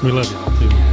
We love y'all too, man.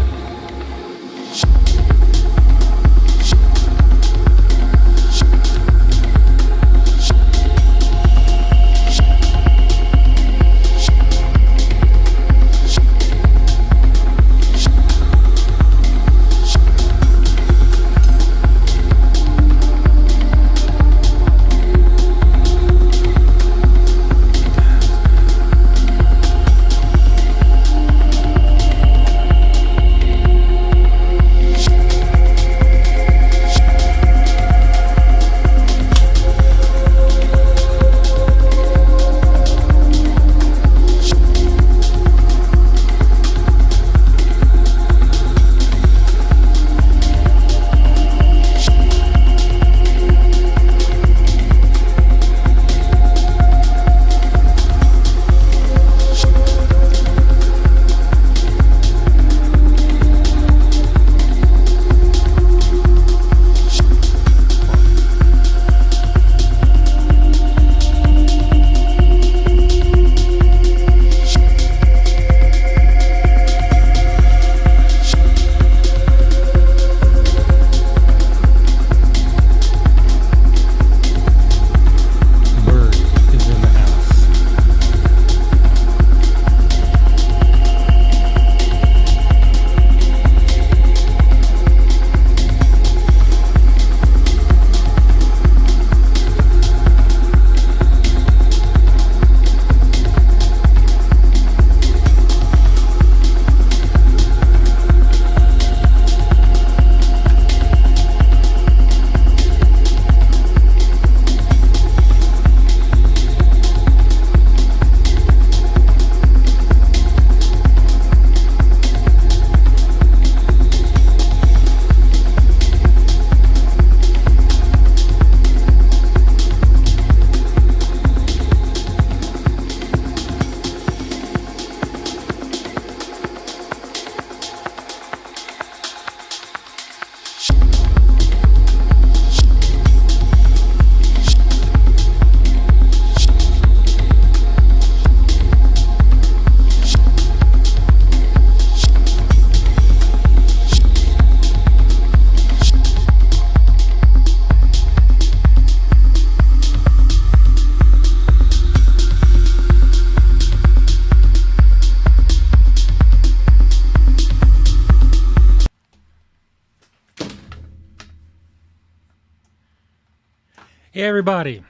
Hey everybody,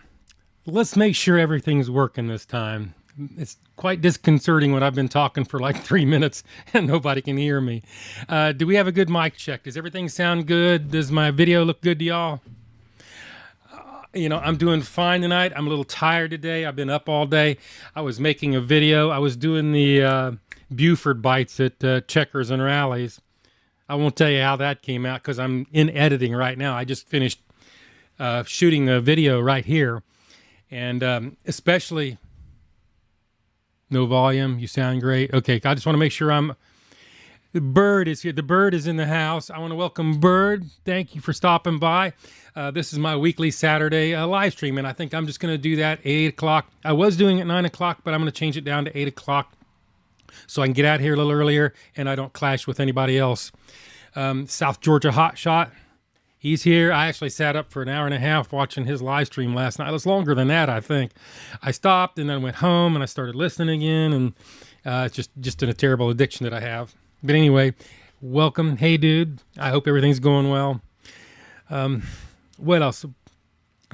let's make sure everything's working this time. It's quite disconcerting when I've been talking for like 3 minutes and nobody can hear me. Do we have a good mic check? Does everything sound good? Does my video look good to y'all? I'm doing fine tonight. I'm a little tired today. I've been up all day. I was making a video. I was doing the Buford bites at Checkers and Rallies. I won't tell you how that came out because I'm in editing right now. I just finished shooting a video right here, and especially no volume. You sound great. Okay, I just want to make sure the bird is here. The bird is in the house. I want to welcome Bird. Thank you for stopping by. This is my weekly Saturday live stream, and I think I'm just going to do that at 8 o'clock. I was doing it at 9 o'clock, but I'm going to change it down to 8 o'clock so I can get out here a little earlier and I don't clash with anybody else. South Georgia Hot Shot. He's here. I actually sat up for an hour and a half watching his live stream last night. It was longer than that, I think. I stopped and then went home and I started listening again, and it's just a terrible addiction that I have. But anyway, welcome. Hey, dude. I hope everything's going well. What else?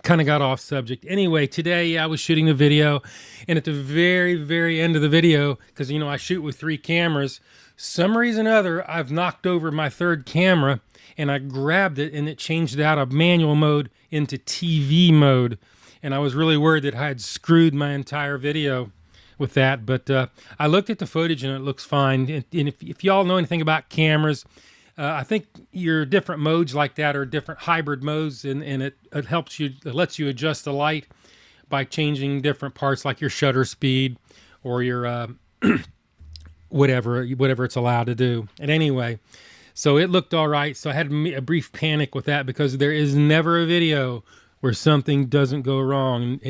Kind of got off subject. Anyway, today I was shooting a video, and at the very, very end of the video, because, I shoot with 3 cameras, some reason or other, I've knocked over my 3rd camera, and I grabbed it, and it changed out of manual mode into TV mode. And I was really worried that I had screwed my entire video with that. But I looked at the footage, and it looks fine. And if y'all know anything about cameras, I think your different modes like that are different hybrid modes, and it helps you, it lets you adjust the light by changing different parts like your shutter speed or your whatever it's allowed to do. And anyway, so it looked all right. So I had a brief panic with that because there is never a video where something doesn't go wrong.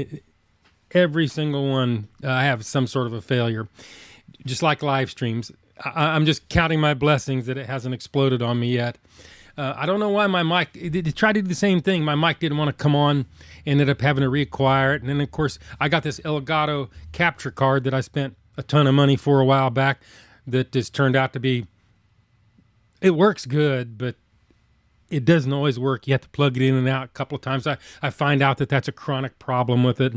Every single one, I have some sort of a failure, just like live streams. I'm just counting my blessings that it hasn't exploded on me yet. I don't know why my mic, it tried to do the same thing. My mic didn't want to come on, ended up having to reacquire it. And then, of course, I got this Elgato capture card that I spent a ton of money for a while back that has turned out to be, it works good, but it doesn't always work. You have to plug it in and out a couple of times. I find out that that's a chronic problem with it.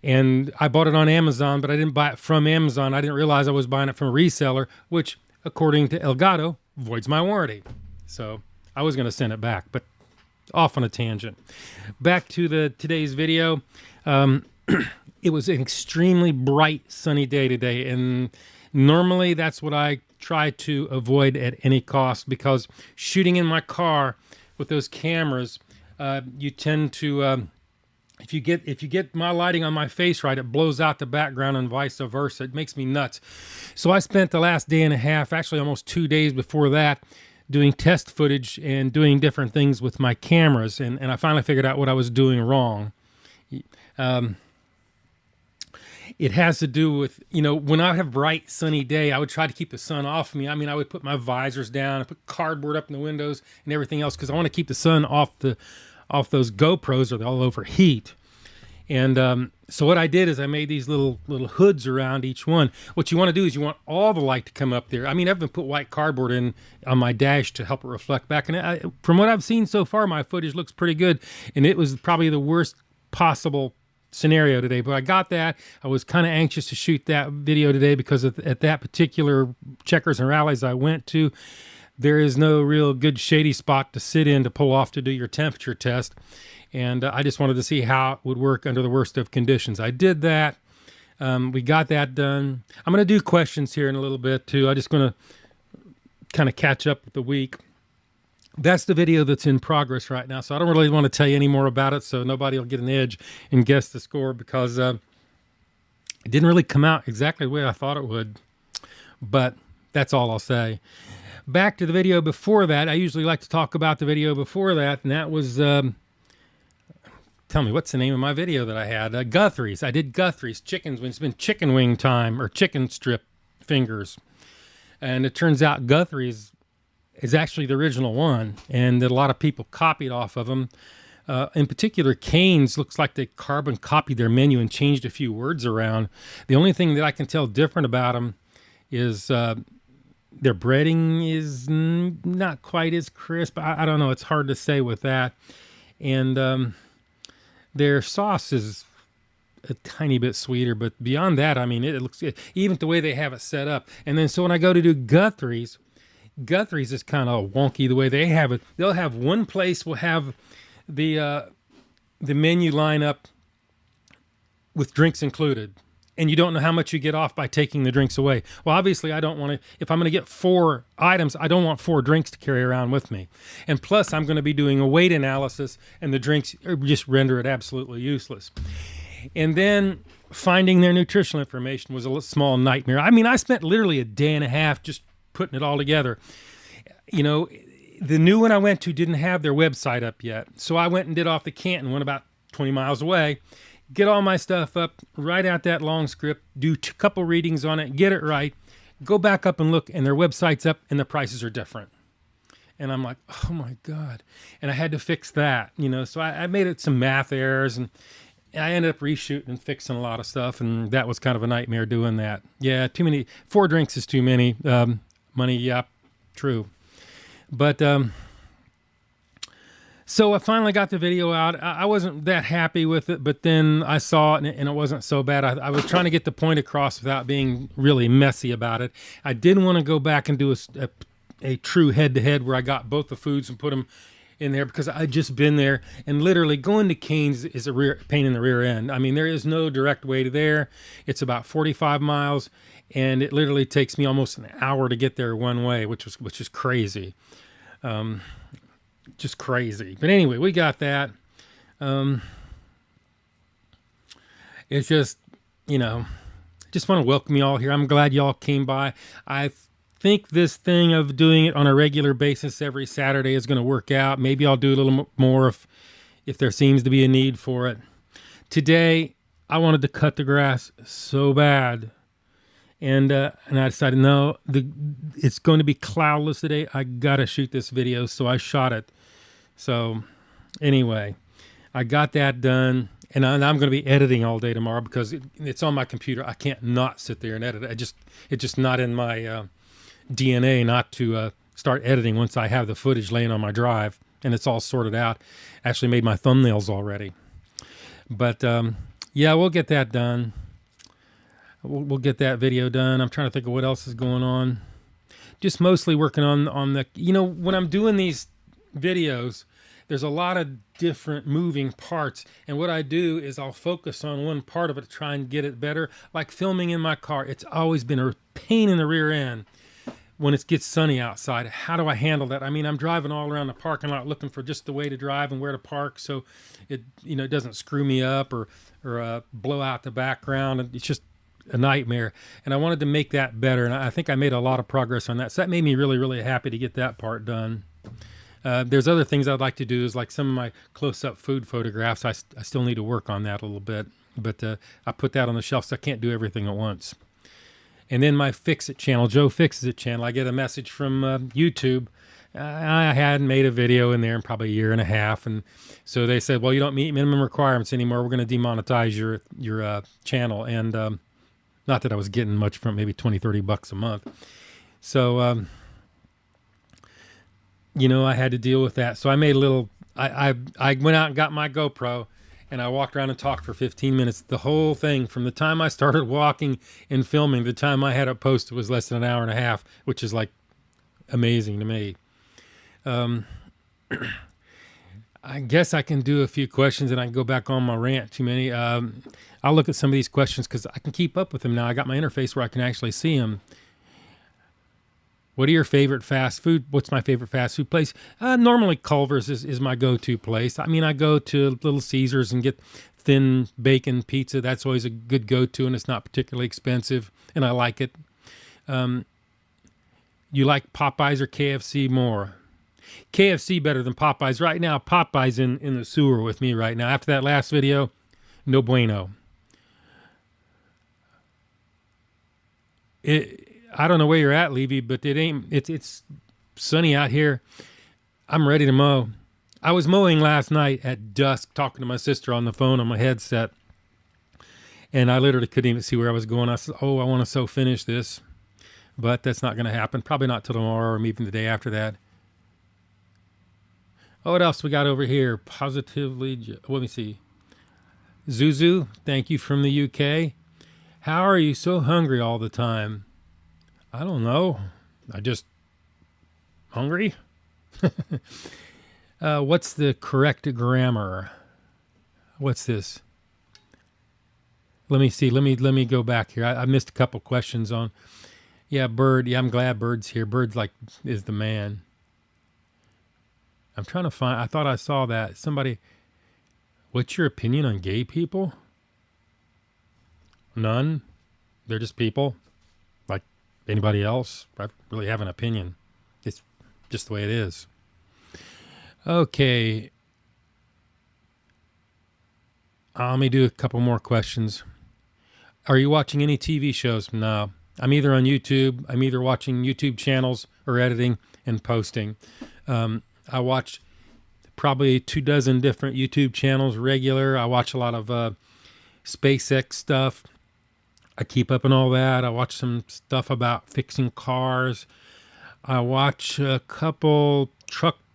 And I bought it on Amazon, but I didn't buy it from Amazon. I didn't realize I was buying it from a reseller, which, according to Elgato, voids my warranty. So I was going to send it back, but off on a tangent. Back to today's video. It was an extremely bright, sunny day today, and normally that's what I try to avoid at any cost, because shooting in my car with those cameras, you tend to if you get my lighting on my face right, it blows out the background and vice versa. It makes me nuts. So I spent the last day and a half, actually almost 2 days before that, doing test footage and doing different things with my cameras, and I finally figured out what I was doing wrong. It has to do with, when I have bright sunny day, I would try to keep the sun off me. I mean, I would put my visors down, I put cardboard up in the windows and everything else, because I want to keep the sun off those GoPros, or they'll overheat. And so what I did is I made these little hoods around each one. What you want to do is you want all the light to come up there. I mean, I've been put white cardboard in on my dash to help it reflect back. And from what I've seen so far, my footage looks pretty good. And it was probably the worst possible scenario today. But I got that. I was kind of anxious to shoot that video today because at that particular Checkers and Rallies I went to, there is no real good shady spot to sit in to pull off to do your temperature test. And I just wanted to see how it would work under the worst of conditions. I did that. We got that done. I'm going to do questions here in a little bit too. I'm just going to kind of catch up with the week. That's the video that's in progress right now. So I don't really want to tell you any more about it, so nobody will get an edge and guess the score, because it didn't really come out exactly the way I thought it would. But that's all I'll say. Back to the video before that. I usually like to talk about the video before that, and that was... tell me, what's the name of my video that I had? Guthrie's. I did Guthrie's chickens when it's been chicken wing time, or chicken strip fingers. And it turns out Guthrie's is actually the original one, and that a lot of people copied off of them. In particular, Cane's looks like they carbon copied their menu and changed a few words around. The only thing that I can tell different about them is their breading is not quite as crisp. I don't know. It's hard to say with that. And their sauce is a tiny bit sweeter, but beyond that, I mean, it looks good. Even the way they have it set up. And then so when I go to do Guthrie's is kind of wonky the way they have it. They'll have one place will have the menu line up with drinks included, and you don't know how much you get off by taking the drinks away. Well, obviously, I don't want to. If I'm going to get 4 items, I don't want 4 drinks to carry around with me. And plus, I'm going to be doing a weight analysis, and the drinks just render it absolutely useless. And then finding their nutritional information was a small nightmare. I mean, I spent literally a day and a half just putting it all together. The new one I went to didn't have their website up yet, so I went and did off the Canton one about 20 miles away. Get all my stuff up, write out that long script, do a couple readings on it, get it right, go back up and look, and their website's up, and the prices are different. And I'm like, oh my God. And I had to fix that, so I made it some math errors, and I ended up reshooting and fixing a lot of stuff, and that was kind of a nightmare doing that. Yeah, too many, 4 drinks is too many. Money, yeah, true. But, so I finally got the video out. I wasn't that happy with it, but then I saw it and it wasn't so bad. I was trying to get the point across without being really messy about it. I didn't want to go back and do a true head-to-head where I got both the foods and put them in there, because I'd just been there, and literally going to Cane's is a pain in the rear end. I mean, there is no direct way to there. It's about 45 miles, and it literally takes me almost an hour to get there one way, which is crazy. Just crazy. But anyway, we got that. It's just, just want to welcome you all here. I'm glad y'all came by. I think this thing of doing it on a regular basis every Saturday is going to work out. Maybe I'll do a little more if there seems to be a need for it. Today, I wanted to cut the grass so bad. And I decided, no, it's going to be cloudless today. I gotta shoot this video, so I shot it. So anyway, I got that done, and I'm going to be editing all day tomorrow because it's on my computer. I can't not sit there and edit it. It's just not in my DNA not to start editing once I have the footage laying on my drive and it's all sorted out. Actually made my thumbnails already. But yeah, we'll get that done. We'll get that video done. I'm trying to think of what else is going on. Just mostly working on the, when I'm doing these videos, there's a lot of different moving parts. And what I do is I'll focus on one part of it to try and get it better. Like filming in my car, it's always been a pain in the rear end when it gets sunny outside. How do I handle that? I mean, I'm driving all around the parking lot looking for just the way to drive and where to park so it, it doesn't screw me up or blow out the background. And it's just a nightmare. And I wanted to make that better. And I think I made a lot of progress on that. So that made me really, really happy to get that part done. There's other things I'd like to do, is like some of my close-up food photographs. I still need to work on that a little bit, but I put that on the shelf, so I can't do everything at once. And then my Fix It channel, Joe Fixes It channel, I get a message from YouTube. I hadn't made a video in there in probably a year and a half, and so they said, well, you don't meet minimum requirements anymore. We're going to demonetize your channel. And not that I was getting much from, maybe 20, 30 bucks a month. So, I had to deal with that. So I made a little, I went out and got my GoPro and I walked around and talked for 15 minutes. The whole thing, from the time I started walking and filming, the time I had it posted was less than an hour and a half, which is like amazing to me. I guess I can do a few questions and I can go back on my rant too many. I'll look at some of these questions because I can keep up with them now. I got my interface where I can actually see them. What are your favorite fast food? What's my favorite fast food place? Normally Culver's is my go-to place. I mean, I go to Little Caesars and get thin bacon pizza. That's always a good go-to, and it's not particularly expensive, and I like it. You like Popeyes or KFC more? KFC better than Popeyes. Right now, Popeyes in the sewer with me right now. After that last video, no bueno. I don't know where you're at, Levy, but it's sunny out here. I'm ready to mow. I was mowing last night at dusk, talking to my sister on the phone on my headset, and I literally couldn't even see where I was going. I said, oh, I want to so finish this, but that's not going to happen. Probably not till tomorrow or even the day after that. Oh, what else we got over here? Positively, let me see. Zuzu, thank you from the UK. How are you so hungry all the time? I don't know. I just hungry. What's the correct grammar? What's this? Let me see. Let me go back here. I missed a couple questions on. Yeah, Bird. Yeah, I'm glad Bird's here. Bird's is the man. I'm trying to find. I thought I saw that. Somebody. What's your opinion on gay people? None. They're just people. Like anybody else. I really have an opinion. It's just the way it is. Okay. Let me do a couple more questions. Are you watching any TV shows? No. I'm either on YouTube. I'm either watching YouTube channels or editing and posting. I watch probably 24 different YouTube channels regular. I watch a lot of SpaceX stuff. I keep up on all that. I watch some stuff about fixing cars. I watch a couple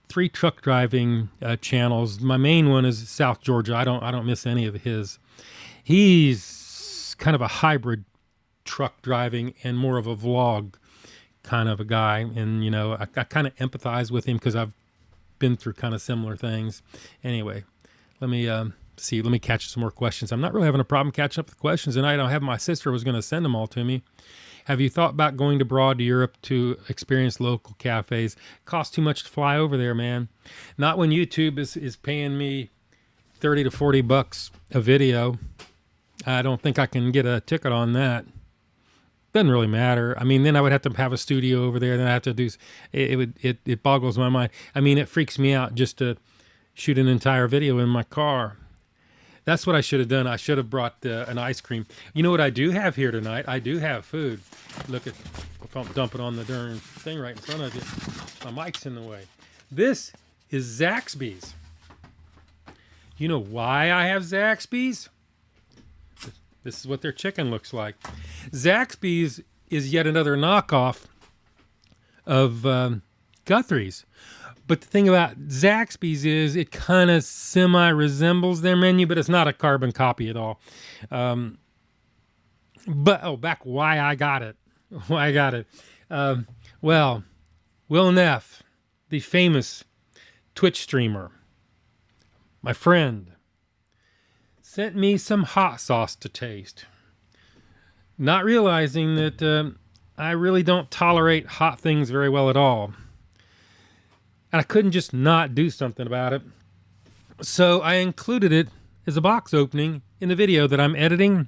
three truck driving channels. My main one is South Georgia. I don't miss any of his. He's kind of a hybrid truck driving and more of a vlog kind of a guy. And, I kind of empathize with him because I've been through kind of similar things. Anyway, let me see. Let me catch some more questions. I'm not really having a problem catching up with questions tonight. I don't have my sister was going to send them all to me. Have you thought about going abroad to Europe to experience local cafes? Costs too much to fly over there, man. Not when YouTube is paying me 30 to 40 bucks a video. I don't think I can get a ticket on that. Doesn't really matter. I mean, then I would have to have a studio over there. Then I have to do. It boggles my mind. I mean, it freaks me out just to shoot an entire video in my car. That's what I should have done. I should have brought an ice cream. You know what I do have here tonight? I do have food. Look at, if I'm dumping on the darn thing right in front of you. My mic's in the way. This is Zaxby's. You know why I have Zaxby's? This is what their chicken looks like. Zaxby's is yet another knockoff of Guthrie's. But the thing about Zaxby's is it kind of semi-resembles their menu, but it's not a carbon copy at all. Back why I got it. Why I got it. Well, Will Neff, the famous Twitch streamer, my friend, sent me some hot sauce to taste. Not realizing that I really don't tolerate hot things very well at all. And I couldn't just not do something about it. So I included it as a box opening in the video that I'm editing.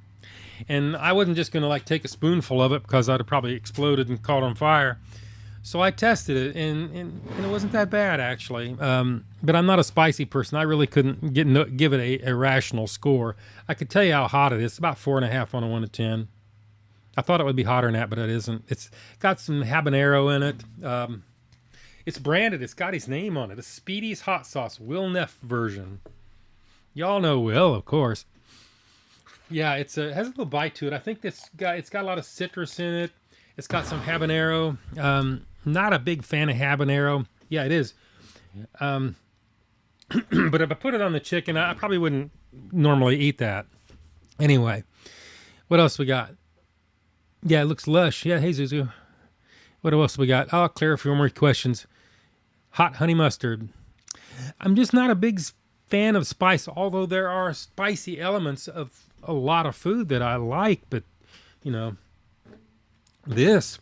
And I wasn't just going to like take a spoonful of it because I'd have probably exploded and caught on fire. So I tested it, and it wasn't that bad, actually. But I'm not a spicy person. I really couldn't give it a rational score. I could tell you how hot it is. It's about 4.5 on a 1 to 10. I thought it would be hotter than that, but it isn't. It's got some habanero in it. It's branded. It's got his name on it. A Speedy's Hot Sauce, Will Neff version. Y'all know Will, of course. Yeah, it has a little bite to it. I think it's got a lot of citrus in it. It's got some habanero. Not a big fan of habanero. Yeah, it is. But if I put it on the chicken, I probably wouldn't normally eat that. Anyway, what else we got? Yeah, it looks lush. Yeah, hey, Zuzu. What else we got? I'll clear a few more questions. Hot honey mustard. I'm just not a big fan of spice, although there are spicy elements of a lot of food that I like. But, this,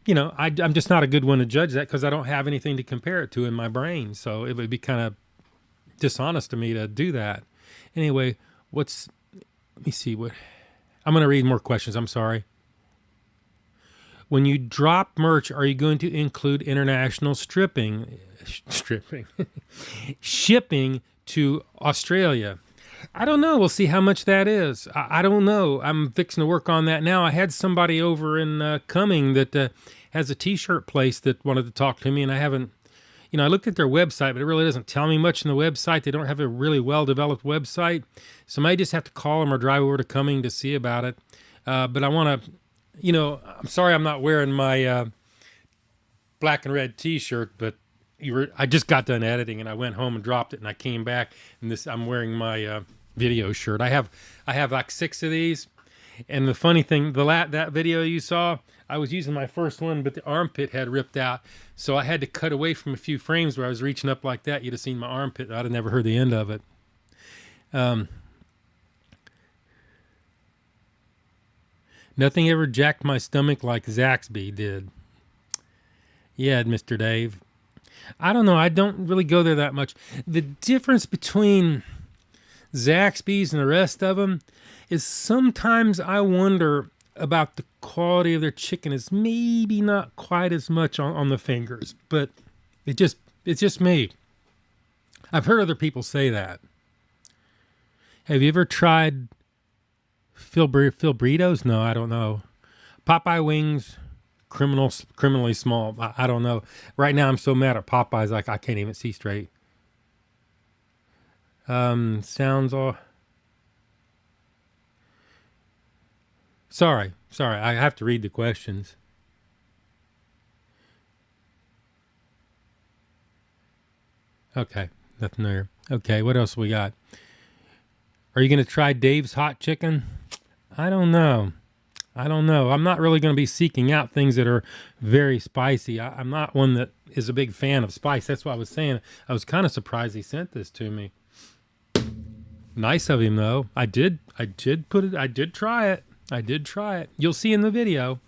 I'm just not a good one to judge that because I don't have anything to compare it to in my brain. So it would be kind of dishonest to me to do that. Anyway, let me see what, I'm going to read more questions. I'm sorry. When you drop merch, are you going to include international shipping to Australia? I don't know. We'll see how much that is. I don't know. I'm fixing to work on that now. I had somebody over in Cumming that has a t-shirt place that wanted to talk to me, and I haven't, I looked at their website, but it really doesn't tell me much in the website. They don't have a really well-developed website. So I might just have to call them or drive over to Cumming to see about it. But I want to, I'm sorry I'm not wearing my black and red t-shirt, but I just got done editing and I went home and dropped it and I came back and I'm wearing my video shirt. I have like 6 of these, and the funny thing, that video you saw, I was using my first one, but the armpit had ripped out, so I had to cut away from a few frames where I was reaching up like that. You'd have seen my armpit. I'd have never heard the end of it. Nothing ever jacked my stomach like Zaxby did. Yeah, Mr. Dave. I don't know. I don't really go there that much. The difference between Zaxby's and the rest of them is sometimes I wonder about the quality of their chicken is maybe not quite as much on the fingers, but it's just me. I've heard other people say that. Have you ever tried Phil Burritos? No, I don't know. Popeye wings, criminally small. I don't know. Right now I'm so mad at Popeyes, like I can't even see straight. Sounds all. Sorry. I have to read the questions. Okay, nothing there. Okay, what else we got? Are you going to try Dave's hot chicken? I don't know. I'm not really going to be seeking out things that are very spicy. I'm not one that is a big fan of spice. That's what I was saying. I was kind of surprised he sent this to me. Nice of him, though. I did try it. You'll see in the video.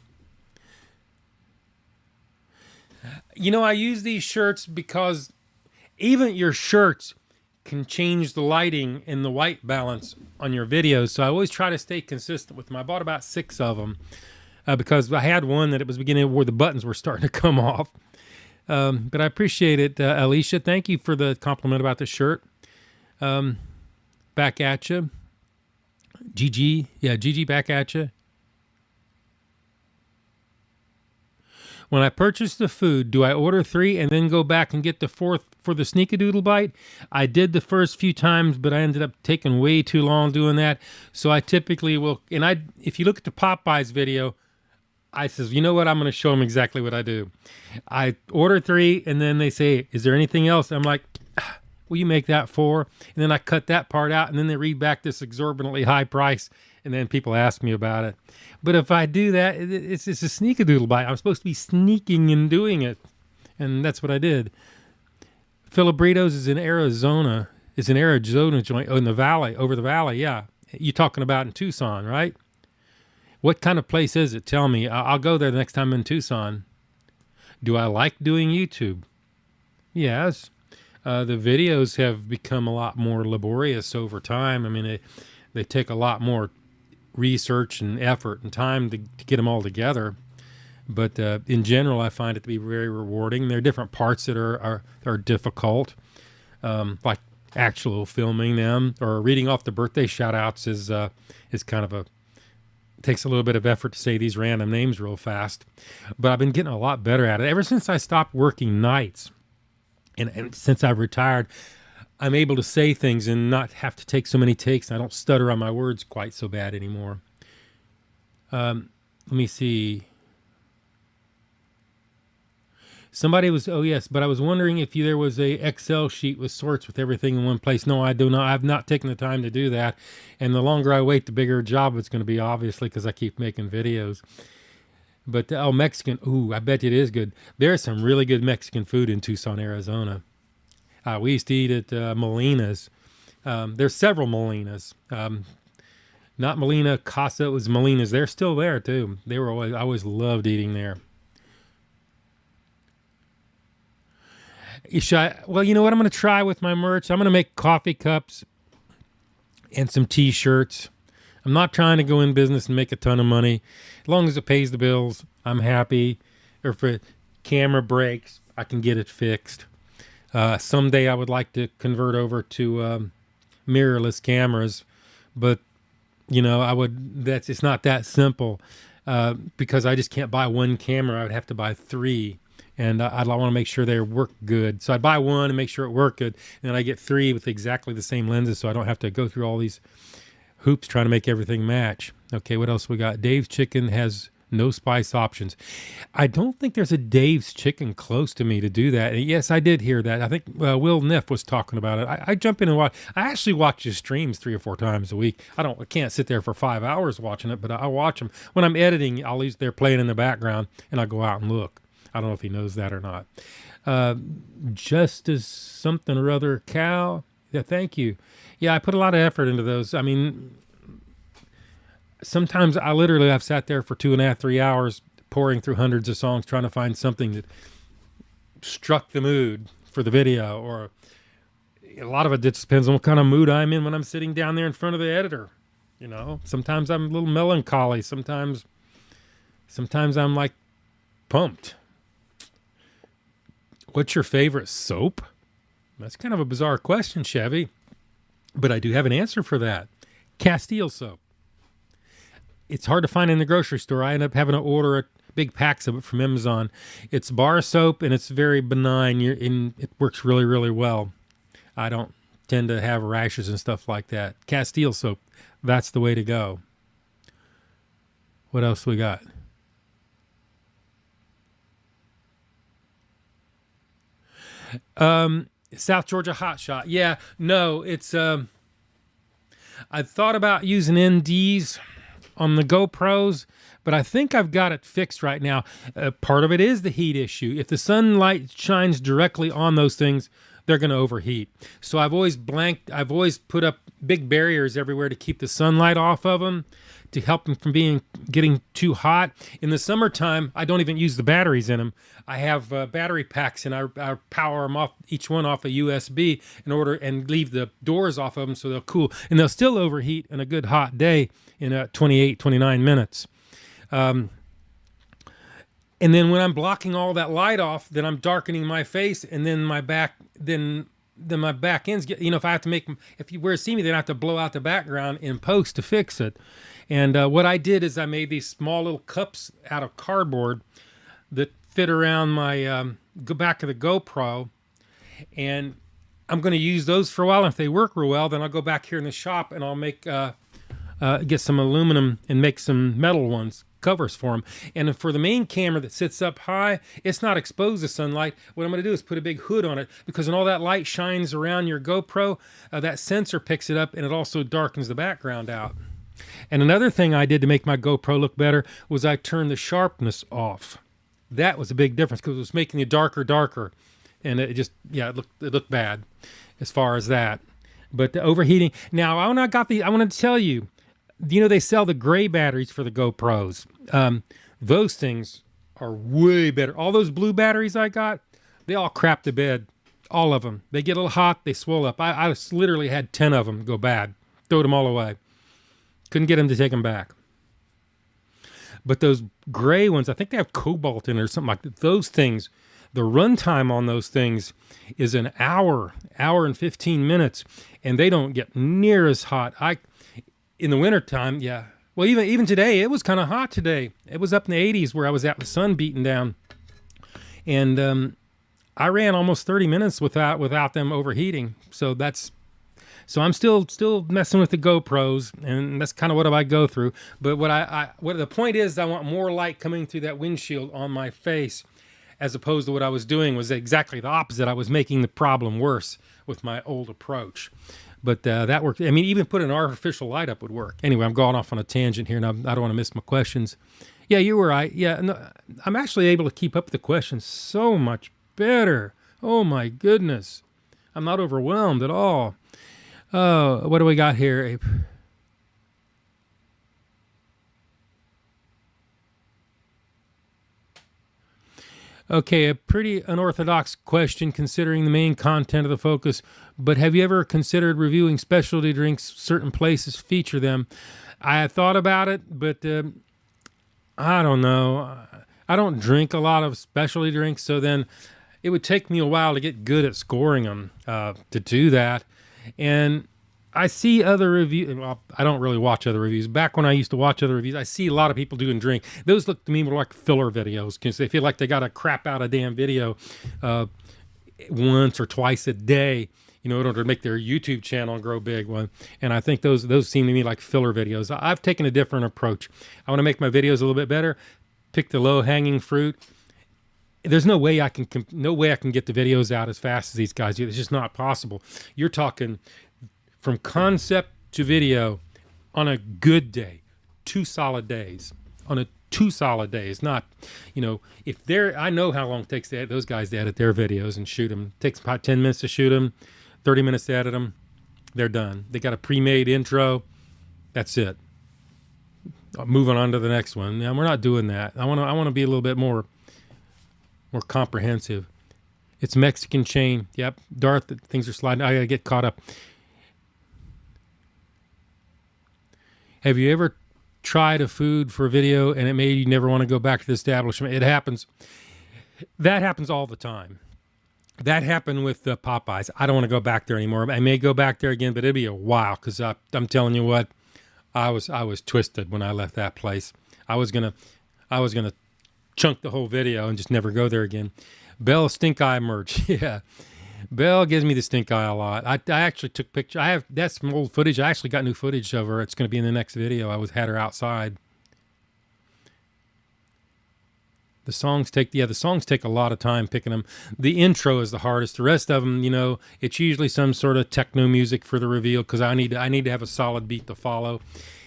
I use these shirts because even your shirts can change the lighting and the white balance on your videos. So I always try to stay consistent with them. I bought about 6 of them because I had one that it was beginning where the buttons were starting to come off. But I appreciate it, Alicia. Thank you for the compliment about the shirt. back at you. GG, yeah, GG back at you. When I purchase the food, do I order 3 and then go back and get the 4th for the sneakadoodle bite? I did the first few times, but I ended up taking way too long doing that. So I typically will, and if you look at the Popeyes video, I says, you know what? I'm going to show them exactly what I do. I order 3, and then they say, is there anything else? I'm like, will you make that 4? And then I cut that part out, and then they read back this exorbitantly high price, and then people ask me about it. But if I do that, it's a sneakadoodle bite. I'm supposed to be sneaking and doing it, and that's what I did. Filibritos is in Arizona. It's an Arizona joint in the valley, over the valley, yeah. You're talking about in Tucson, right? What kind of place is it? Tell me. I'll go there the next time I'm in Tucson. Do I like doing YouTube? Yes. The videos have become a lot more laborious over time. I mean, they take a lot more research and effort and time to get them all together. But in general, I find it to be very rewarding. There are different parts that are difficult, like actual filming them or reading off the birthday shout-outs is kind of takes a little bit of effort to say these random names real fast. But I've been getting a lot better at it. Ever since I stopped working nights and since I've retired, I'm able to say things and not have to take so many takes. I don't stutter on my words quite so bad anymore. Let me see. Somebody was, oh yes, but I was wondering if there was a Excel sheet with sorts with everything in one place. No, I do not. I've not taken the time to do that. And the longer I wait, the bigger job it's going to be, obviously, because I keep making videos. But, oh, Mexican. Ooh, I bet it is good. There's some really good Mexican food in Tucson, Arizona. We used to eat at Molina's. There's several Molinas. Not Molina Casa, it was Molina's. They're still there, too. I always loved eating there. Well, you know what I'm going to try with my merch? I'm going to make coffee cups and some T-shirts. I'm not trying to go in business and make a ton of money. As long as it pays the bills, I'm happy. Or if the camera breaks, I can get it fixed. Someday I would like to convert over to mirrorless cameras, but you know, it's not that simple because I just can't buy one camera. I would have to buy 3. And I want to make sure they work good. So I'd buy 1 and make sure it worked good. And then I get 3 with exactly the same lenses, so I don't have to go through all these hoops trying to make everything match. Okay, what else we got? Dave's Chicken has no spice options. I don't think there's a Dave's Chicken close to me to do that. And yes, I did hear that. I think Will Neff was talking about it. I jump in and watch. I actually watch his streams 3 or 4 times a week. I can't sit there for 5 hours watching it, but I watch them. When I'm editing, they're playing in the background, and I go out and look. I don't know if he knows that or not. Just as something or other cow. Yeah, thank you. Yeah, I put a lot of effort into those. I mean, sometimes I've sat there for 2.5, 3 hours pouring through hundreds of songs trying to find something that struck the mood for the video. Or a lot of it just depends on what kind of mood I'm in when I'm sitting down there in front of the editor. You know, sometimes I'm a little melancholy. Sometimes I'm like pumped. What's your favorite soap? That's kind of a bizarre question, Chevy, but I do have an answer for that. Castile soap. It's hard to find in the grocery store. I end up having to order big packs of it from Amazon. It's bar soap, and it's very benign. It works really, really well. I don't tend to have rashes and stuff like that. Castile soap, that's the way to go. What else we got? South Georgia Hot Shot. Yeah, no, it's I thought about using NDs on the GoPros, but I think I've got it fixed right now. Part of it is the heat issue. If the sunlight shines directly on those things, they're going to overheat. So I've always put up big barriers everywhere to keep the sunlight off of them, to help them from getting too hot. In the summertime, I don't even use the batteries in them. I have battery packs, and I power them off, each one off a USB, and leave the doors off of them so they'll cool. And they'll still overheat in a good hot day in 28, 29 minutes. And then when I'm blocking all that light off, then I'm darkening my face, and then my back, then then my back ends get, if I have to make, if you were to see me, then I have to blow out the background in post to fix it. And what I did is I made these small little cups out of cardboard that fit around my back of the GoPro, and I'm going to use those for a while. And if they work real well, then I'll go back here in the shop and I'll make get some aluminum and make some metal ones, covers for them. And for the main camera that sits up high, it's not exposed to sunlight. What I'm going to do is put a big hood on it, because when all that light shines around your GoPro, that sensor picks it up, and it also darkens the background out. And another thing I did to make my GoPro look better was I turned the sharpness off. That was a big difference, because it was making it darker, and it just, yeah, it looked bad as far as that. But the overheating. Now, I want to tell you, they sell the gray batteries for the GoPros. Those things are way better. All those blue batteries I got, they all crap to bed. All of them. They get a little hot, they swell up. I literally had 10 of them go bad. Throw them all away. Couldn't get them to take them back. But those gray ones, I think they have cobalt in it or something like that. Those things, the runtime on those things is an hour and 15 minutes, and they don't get near as hot. In the wintertime, yeah. Well, even today, it was kind of hot today. It was up in the 80s where I was at, the sun beating down. And I ran almost 30 minutes without them overheating. So I'm still messing with the GoPros, and that's kind of what I go through. But what the point is, I want more light coming through that windshield on my face, as opposed to what I was doing was exactly the opposite. I was making the problem worse with my old approach. But that worked. I mean, even put an artificial light up would work. Anyway, I'm going off on a tangent here, and I don't want to miss my questions. Yeah, you were right. Yeah, no, I'm actually able to keep up with the questions so much better. Oh, my goodness. I'm not overwhelmed at all. Oh, what do we got here, Abe? Okay, a pretty unorthodox question considering the main content of the focus, but have you ever considered reviewing specialty drinks? Certain places feature them. I have thought about it, but I don't know. I don't drink a lot of specialty drinks, so then it would take me a while to get good at scoring them to do that. And I see other reviews. Well, I don't really watch other reviews. Back when I used to watch other reviews, I see a lot of people doing drink. Those look to me more like filler videos, because they feel like they got to crap out a damn video once or twice a day, in order to make their YouTube channel grow big. And I think those seem to me like filler videos. I've taken a different approach. I want to make my videos a little bit better, pick the low-hanging fruit. There's no way I can get the videos out as fast as these guys do. It's just not possible. You're talking from concept to video on a good day, 2 solid days. On 2 solid days, not, if I know how long it takes those guys to edit their videos and shoot them. It takes about 10 minutes to shoot them, 30 minutes to edit them. They're done. They got a pre-made intro. That's it. Moving on to the next one. Now, we're not doing that. I want to be a little bit more comprehensive. It's Mexican chain. Yep. Darth, things are sliding. I got to get caught up. Have you ever tried a food for a video and it made you never want to go back to the establishment? It happens. That happens all the time. That happened with Popeyes. I don't want to go back there anymore. I may go back there again, but it'll be a while, because I'm telling you what, I was twisted when I left that place. I was gonna chunk the whole video and just never go there again. Bell stink eye merch. Yeah. Bell gives me the stink eye a lot. I actually took pictures. That's some old footage. I actually got new footage of her. It's going to be in the next video. Had her outside. The songs take a lot of time picking them. The intro is the hardest. The rest of them, it's usually some sort of techno music for the reveal, because I need to have a solid beat to follow.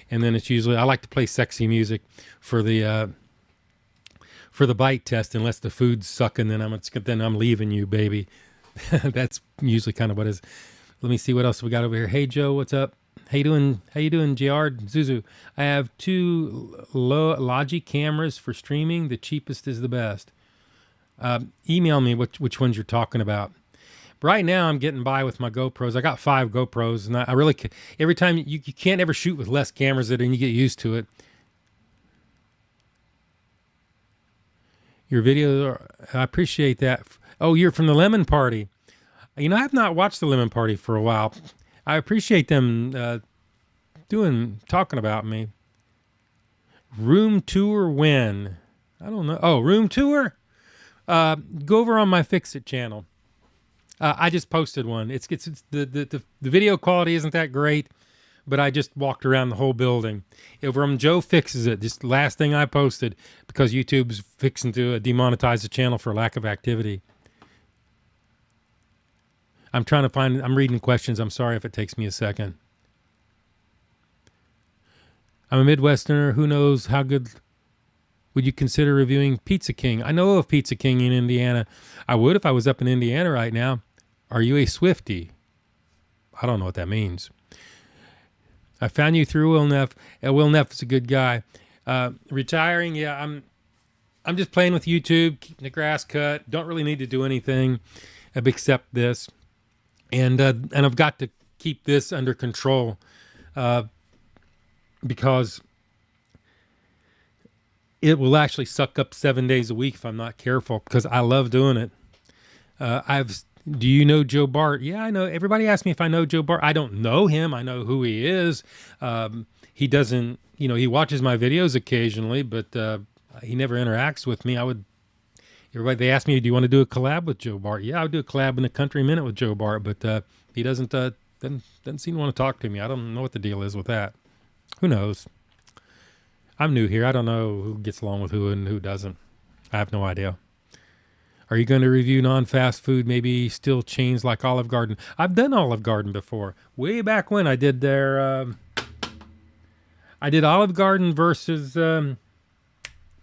And then it's usually, I like to play sexy music for the bite test, unless the food's sucking, then I'm leaving you, baby. That's usually kind of what is. Let me see what else we got over here. Hey Joe, what's up? How you doing, Jr. Zuzu? I have 2 Logi cameras for streaming. The cheapest is the best. Email me which ones you're talking about. Right now, I'm getting by with my GoPros. I got 5 GoPros, and I really every time you can't ever shoot with less cameras, and you get used to it. Your videos I appreciate that. Oh, you're from the Lemon Party. You know, I have not watched the Lemon Party for a while. I appreciate them talking about me. Room tour when? I don't know. Oh, room tour? Go over on my Fix It channel. I just posted one. It's the video quality isn't that great, but I just walked around the whole building. Over on Joe Fixes It, just the last thing I posted, because YouTube's fixing to demonetize the channel for lack of activity. I'm trying to find, I'm reading questions. I'm sorry if it takes me a second. I'm a Midwesterner. Who knows how good would you consider reviewing Pizza King? I know of Pizza King in Indiana. I would if I was up in Indiana right now. Are you a Swiftie? I don't know what that means. I found you through Will Neff. Will Neff is a good guy. Retiring, yeah, I'm just playing with YouTube, keeping the grass cut. Don't really need to do anything except this. And I've got to keep this under control because it will actually suck up 7 days a week if I'm not careful, because I love doing it. Do you know Joe Bart? Yeah, I know. Everybody asks me if I know Joe Bart. I don't know him. I know who he is. He doesn't, you know, he watches my videos occasionally, but he never interacts with me. They ask me, do you want to do a collab with Joe Bart? Yeah, I would do a collab in a country minute with Joe Bart, but he doesn't seem to want to talk to me. I don't know what the deal is with that. Who knows? I'm new here. I don't know who gets along with who and who doesn't. I have no idea. Are you going to review non-fast food, maybe still chains like Olive Garden? I've done Olive Garden before. Way back when I did I did Olive Garden versus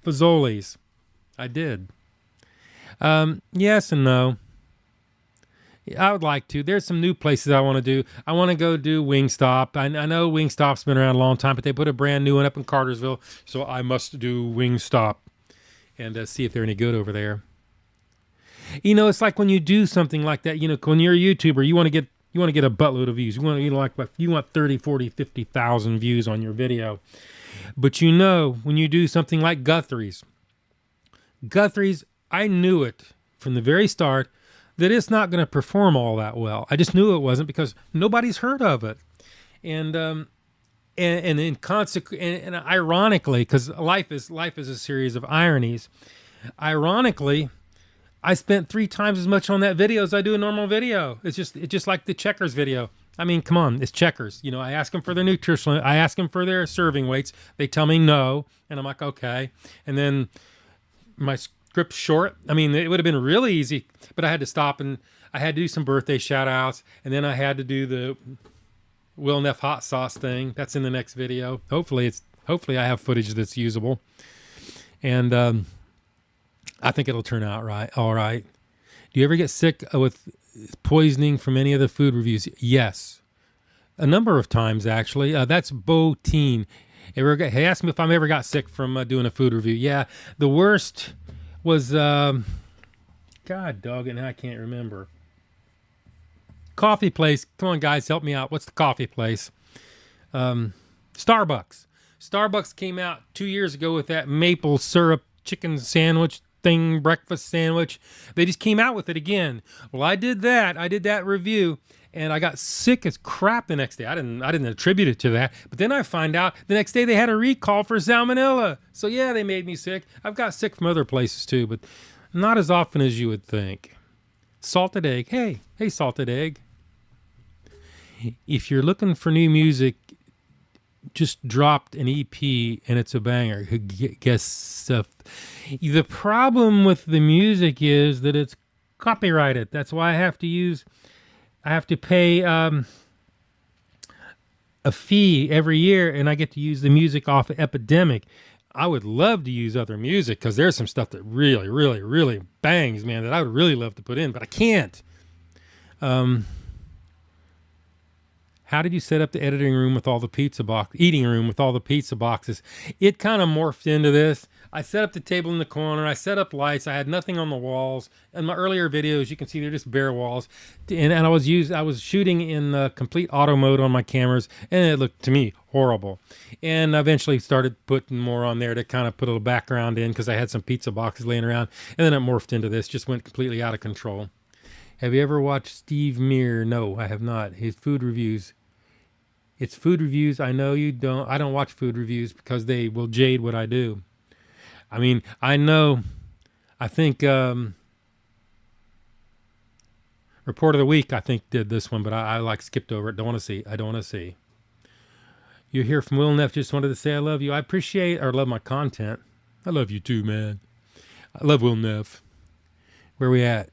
Fazoli's. I did. Yes and no. I would like to. There's some new places I want to do. I want to go do Wingstop. I know Wingstop's been around a long time, but they put a brand new one up in Cartersville, so I must do Wingstop and see if they're any good over there. You know, it's like when you do something like that, you know, when you're a YouTuber, you want to get a buttload of views. You want 30, 40, 50,000 views on your video. But you know, when you do something like Guthrie's, I knew it from the very start that it's not going to perform all that well. I just knew it wasn't, because nobody's heard of it. And ironically, because life is a series of ironies. Ironically, I spent 3 times as much on that video as I do a normal video. It's just like the Checkers video. I mean, come on, it's Checkers. You know, I ask them for their nutritional, I ask them for their serving weights. They tell me no, and I'm like, okay. And then my script's short. I mean, it would have been really easy, but I had to stop and I had to do some birthday shout outs, and then I had to do the Will Neff hot sauce thing. That's in the next video. Hopefully I have footage that's usable. And I think it'll turn out all right. Do you ever get sick with poisoning from any of the food reviews? Yes. A number of times, actually. That's Bo Teen. He asked me if I ever got sick from doing a food review. Yeah. The worst was, God doggone, I can't remember. Coffee place. Come on, guys, help me out. What's the coffee place? Starbucks. Starbucks came out 2 years ago with that maple syrup chicken sandwich thing, breakfast sandwich. They just came out with it again. Well, I did that review, and I got sick as crap the next day. I didn't attribute it to that, but then I find out the next day they had a recall for salmonella. So yeah, they made me sick. I've got sick from other places too, but not as often as you would think. Salted egg. Hey, salted egg. If you're looking for new music, just dropped an EP and it's a banger. Guess the problem with the music is that it's copyrighted. That's why I have to pay a fee every year, and I get to use the music off of Epidemic. I would love to use other music, because there's some stuff that really, really, really bangs, man, that I would really love to put in, but I can't. How did you set up the eating room with all the pizza boxes? It kind of morphed into this. I set up the table in the corner. I set up lights. I had nothing on the walls. In my earlier videos, you can see they're just bare walls. And I was shooting in complete auto mode on my cameras, and it looked to me horrible. And I eventually started putting more on there to kind of put a little background in, because I had some pizza boxes laying around. And then it morphed into this. Just went completely out of control. Have you ever watched Steve Meir? No, I have not. His food reviews. It's food reviews. I know you don't. I don't watch food reviews because they will jade what I do. I mean, I know. I think Report of the Week, I think, did this one, but I like skipped over it. Don't want to see. I don't want to see. You're here from Will Neff. Just wanted to say I love you. I appreciate or love my content. I love you too, man. I love Will Neff. Where we at?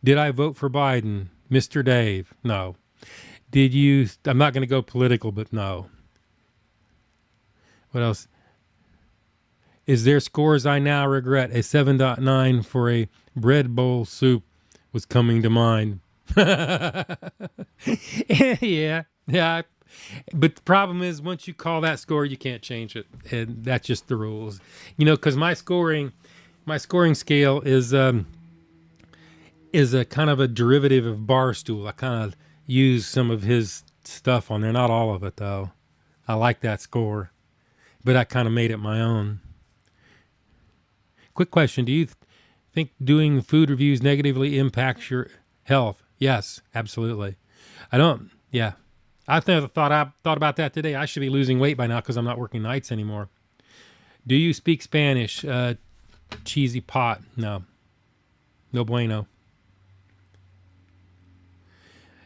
Did I vote for Biden? Mr. Dave? No. Did you? I'm not going to go political, but no. What else? Is there scores I now regret? A 7.9 for a bread bowl soup was coming to mind. Yeah. But the problem is, once you call that score, you can't change it, and that's just the rules. You know, because my scoring scale is a kind of a derivative of Barstool. I kind of use some of his stuff on there, not all of it though. I like that score, but I kind of made it my own. Quick question: do you think doing food reviews negatively impacts your health? Yes, absolutely. I don't. Yeah. I thought about that today. I should be losing weight by now because I'm not working nights anymore. Do you speak Spanish? Cheesy pot. No. No bueno.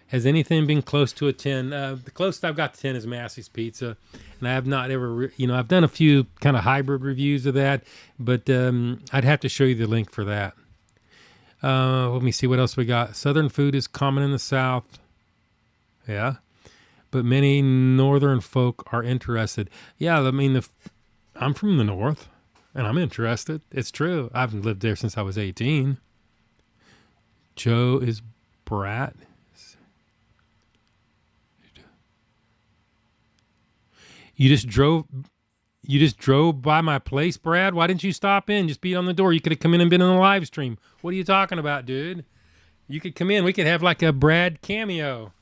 Has anything been close to a 10? The closest I've got to 10 is Massey's Pizza. And I have not ever, I've done a few kind of hybrid reviews of that, but I'd have to show you the link for that. Let me see what else we got. Southern food is common in the South. Yeah. But many northern folk are interested. Yeah, I mean, I'm from the north, and I'm interested. It's true. I've lived there since I was 18. Joe is brat. You just drove by my place, Brad? Why didn't you stop in? Just beat on the door. You could have come in and been on the live stream. What are you talking about, dude? You could come in. We could have like a Brad cameo.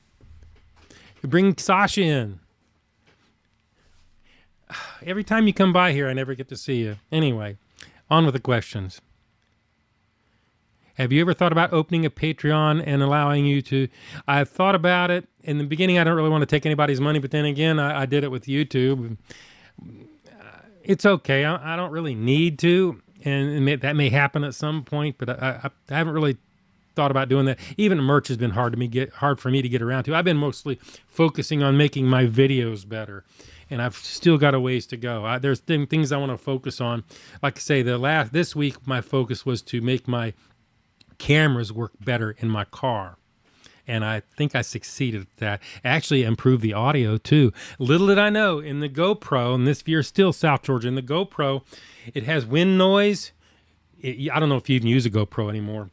Bring Sasha in. Every time you come by here, I never get to see you. Anyway, on with the questions. Have you ever thought about opening a Patreon and allowing you to? I've thought about it. In the beginning, I don't really want to take anybody's money, but then again, I did it with YouTube. It's okay. I don't really need to, and that may happen at some point, but I haven't really thought about doing that. Even merch has been hard for me to get around to. I've been mostly focusing on making my videos better, and I've still got a ways to go. There's things I want to focus on. Like I say, this week my focus was to make my cameras work better in my car, and I think I succeeded at that. I actually improved the audio too. Little did I know, in the GoPro, and this, if you're still South Georgia, in the GoPro, it has wind noise. I don't know if you even use a GoPro anymore.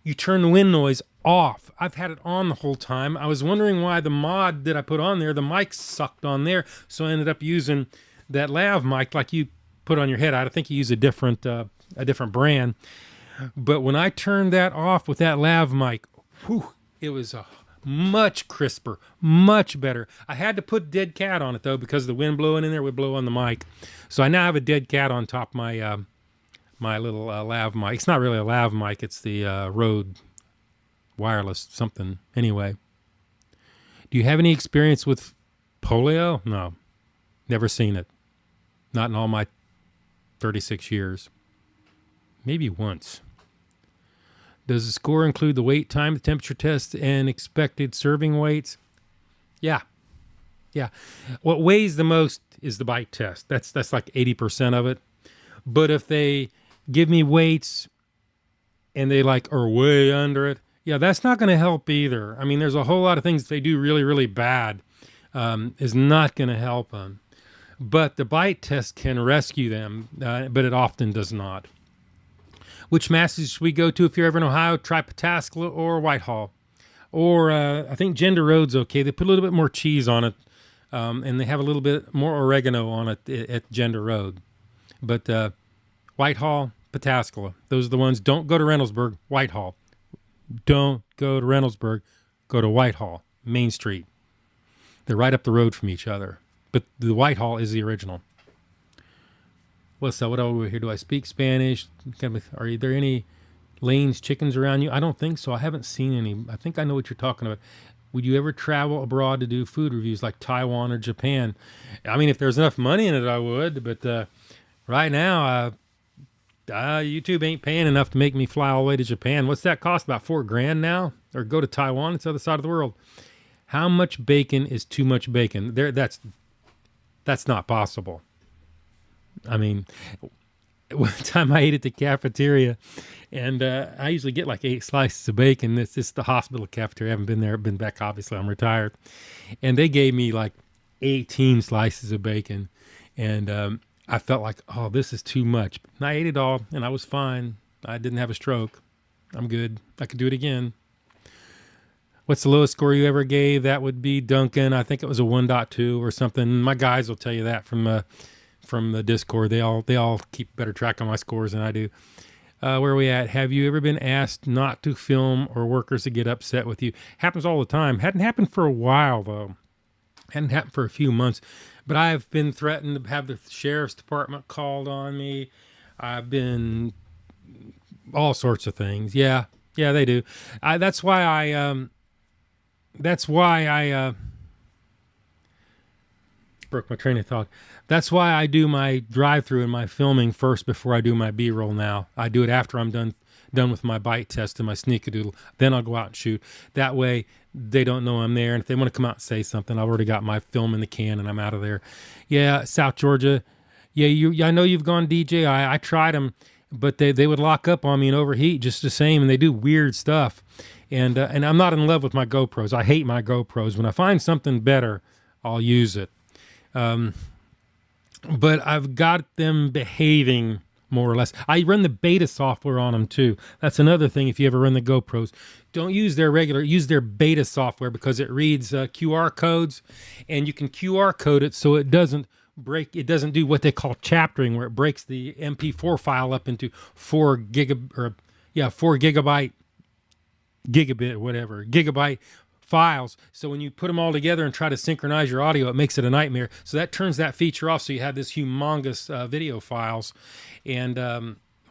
You turn the wind noise off. I've had it on the whole time. I was wondering why the mod that I put on there, the mic sucked on there, so I ended up using that lav mic like you put on your head. I think you use a different brand. But when I turned that off with that lav mic, whew, it was much crisper, much better. I had to put dead cat on it though, because the wind blowing in there would blow on the mic. So I now have a dead cat on top of my my little lav mic. It's not really a lav mic. It's the Rode wireless something. Anyway, do you have any experience with polio? No, never seen it. Not in all my 36 years. Maybe once. Does the score include the wait time, the temperature test, and expected serving weights? Yeah. What weighs the most is the bite test. That's like 80% of it. But if they give me weights and they are way under it, yeah, that's not going to help either. I mean, there's a whole lot of things they do really, really bad is not going to help them. But the bite test can rescue them, but it often does not. Which masses should we go to if you're ever in Ohio? Try Pataskala or Whitehall. Or I think Gender Road's okay. They put a little bit more cheese on it, and they have a little bit more oregano on it at Gender Road. But Whitehall, Pataskala, those are the ones. Don't go to Reynoldsburg, Whitehall. Don't go to Reynoldsburg, go to Whitehall, Main Street. They're right up the road from each other. But the Whitehall is the original. What's that? What over here? Do I speak Spanish? Are there any Lane's chickens around you? I don't think so. I haven't seen any. I think I know what you're talking about. Would you ever travel abroad to do food reviews like Taiwan or Japan? I mean, if there's enough money in it, I would. But right now, YouTube ain't paying enough to make me fly all the way to Japan. What's that cost? About $4,000 now? Or go to Taiwan? It's the other side of the world. How much bacon is too much bacon? That's not possible. I mean, one time I ate at the cafeteria, and I usually get like 8 slices of bacon. This is the hospital cafeteria. I haven't been there. Been back, obviously. I'm retired. And they gave me like 18 slices of bacon. And I felt like, oh, this is too much. And I ate it all, and I was fine. I didn't have a stroke. I'm good. I could do it again. What's the lowest score you ever gave? That would be Duncan. I think it was a 1.2 or something. My guys will tell you that from the Discord. They all keep better track of my scores than I do. Where are we at? Have you ever been asked not to film or workers to get upset with you? Happens all the time. Hadn't happened for a while, though. Hadn't happened for a few months. But I've been threatened to have the sheriff's department called on me. I've been all sorts of things. Yeah, they do. That's why I broke my train of thought. That's why I do my drive-through and my filming first before I do my B-roll now. I do it after I'm done with my bite test and my sneakadoodle. Then I'll go out and shoot. That way they don't know I'm there. And if they want to come out and say something, I've already got my film in the can and I'm out of there. Yeah, South Georgia. Yeah, I know you've gone DJI. I tried them, but they would lock up on me and overheat just the same, and they do weird stuff. And I'm not in love with my GoPros. I hate my GoPros. When I find something better, I'll use it. But I've got them behaving more or less. I run the beta software on them too. That's another thing. If you ever run the GoPros, don't use use their beta software, because it reads QR codes, and you can QR code it so it doesn't do what they call chaptering, where it breaks the MP4 file up into 4 gigabyte files. So when you put them all together and try to synchronize your audio, it makes it a nightmare. So that turns that feature off. So you have this humongous video files. And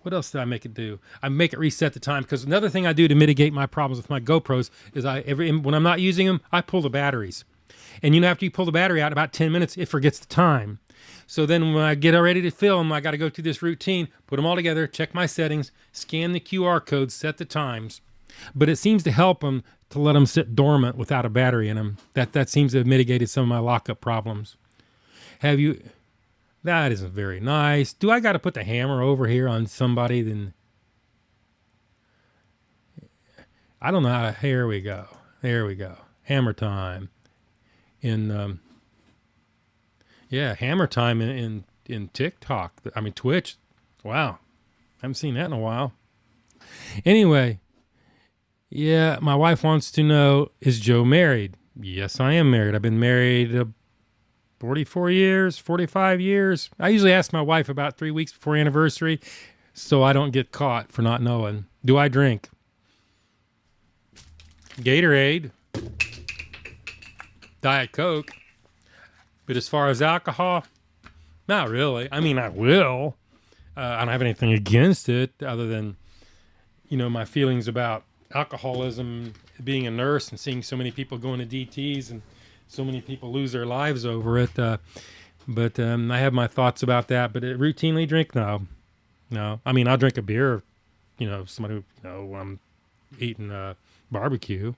what else did I make it do? I make it reset the time, because another thing I do to mitigate my problems with my GoPros is when I'm not using them, I pull the batteries. And after you pull the battery out, about 10 minutes, it forgets the time. So then when I get ready to film, I got to go through this routine, put them all together, check my settings, scan the QR codes, set the times. But it seems to help them to let them sit dormant without a battery in them. That seems to have mitigated some of my lockup problems. That isn't very nice. Do I got to put the hammer over here on somebody? Then I don't know how. Here we go. Hammer time. Hammer time in TikTok. I mean Twitch. Wow, haven't seen that in a while. Anyway. Yeah, my wife wants to know, is Joe married? Yes, I am married. I've been married 44 years, 45 years. I usually ask my wife about 3 weeks before anniversary, so I don't get caught for not knowing. Do I drink? Gatorade. Diet Coke. But as far as alcohol, not really. I mean, I will. I don't have anything against it other than, my feelings about alcoholism, being a nurse and seeing so many people going to DTs and so many people lose their lives over it. But I have my thoughts about that. But routinely drink? No. I mean, I'll drink a beer, somebody who, I'm eating barbecue.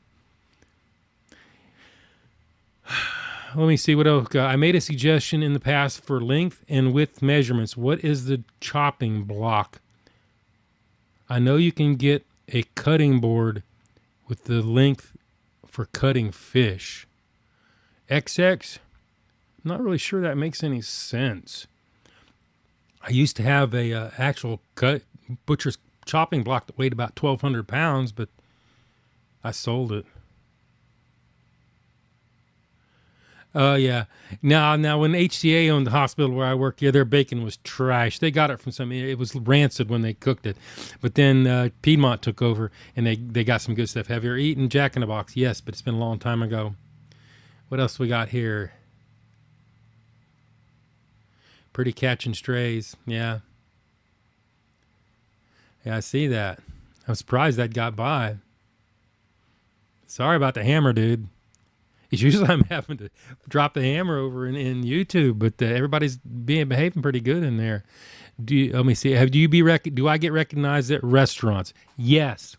Let me see what else. I made a suggestion in the past for length and width measurements. What is the chopping block? I know you can get a cutting board with the length for cutting fish. XX? I'm not really sure that makes any sense. I used to have a actual butcher's chopping block that weighed about 1,200 pounds, but I sold it. Yeah. Now when HCA owned the hospital where I work, their bacon was trash. They got it from it was rancid when they cooked it. But then Piedmont took over, and they got some good stuff. Have you ever eaten Jack in the Box? Yes, but it's been a long time ago. What else we got here? Pretty catching strays. Yeah. Yeah, I see that. I'm surprised that got by. Sorry about the hammer, dude. It's usually I'm having to drop the hammer over in YouTube, but everybody's behaving pretty good in there. Let me see. Do I get recognized at restaurants? Yes.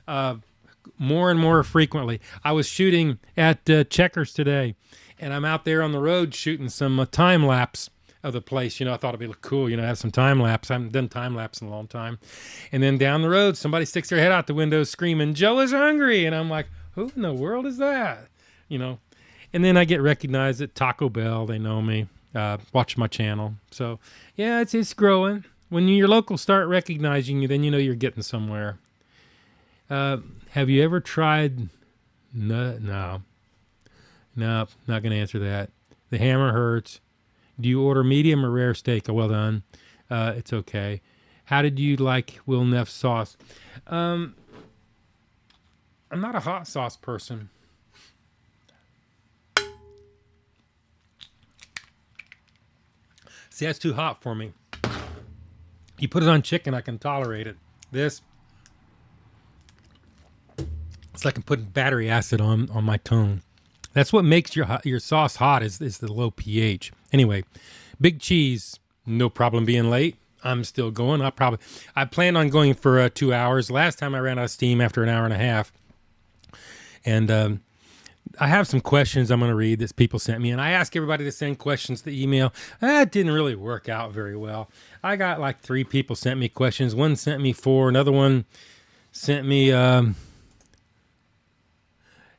More and more frequently. I was shooting at Checkers today, and I'm out there on the road shooting some time lapse of the place. I thought it'd be cool, have some time lapse. I haven't done time lapse in a long time. And then down the road, somebody sticks their head out the window screaming, "Joe is hungry!" And I'm like, who in the world is that? And then I get recognized at Taco Bell. They know me, watch my channel. So yeah, it's growing. When your locals start recognizing you, then you're getting somewhere. Have you ever tried? No, not going to answer that. The hammer hurts. Do you order medium or rare steak? Oh, well done. It's okay. How did you like Will Neff's sauce? I'm not a hot sauce person. See, that's too hot for me. You put it on chicken, I can tolerate it. This, it's like I'm putting battery acid on my tongue. That's what makes your sauce hot is the low pH. Anyway, big cheese, no problem being late. I'm still going. I plan on going for 2 hours. Last time I ran out of steam after an hour and a half. And I have some questions I'm going to read that people sent me. And I ask everybody to send questions to email. That didn't really work out very well. I got like 3 people sent me questions. One sent me 4. Another one sent me...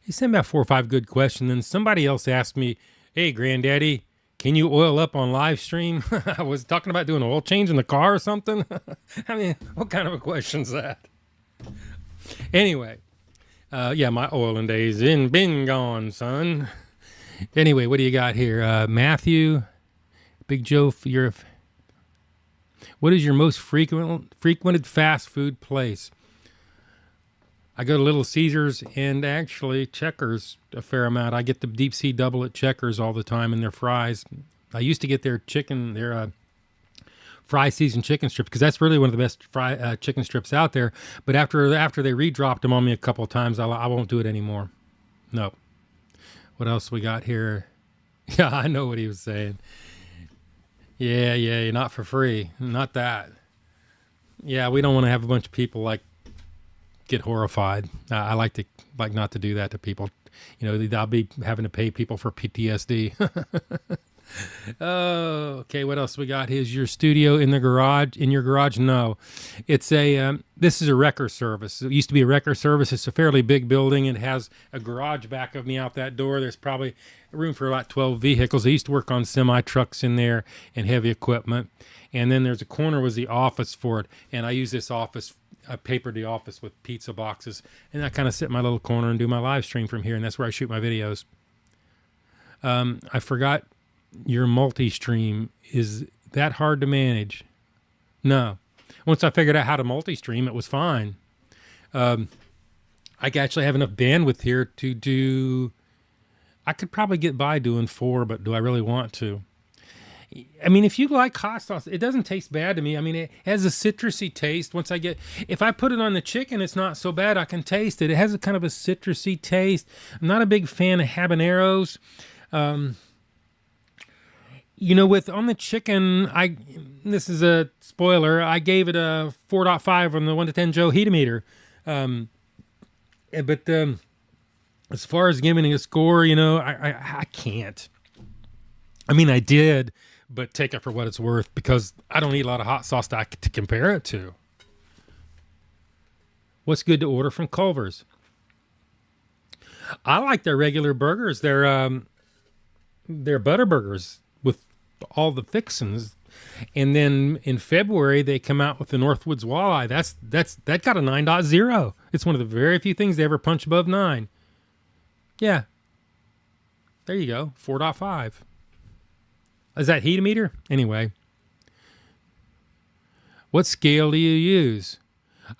he sent me about 4 or 5 good questions. Then somebody else asked me, "Hey, Granddaddy, can you oil up on live stream?" I was talking about doing an oil change in the car or something. I mean, what kind of a question's that? Anyway, yeah, my oiling days been gone, son. Anyway, what do you got here? Matthew, Big Joe, what is your most frequented fast food place? I go to Little Caesars and actually Checkers a fair amount. I get the deep sea double at Checkers all the time and their fries. I used to get their fry seasoned chicken strips because that's really one of the best chicken strips out there. But after they redropped them on me a couple of times, I won't do it anymore. No. What else we got here? Yeah, I know what he was saying. Yeah, not for free. Not that. Yeah, we don't want to have a bunch of people get horrified. I like not to do that to people. I'll be having to pay people for PTSD. Oh, okay. What else we got? Is your studio in your garage? No, it's this is a wrecker service. It used to be a wrecker service. It's a fairly big building. It has a garage back of me out that door. There's probably room for about 12 vehicles. I used to work on semi trucks in there and heavy equipment. And then there's a corner was the office for it. And I use this office. I papered the office with pizza boxes, and I kind of sit in my little corner and do my live stream from here, and that's where I shoot my videos. I forgot your multi-stream. Is that hard to manage? No. Once I figured out how to multi-stream, it was fine. I actually have enough bandwidth here to do... I could probably get by doing 4, but do I really want to? I mean, if you like hot sauce, it doesn't taste bad to me. I mean, it has a citrusy taste. If I put it on the chicken, it's not so bad. I can taste it. It has a kind of a citrusy taste. I'm not a big fan of habaneros. On the chicken, this is a spoiler. I gave it a 4.5 on the 1 to 10 Joe Heat-O-Meter. But as far as giving it a score, I can't. I mean, I did, but take it for what it's worth because I don't eat a lot of hot sauce to compare it to. What's good to order from Culver's? I like their regular burgers. Their butter burgers with all the fixins. And then in February, they come out with the Northwoods Walleye. That got a 9.0. It's one of the very few things they ever punch above 9. Yeah. There you go. 4.5. Is that Heat-O-Meter? Anyway. What scale do you use?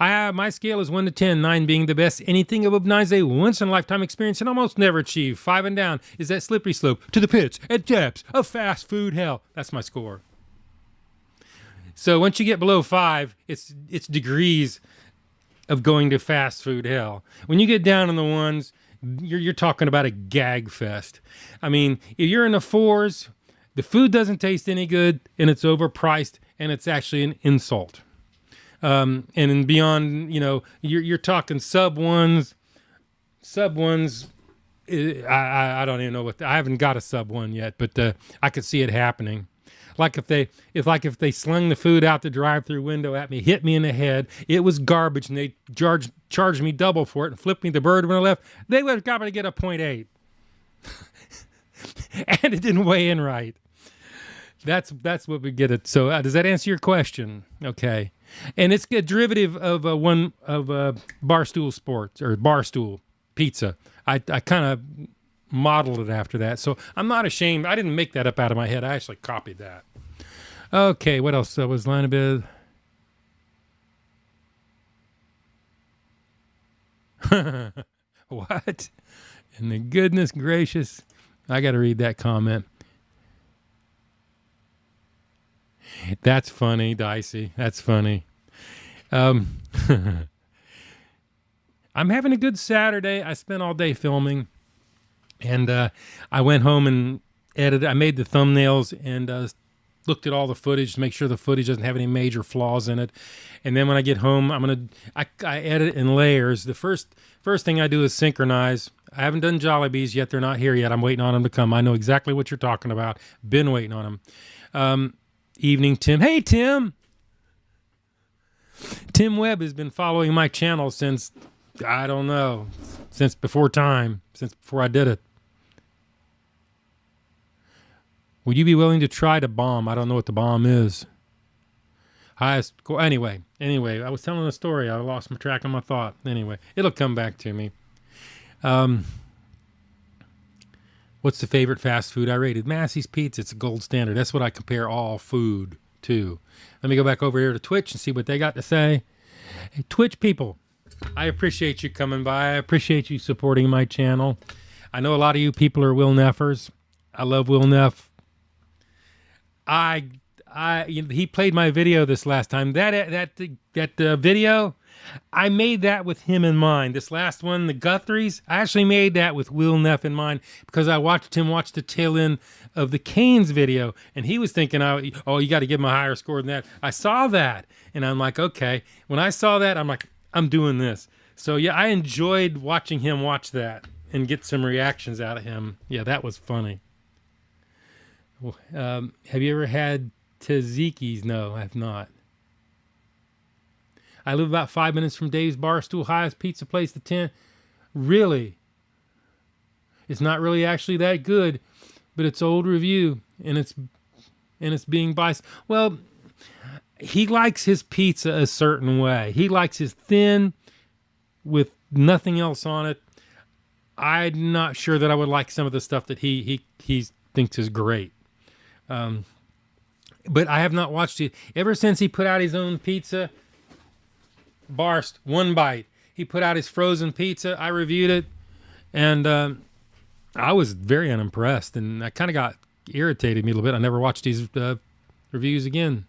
My scale is 1 to 10, 9 being the best. Anything above 9 is a once-in-a-lifetime experience and almost never achieved. 5 and down is that slippery slope to the pits and depths of fast food hell. That's my score. So once you get below 5, it's degrees of going to fast food hell. When you get down in the ones, you're talking about a gag fest. I mean, if you're in the fours, the food doesn't taste any good, and it's overpriced, and it's actually an insult. And beyond, you're talking sub ones. Sub ones, I don't even know I haven't got a sub one yet, but I could see it happening. Like if they slung the food out the drive-through window at me, hit me in the head, it was garbage, and they charged me double for it and flipped me the bird when I left, they would have got me to get a 0.8. And it didn't weigh in right. That's what we get it. So does that answer your question? Okay. And it's a derivative of Barstool Sports or Barstool Pizza. I kind of modeled it after that. So I'm not ashamed. I didn't make that up out of my head. I actually copied that. Okay, what else was line of bid? What? And the goodness gracious. I got to read that comment. That's funny, Dicey. That's funny. I'm having a good Saturday. I spent all day filming, and I went home and edited. I made the thumbnails and looked at all the footage to make sure the footage doesn't have any major flaws in it. And then when I get home, I edit in layers. The first thing I do is synchronize. I haven't done Jollibees yet. They're not here yet. I'm waiting on them to come. I know exactly what you're talking about. Been waiting on them. Evening, Tim. Hey, Tim. Tim Webb has been following my channel since, I don't know, since before I did it. Would you be willing to try to bomb? I don't know what the bomb is. Highest score. Anyway, I was telling a story. I lost my track of my thought. Anyway, it'll come back to me. What's the favorite fast food I rated? Massey's Pizza. It's a gold standard. That's what I compare all food to. Let me go back over here to Twitch and see what they got to say. Hey, Twitch people, I appreciate you coming by. I appreciate you supporting my channel. I know a lot of you people are Will Neffers. I love Will Neff. He played my video this last time. That video, I made that with him in mind. This last one, the Guthries, I actually made that with Will Neff in mind because I watched him watch the tail end of the Canes video, and he was thinking, oh, you got to give him a higher score than that. I saw that, and I'm like, okay. When I saw that, I'm like, I'm doing this. So yeah, I enjoyed watching him watch that and get some reactions out of him. Yeah, that was funny. Have you ever had tzatziki's? No, I have not. I live about 5 minutes from Dave's Barstool, highest pizza place to 10. Really? It's not really actually that good, but it's old review, and it's being biased. Well, he likes his pizza a certain way. He likes his thin with nothing else on it. I'm not sure that I would like some of the stuff that he thinks is great. But I have not watched it. Ever since he put out his own pizza, Barst, One Bite, he put out his frozen pizza. I reviewed it, and I was very unimpressed, and I kind of got irritated me a little bit. I never watched these reviews again.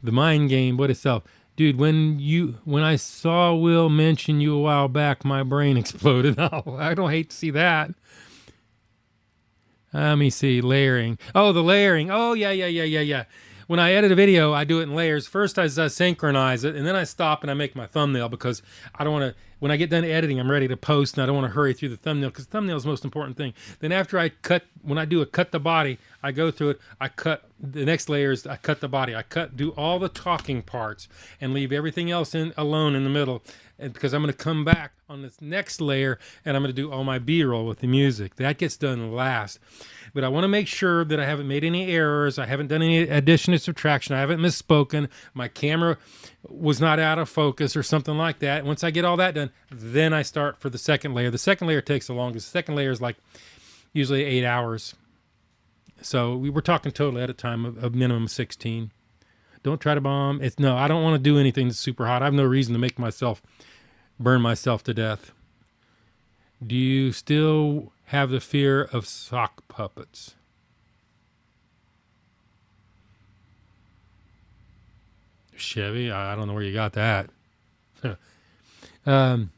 The Mind Game, what itself. Dude, when I saw Will mention you a while back, my brain exploded. Oh, I don't hate to see that. Let me see, layering. Oh, the layering. Oh, yeah. When I edit a video, I do it in layers. First, I synchronize it, and then I stop and I make my thumbnail because I don't want to, when I get done editing, I'm ready to post, and I don't want to hurry through the thumbnail because thumbnail is the most important thing. Then after I cut, when I do a cut the body, I go through it, I cut, the next layer is I cut the body. Do all the talking parts and leave everything else alone in the middle. And because I'm going to come back on this next layer and I'm going to do all my B-roll with the music. That gets done last. But I want to make sure that I haven't made any errors. I haven't done any addition or subtraction. I haven't misspoken. My camera was not out of focus or something like that. Once I get all that done, then I start for the second layer. The second layer takes the longest. The second layer is like usually 8 hours. So we were talking total edit time of minimum 16. Don't try to bomb. No, I don't want to do anything that's super hot. I have no reason to make myself burn myself to death. Do you still have the fear of sock puppets? Chevy. I don't know where you got that. um,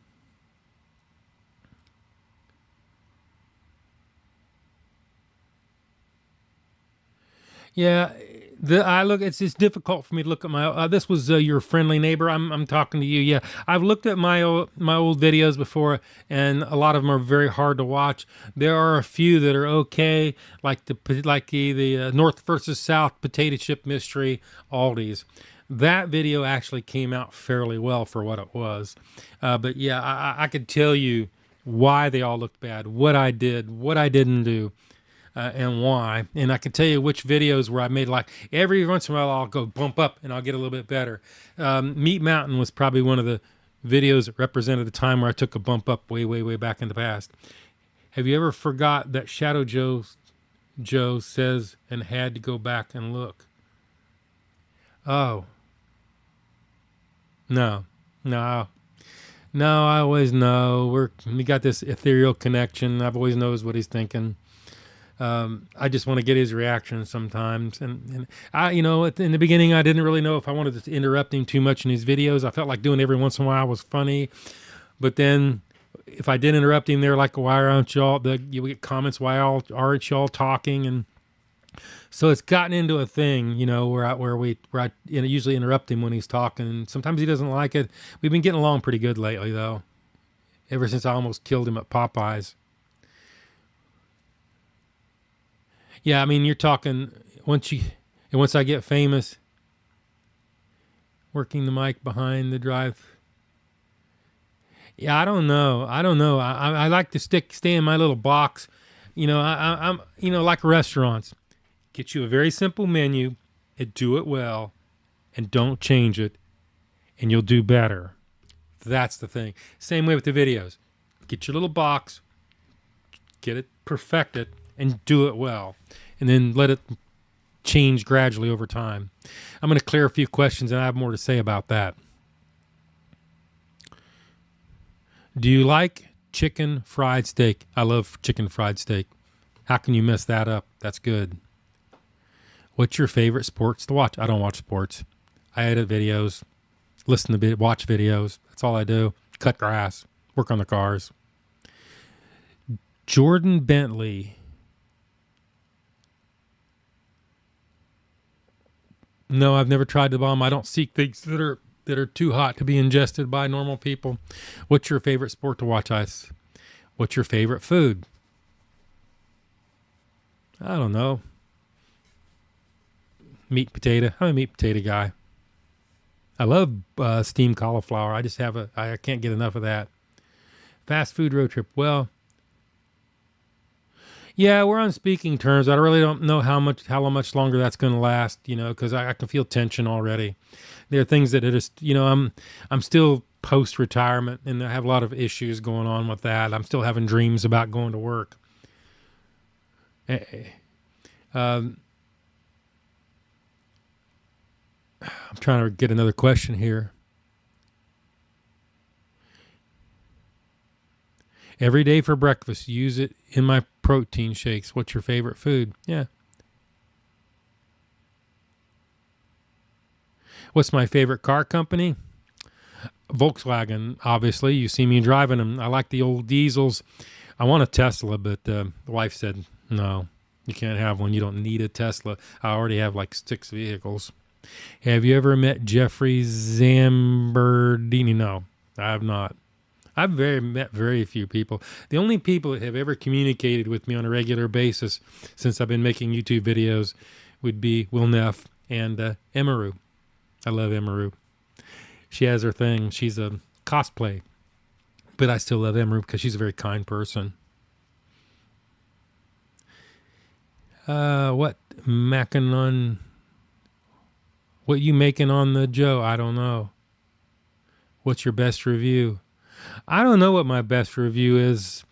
yeah, I look. It's difficult for me to look at my. This was your friendly neighbor. I'm talking to you. Yeah, I've looked at my old videos before, and a lot of them are very hard to watch. There are a few that are okay, like the North versus South potato chip mystery Aldi's. That video actually came out fairly well for what it was. But yeah, I could tell you why they all looked bad, what I did, what I didn't do, and why. And I can tell you which videos where I made, like, every once in a while I'll go bump up and I'll get a little bit better. Meat Mountain was probably one of the videos that represented the time where I took a bump up way, way, way back in the past. Have you ever forgot that Shadow Joe says and had to go back and look? Oh, no, no. No, I always know. We got this ethereal connection. I've always knows what he's thinking. I just want to get his reaction sometimes. And I, in the beginning, I didn't really know if I wanted to interrupt him too much in his videos. I felt like doing every once in a while was funny. But then if I did interrupt him, they're like, why aren't y'all, you get comments, why aren't y'all talking? And so it's gotten into a thing, where I usually interrupt him when he's talking. And sometimes he doesn't like it. We've been getting along pretty good lately, though, ever since I almost killed him at Popeyes. Yeah, I mean, you're talking once I get famous, working the mic behind the drive. Yeah, I don't know. I like to stay in my little box. I'm like restaurants. Get you a very simple menu and do it well, and don't change it, and you'll do better. That's the thing. Same way with the videos. Get your little box, get it, perfect it, and do it well, and then let it change gradually over time. I'm going to clear a few questions, and I have more to say about that. Do you like chicken fried steak? I love chicken fried steak. How can you mess that up? That's good. What's your favorite sports to watch? I don't watch sports. I edit videos, watch videos. That's all I do. Cut grass, work on the cars. Jordan Bentley. No, I've never tried the bomb. I don't seek things that are too hot to be ingested by normal people. What's your favorite sport to watch, Ice? What's your favorite food? I don't know. Meat potato. I'm a meat potato guy. I love steamed cauliflower. I can't get enough of that. Fast food road trip. Well, yeah, we're on speaking terms. I really don't know how much longer that's going to last, because I can feel tension already. There are things that are just, I'm still post-retirement, and I have a lot of issues going on with that. I'm still having dreams about going to work. I'm trying to get another question here. Every day for breakfast, use it in my protein shakes. What's your favorite food? Yeah. What's my favorite car company? Volkswagen, obviously. You see me driving them. I like the old diesels. I want a Tesla, but the wife said, no, you can't have one. You don't need a Tesla. I already have like 6 vehicles. Have you ever met Jeffrey Zambardini? No, I have not. I've met very few people. The only people that have ever communicated with me on a regular basis since I've been making YouTube videos would be Will Neff and Emaru. I love Emaru. She has her thing. She's a cosplay. But I still love Emaru because she's a very kind person. What you making on the Joe? I don't know. What's your best review? I don't know what my best review is.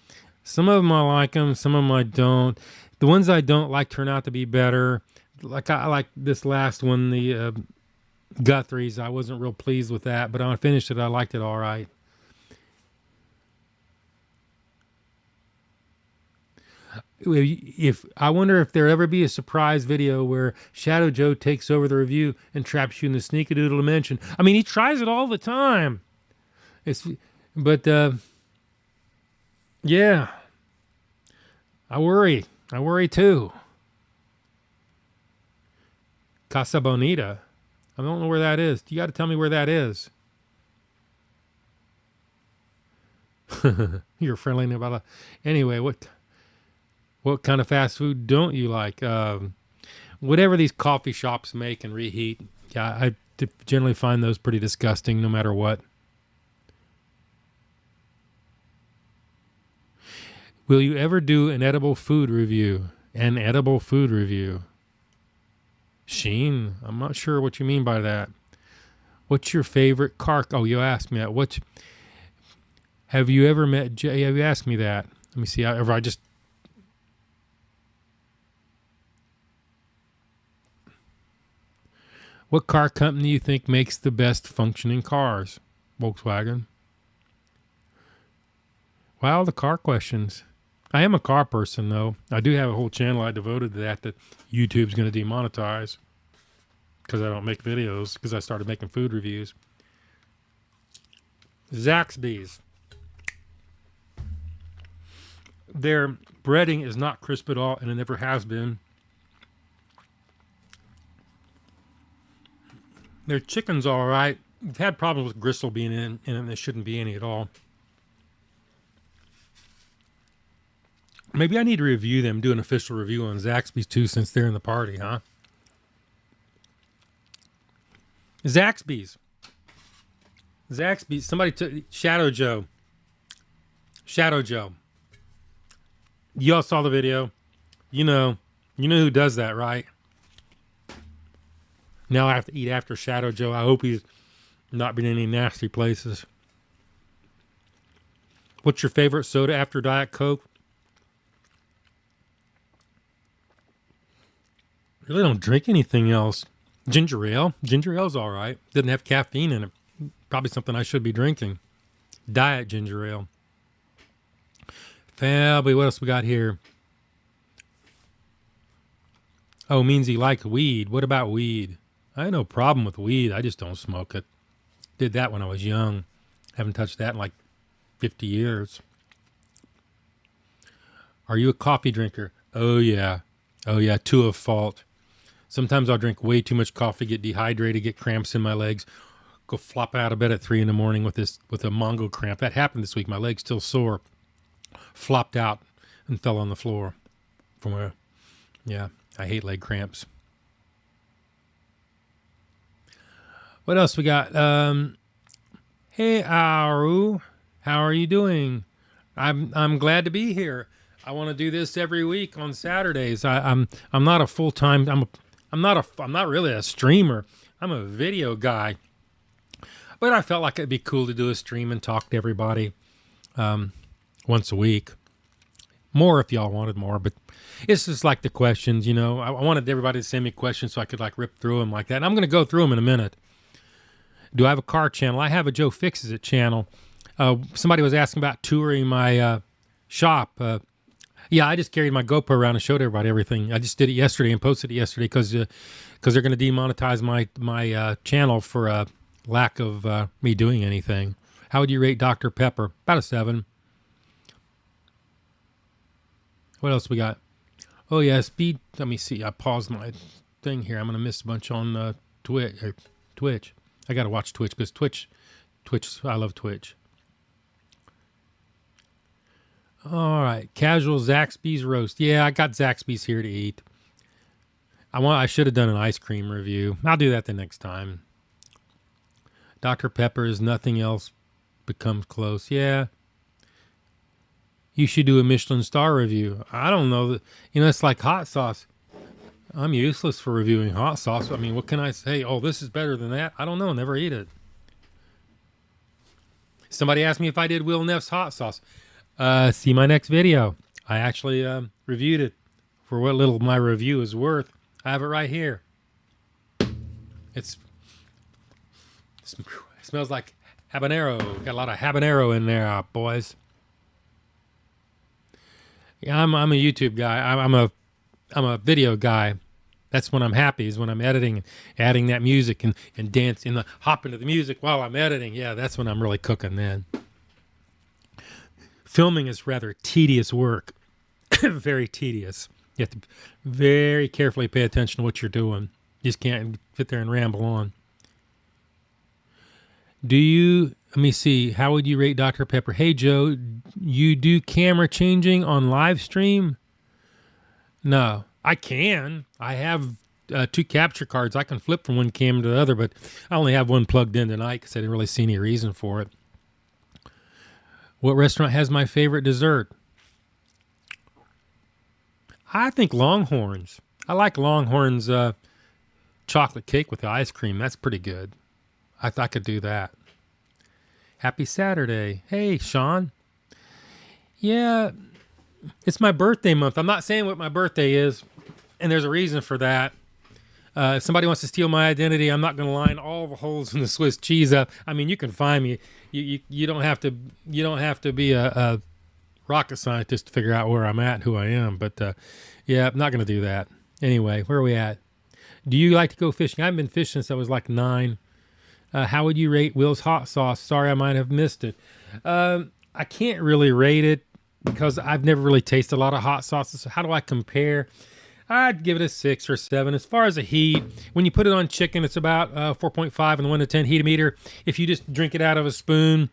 Some of them I like them, some of them I don't. The ones I don't like turn out to be better. Like I like this last one, the Guthrie's. I wasn't real pleased with that, but when I finished it, I liked it all right. If I wonder if there ever be a surprise video where Shadow Joe takes over the review and traps you in the sneakadoodle dimension. I mean, he tries it all the time. But yeah, I worry. I worry too. Casa Bonita. I don't know where that is. You got to tell me where that is. You're friendly about it. Anyway, what kind of fast food don't you like? Whatever these coffee shops make and reheat. Yeah, I generally find those pretty disgusting no matter what. Will you ever do an edible food review? An edible food review. Sheen, I'm not sure what you mean by that. What's your favorite car? Oh, you asked me that. Have you ever met Jay? Have you asked me that? Let me see. What car company do you think makes the best functioning cars? Volkswagen. Wow, the car questions. I am a car person, though. I do have a whole channel I devoted to that YouTube's going to demonetize because I don't make videos because I started making food reviews. Zaxby's. Their breading is not crisp at all, and it never has been. Their chicken's all right. We've had problems with gristle being in it, and there shouldn't be any at all. Maybe I need to review them, do an official review on Zaxby's too, since they're in the party, huh? Zaxby's. Somebody took Shadow Joe. Shadow Joe. Y'all saw the video. You know who does that, right? Now I have to eat after Shadow Joe. I hope he's not been in any nasty places. What's your favorite soda after Diet Coke? Really don't drink anything else. Ginger ale. Ginger ale's all right. Doesn't have caffeine in it. Probably something I should be drinking. Diet ginger ale. Fabby, what else we got here? Oh, means he likes weed. What about weed? I have no problem with weed. I just don't smoke it. Did that when I was young. Haven't touched that in like 50 years. Are you a coffee drinker? Oh, yeah. Oh, yeah. To a fault. Sometimes I'll drink way too much coffee, get dehydrated, get cramps in my legs, go flop out of bed at 3 a.m. with a Mongo cramp. That happened this week. My leg's still sore. Flopped out and fell on the floor. Yeah, I hate leg cramps. What else we got? Hey, Aru, how are you doing? I'm glad to be here. I want to do this every week on Saturdays. I'm not a full-time. I'm not really a streamer. I'm a video guy. But I felt like it'd be cool to do a stream and talk to everybody once a week. More if y'all wanted more, but it's just like the questions, I wanted everybody to send me questions so I could like rip through them like that. And I'm going to go through them in a minute. Do I have a car channel? I have a Joe Fixes It channel. Somebody was asking about touring my shop. Yeah, I just carried my GoPro around and showed everybody everything. I just did it yesterday and posted it yesterday because they're going to demonetize my channel for lack of me doing anything. How would you rate Dr. Pepper? About a 7. What else we got? Oh, yeah, speed. Let me see. I paused my thing here. I'm going to miss a bunch on Twitch. I got to watch Twitch because Twitch, I love Twitch. All right, casual Zaxby's roast. Yeah, I got Zaxby's here to eat. I should have done an ice cream review. I'll do that the next time. Dr. Pepper's nothing else becomes close. Yeah. You should do a Michelin star review. I don't know. It's like hot sauce. I'm useless for reviewing hot sauce. I mean, what can I say? Oh, this is better than that. I don't know. Never eat it. Somebody asked me if I did Will Neff's hot sauce. See my next video. I actually reviewed it for what little my review is worth. I have it right here. It smells like habanero. Got a lot of habanero in there, boys. Yeah, I'm a YouTube guy. I'm a video guy. That's when I'm happy, is when I'm editing, adding that music and dance in the hop into the music while I'm editing. Yeah, that's when I'm really cooking then. Filming is rather tedious work. Very tedious. You have to very carefully pay attention to what you're doing. You just can't sit there and ramble on. Let me see, how would you rate Dr. Pepper? Hey, Joe, you do camera changing on live stream? No, I can. I have 2 capture cards. I can flip from one camera to the other, but I only have one plugged in tonight because I didn't really see any reason for it. What restaurant has my favorite dessert? I think Longhorns. I like Longhorns chocolate cake with the ice cream. That's pretty good. I thought I could do that. Happy Saturday. Hey, Sean. Yeah, it's my birthday month. I'm not saying what my birthday is, and there's a reason for that. If somebody wants to steal my identity, I'm not going to line all the holes in the Swiss cheese up. I mean, you can find me. You don't have to be a rocket scientist to figure out where I'm at and who I am. But yeah, I'm not going to do that. Anyway, where are we at? Do you like to go fishing? I haven't been fishing since I was like 9. How would you rate Will's hot sauce? Sorry, I might have missed it. I can't really rate it because I've never really tasted a lot of hot sauces. So how do I compare? I'd give it a 6 or 7. As far as the heat, when you put it on chicken, it's about 4.5 in the 1 to 10 heat meter. If you just drink it out of a spoon,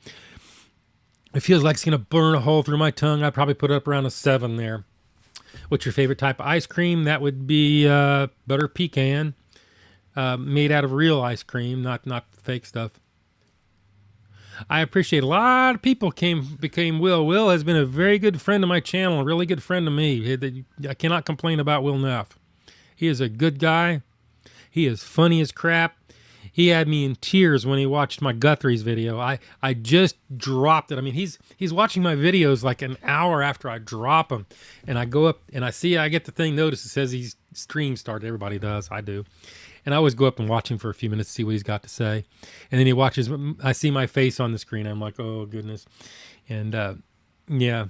it feels like it's going to burn a hole through my tongue. I'd probably put it up around a 7 there. What's your favorite type of ice cream? That would be butter pecan, made out of real ice cream, not fake stuff. I appreciate a lot of people became Will. Will has been a very good friend of my channel, a really good friend of me. I cannot complain about Will Neff. He is a good guy. He is funny as crap. He had me in tears when he watched my Guthrie's video. I just dropped it. I mean, he's watching my videos like an hour after I drop them, and I go up and I get the thing notice. It says he's stream started. Everybody does. I do. And I always go up and watch him for a few minutes to see what he's got to say. And then he watches, I see my face on the screen. I'm like, oh, goodness. And yeah,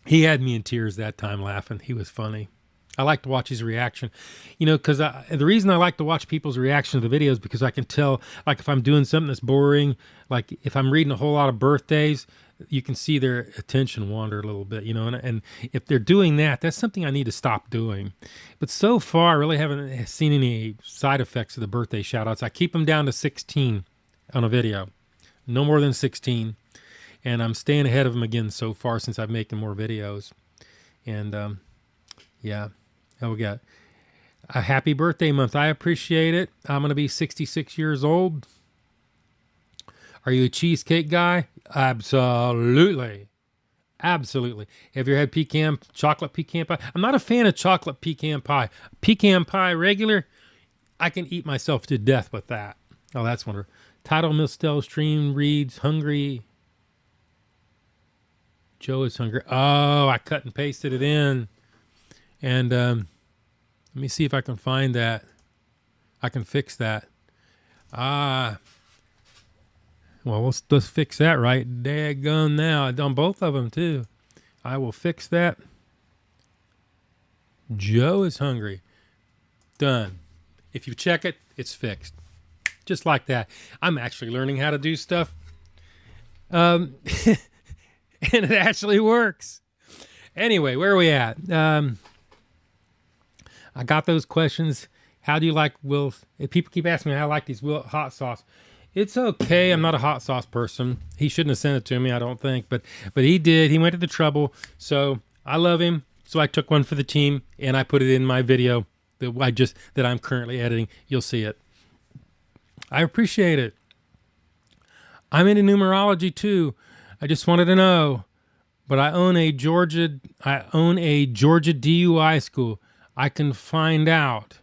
he had me in tears that time laughing. He was funny. I like to watch his reaction, because the reason I like to watch people's reaction to the videos, because I can tell, like if I'm doing something that's boring, like if I'm reading a whole lot of birthdays, you can see their attention wander a little bit, and if they're doing that, that's something I need to stop doing. But so far, I really haven't seen any side effects of the birthday shout outs. I keep them down to 16 on a video, no more than 16. And I'm staying ahead of them again so far since I've making more videos. And yeah, we got a happy birthday month. I appreciate it. I'm going to be 66 years old. Are you a cheesecake guy? Absolutely. Absolutely. Have you had chocolate pecan pie? I'm not a fan of chocolate pecan pie. Pecan pie regular, I can eat myself to death with that. Oh, that's wonderful. Title Mistel stream reads, hungry. Joe is hungry. Oh, I cut and pasted it in. And let me see if I can find that. I can fix that. Well, let's fix that right daggone now. I've done both of them, too. I will fix that. Joe is hungry. Done. If you check it, it's fixed. Just like that. I'm actually learning how to do stuff. And it actually works. Anyway, where are we at? I got those questions. How do you like Will's? People keep asking me how I like these Will hot sauce. It's okay. I'm not a hot sauce person. He shouldn't have sent it to me, I don't think. But he did. He went to the trouble. So I love him. So I took one for the team, and I put it in my video that I'm currently editing. You'll see it. I appreciate it. I'm into numerology too. I just wanted to know. But I own a Georgia DUI school. I can find out.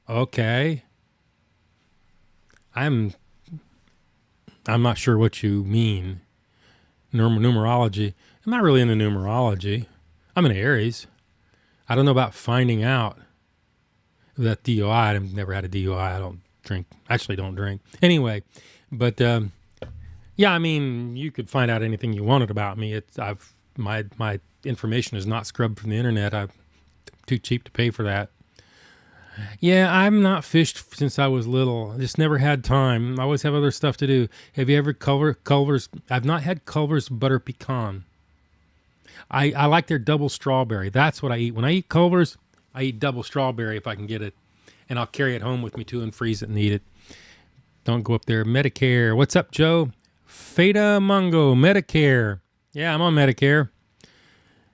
Okay. I'm not sure what you mean. Numerology. I'm not really into numerology. I'm an Aries. I don't know about finding out that DUI. I've never had a DUI. I don't drink. Actually, don't drink. Anyway, but yeah, I mean, you could find out anything you wanted about me. my information is not scrubbed from the internet. I'm too cheap to pay for that. Yeah, I've not fished since I was little. I just never had time. I always have other stuff to do. Have you ever Culver's? I've not had Culver's butter pecan. I like their double strawberry. That's what I eat. When I eat Culver's, I eat double strawberry if I can get it. And I'll carry it home with me too and freeze it and eat it. Don't go up there. Medicare. What's up, Joe? Feta Mungo, Medicare. Yeah, I'm on Medicare.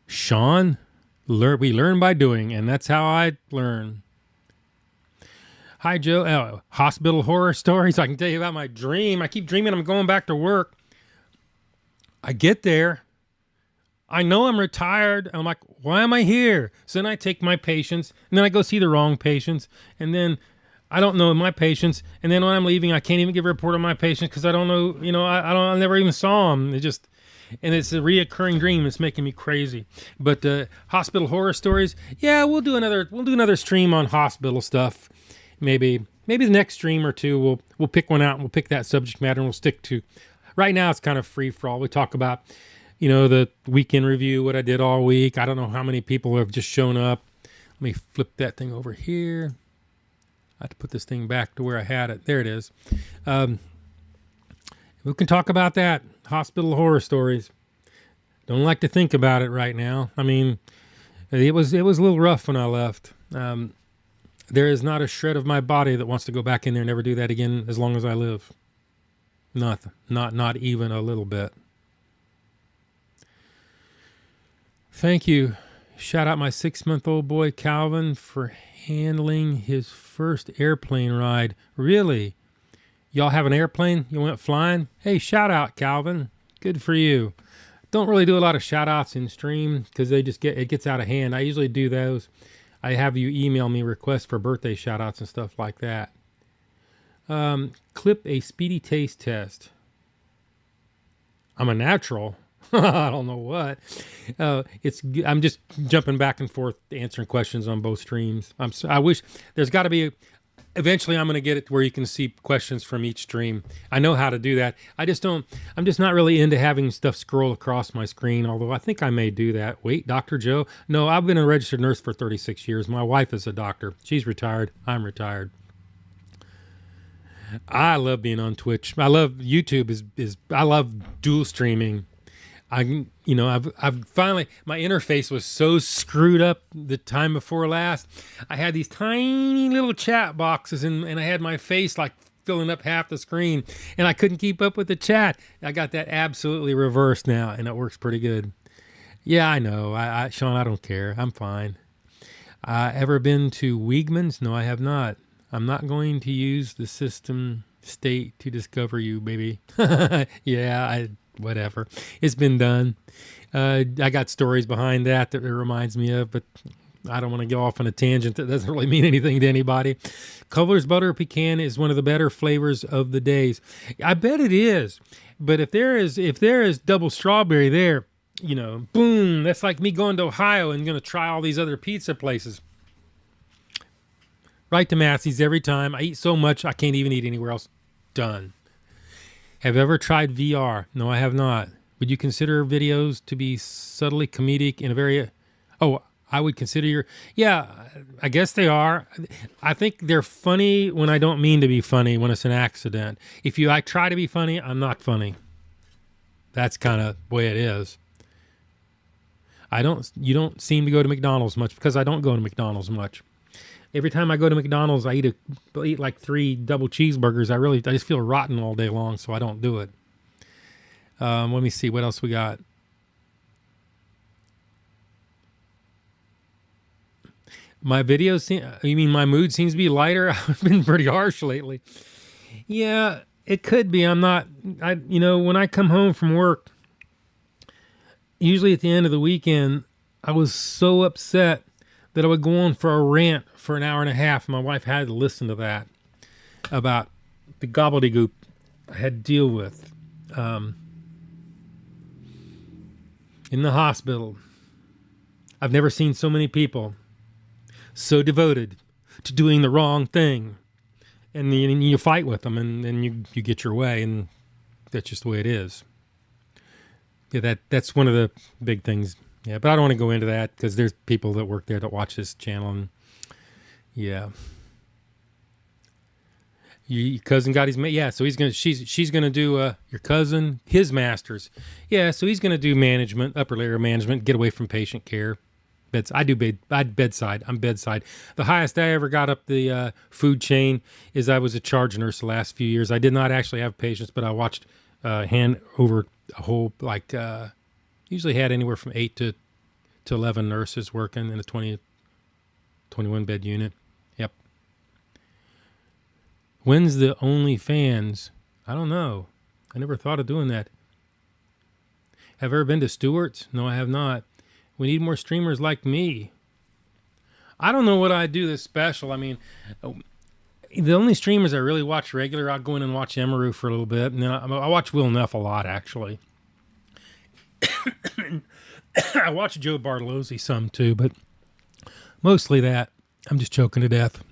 Sean, we learn by doing, and that's how I learn. Hi, Joe. Hospital horror stories. I can tell you about my dream. I keep dreaming I'm going back to work. I get there. I know I'm retired. I'm like, why am I here? So then I take my patients, and then I go see the wrong patients, and then I don't know my patients, and then when I'm leaving, I can't even give a report on my patients because I don't know. I never even saw them. And it's a reoccurring dream. It's making me crazy. But hospital horror stories. Yeah, we'll do another stream on hospital stuff. Maybe the next stream or two we'll pick one out and we'll pick that subject matter and we'll stick to. Right now it's kind of free for all. We talk about, the weekend review, what I did all week. I don't know how many people have just shown up. Let me flip that thing over here. I have to put this thing back to where I had it. There it is. We can talk about that. Hospital horror stories. Don't like to think about it right now. I mean, it was a little rough when I left. There is not a shred of my body that wants to go back in there and never do that again as long as I live. Nothing. Not even a little bit. Thank you. Shout out my 6-month-old boy, Calvin, for handling his first airplane ride. Really? Y'all have an airplane? You went flying? Hey, shout out, Calvin. Good for you. Don't really do a lot of shout outs in stream because it gets out of hand. I usually do those. I have you email me requests for birthday shout outs and stuff like that. Clip a speedy taste test. I'm a natural. I don't know what. I'm just jumping back and forth answering questions on both streams. I wish there's got to be eventually I'm going to get it where you can see questions from each stream. I know how to do that. I'm just not really into having stuff scroll across my screen, although I think I may do that. Wait, Dr. Joe? No, I've been a registered nurse for 36 years. My wife is a doctor. She's retired. I'm retired. I love being on Twitch. I love YouTube. I love dual streaming. I've finally, my interface was so screwed up the time before last. I had these tiny little chat boxes and I had my face like filling up half the screen and I couldn't keep up with the chat. I got that absolutely reversed now and it works pretty good. Yeah, I know. Sean, I don't care. I'm fine. Ever been to Wiegmann's? No, I have not. I'm not going to use the system state to discover you, baby. Yeah, whatever. It's been done. I got stories behind that it reminds me of, but I don't want to go off on a tangent. That doesn't really mean anything to anybody. Culver's butter pecan is one of the better flavors of the days. I bet it is. But if there is double strawberry there, boom, that's like me going to Ohio and going to try all these other pizza places. Right to Massey's every time. I eat so much I can't even eat anywhere else. Done. Have you ever tried VR? No, I have not. Would you consider videos to be subtly comedic in a very... Oh, I would consider Yeah, I guess they are. I think they're funny when I don't mean to be funny, when it's an accident. I try to be funny, I'm not funny. That's kind of the way it is. You don't seem to go to McDonald's much because I don't go to McDonald's much. Every time I go to McDonald's, I eat like 3 double cheeseburgers. I just feel rotten all day long, so I don't do it. Let me see what else we got. My videos, you mean my mood seems to be lighter? I've been pretty harsh lately. Yeah, it could be. When I come home from work, usually at the end of the weekend, I was so upset that I would go on for a rant for an hour and a half. My wife had to listen to that about the gobbledygook I had to deal with in the hospital. I've never seen so many people so devoted to doing the wrong thing. And you fight with them and you get your way, and that's just the way it is. Yeah, that's one of the big things. Yeah, but I don't want to go into that because there's people that work there that watch this channel, and yeah. Your cousin got his yeah, so she's gonna do your cousin his masters, yeah. So he's gonna do management, upper layer management, get away from patient care. Bedside. I'm bedside. The highest I ever got up the food chain is I was a charge nurse the last few years. I did not actually have patients, but I watched hand over a whole usually had anywhere from 8 to 11 nurses working in a 21 bed unit. Yep. When's the OnlyFans? I don't know. I never thought of doing that. Have ever been to Stewart's? No, I have not. We need more streamers like me. I don't know what I do that's special. I mean, the only streamers I really watch regular, I'll go in and watch Emaru for a little bit, and then I watch Will Neff a lot, actually. I watch Joe Bartolozzi some too, but mostly that. I'm just choking to death.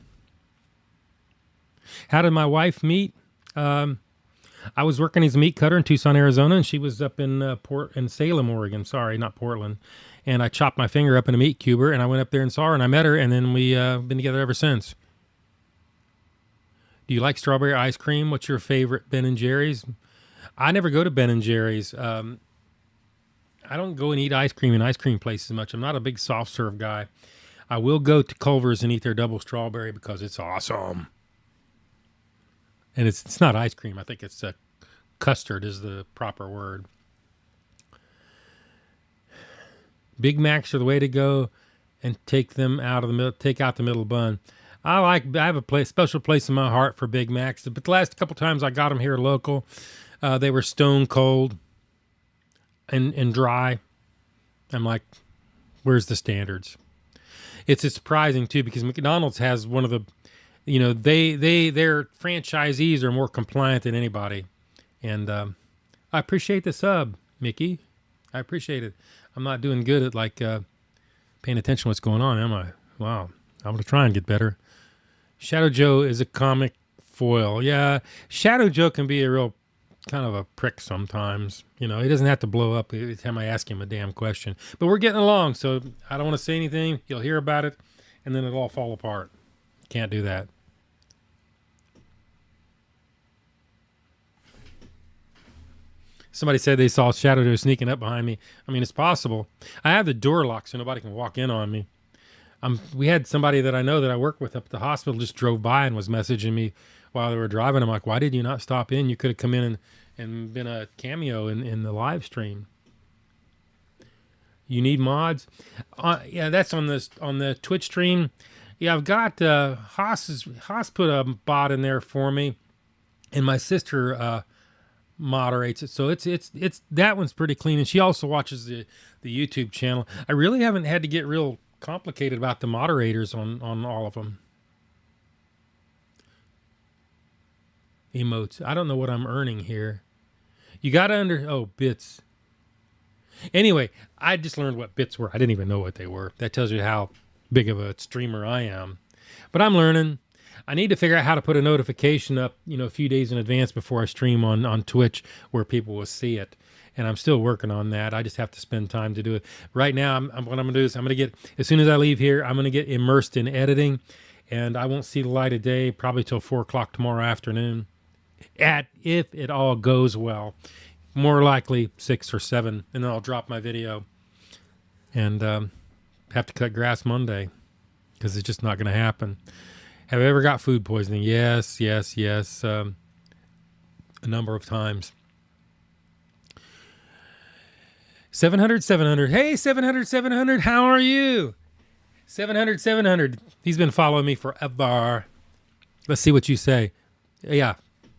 How did my wife meet? I was working as a meat cutter in Tucson, Arizona, and she was up in Salem, Oregon. Sorry, not Portland. And I chopped my finger up in a meat cuber, and I went up there and saw her, and I met her, and then we've been together ever since. Do you like strawberry ice cream? What's your favorite Ben & Jerry's? I never go to Ben & Jerry's. I don't go and eat ice cream in ice cream places much. I'm not a big soft serve guy. I will go to Culver's and eat their double strawberry because it's awesome. And it's not ice cream. I think it's custard is the proper word. Big Macs are the way to go, and take them out of the middle. Take out the middle bun. I have a special place in my heart for Big Macs. But the last couple times I got them here local, they were stone cold and dry. I'm like, where's the standards? It's surprising too because McDonald's has one of the, their franchisees are more compliant than anybody, and I appreciate the sub, Mickey. I appreciate it. I'm not doing good at paying attention to what's going on, am I? Wow, I'm gonna try and get better. Shadow Joe is a comic foil. Yeah, Shadow Joe can be a real kind of a prick sometimes. He doesn't have to blow up every time I ask him a damn question. But we're getting along, so I don't want to say anything. You'll hear about it, and then it'll all fall apart. Can't do that. Somebody said they saw Shadow Joe sneaking up behind me. I mean, it's possible. I have the door locked so nobody can walk in on me. We had somebody that I know that I work with up at the hospital just drove by and was messaging me while they were driving. I'm like, why did you not stop in? You could have come in and been a cameo in the live stream. You need mods? Yeah, that's on the Twitch stream. Yeah, I've got Haas put a bot in there for me, and my sister moderates it, so it's that one's pretty clean, and she also watches the YouTube channel. I really haven't had to get real complicated about the moderators on all of them. Emotes. I don't know what I'm earning here. You gotta bits. Anyway, I just learned what bits were. I didn't even know what they were. That tells you how big of a streamer I am. But I'm learning. I need to figure out how to put a notification up, a few days in advance before I stream on Twitch where people will see it. And I'm still working on that. I just have to spend time to do it. Right now, what I'm going to do is I'm going to get, as soon as I leave here, I'm going to get immersed in editing. And I won't see the light of day probably till 4 o'clock tomorrow afternoon. If it all goes well. More likely 6 or 7. And then I'll drop my video. And have to cut grass Monday. Because it's just not going to happen. Have I ever got food poisoning? Yes. A number of times. 700. Hey, 700. How are you? 700. He's been following me forever. Let's see what you say. Yeah,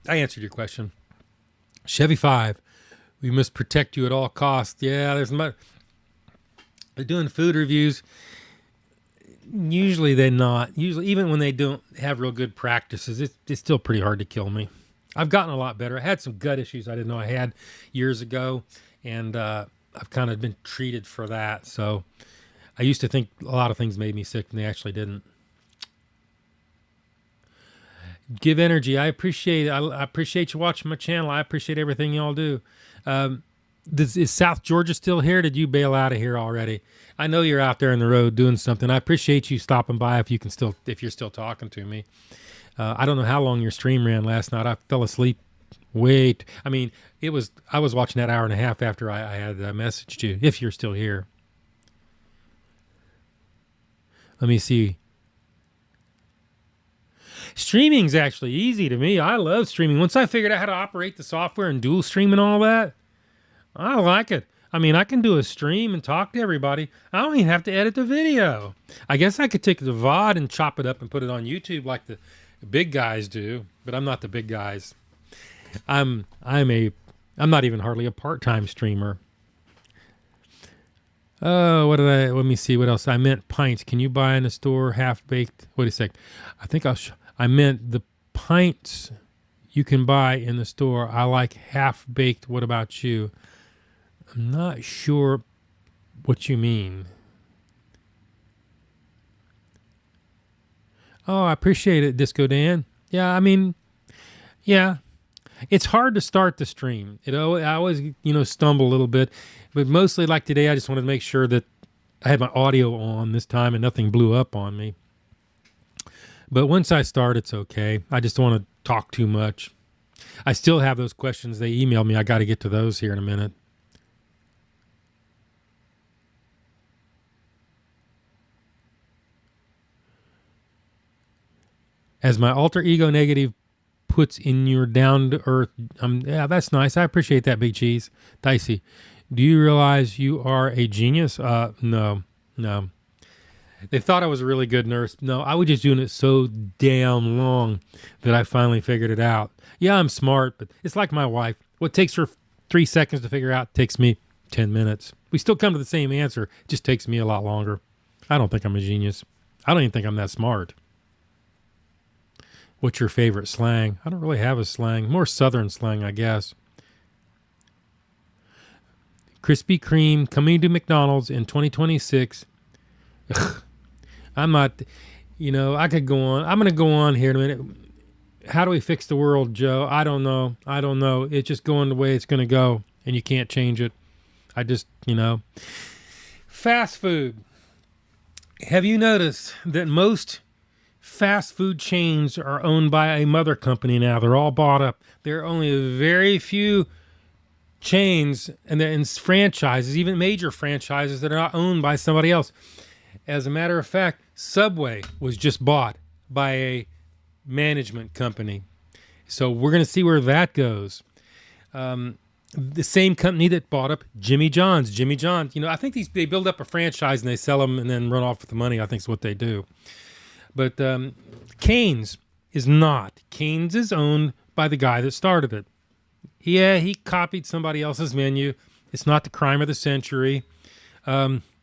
I answered your question. Chevy 5. We must protect you at all costs. Yeah, they're doing food reviews. Usually they're not. Usually, even when they don't have real good practices, it's still pretty hard to kill me. I've gotten a lot better. I had some gut issues I didn't know I had years ago, and I've kind of been treated for that. So I used to think a lot of things made me sick, and they actually didn't. Give energy. I appreciate it. I appreciate you watching my channel. I appreciate everything y'all do. Is South Georgia still here? Did you bail out of here already? I know you're out there on the road doing something. I appreciate you stopping by if you're still talking to me. I don't know how long your stream ran last night. I fell asleep. I was watching that hour and a half after I had messaged you, if you're still here. Let me see. Streaming's actually easy to me. I love streaming. Once I figured out how to operate the software and dual stream and all that, I like it. I mean, I can do a stream and talk to everybody. I don't even have to edit the video. I guess I could take the VOD and chop it up and put it on YouTube like the big guys do, but I'm not the big guys. I'm not even hardly a part-time streamer. Oh, let me see what else. I meant pints. Can you buy in the store half-baked? Wait a sec. I think I meant the pints you can buy in the store. I like half-baked. What about you? I'm not sure what you mean. Oh, I appreciate it, Disco Dan. Yeah, I mean, yeah. It's hard to start the stream. I always, stumble a little bit. But mostly like today, I just wanted to make sure that I had my audio on this time and nothing blew up on me. But once I start, it's okay. I just don't want to talk too much. I still have those questions they emailed me. I got to get to those here in a minute. As my alter ego negative puts in your down to earth. Yeah, that's nice. I appreciate that, Big Cheese. Dicey, do you realize you are a genius? No. They thought I was a really good nurse. No, I was just doing it so damn long that I finally figured it out. Yeah, I'm smart, but it's like my wife. What takes her 3 seconds to figure out takes me 10 minutes. We still come to the same answer. It just takes me a lot longer. I don't think I'm a genius. I don't even think I'm that smart. What's your favorite slang? I don't really have a slang. More Southern slang, I guess. Krispy Kreme coming to McDonald's in 2026. Ugh, I'm not, I could go on. I'm going to go on here in a minute. How do we fix the world, Joe? I don't know. It's just going the way it's going to go, and you can't change it. I just, Fast food. Have you noticed that most fast food chains are owned by a mother company now? They're all bought up. There are only a very few chains and franchises, even major franchises, that are not owned by somebody else. As a matter of fact, Subway was just bought by a management company. So we're going to see where that goes. The same company that bought up Jimmy John's. Jimmy John's, I think they build up a franchise and they sell them and then run off with the money. I think is what they do. But Cane's is not. Cane's is owned by the guy that started it. Yeah, he copied somebody else's menu. It's not the crime of the century. But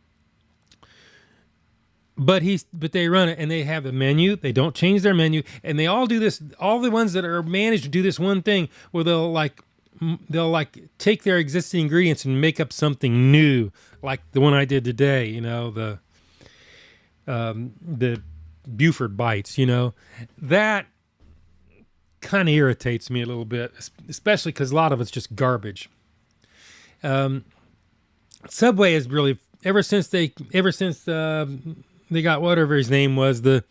they run it and they have a menu. They don't change their menu, and they all do this. All the ones that are managed do this one thing where they'll take their existing ingredients and make up something new, like the one I did today. The Buford bites. That kind of irritates me a little bit, especially because a lot of it's just garbage. Subway is really ever since they got whatever his name was, the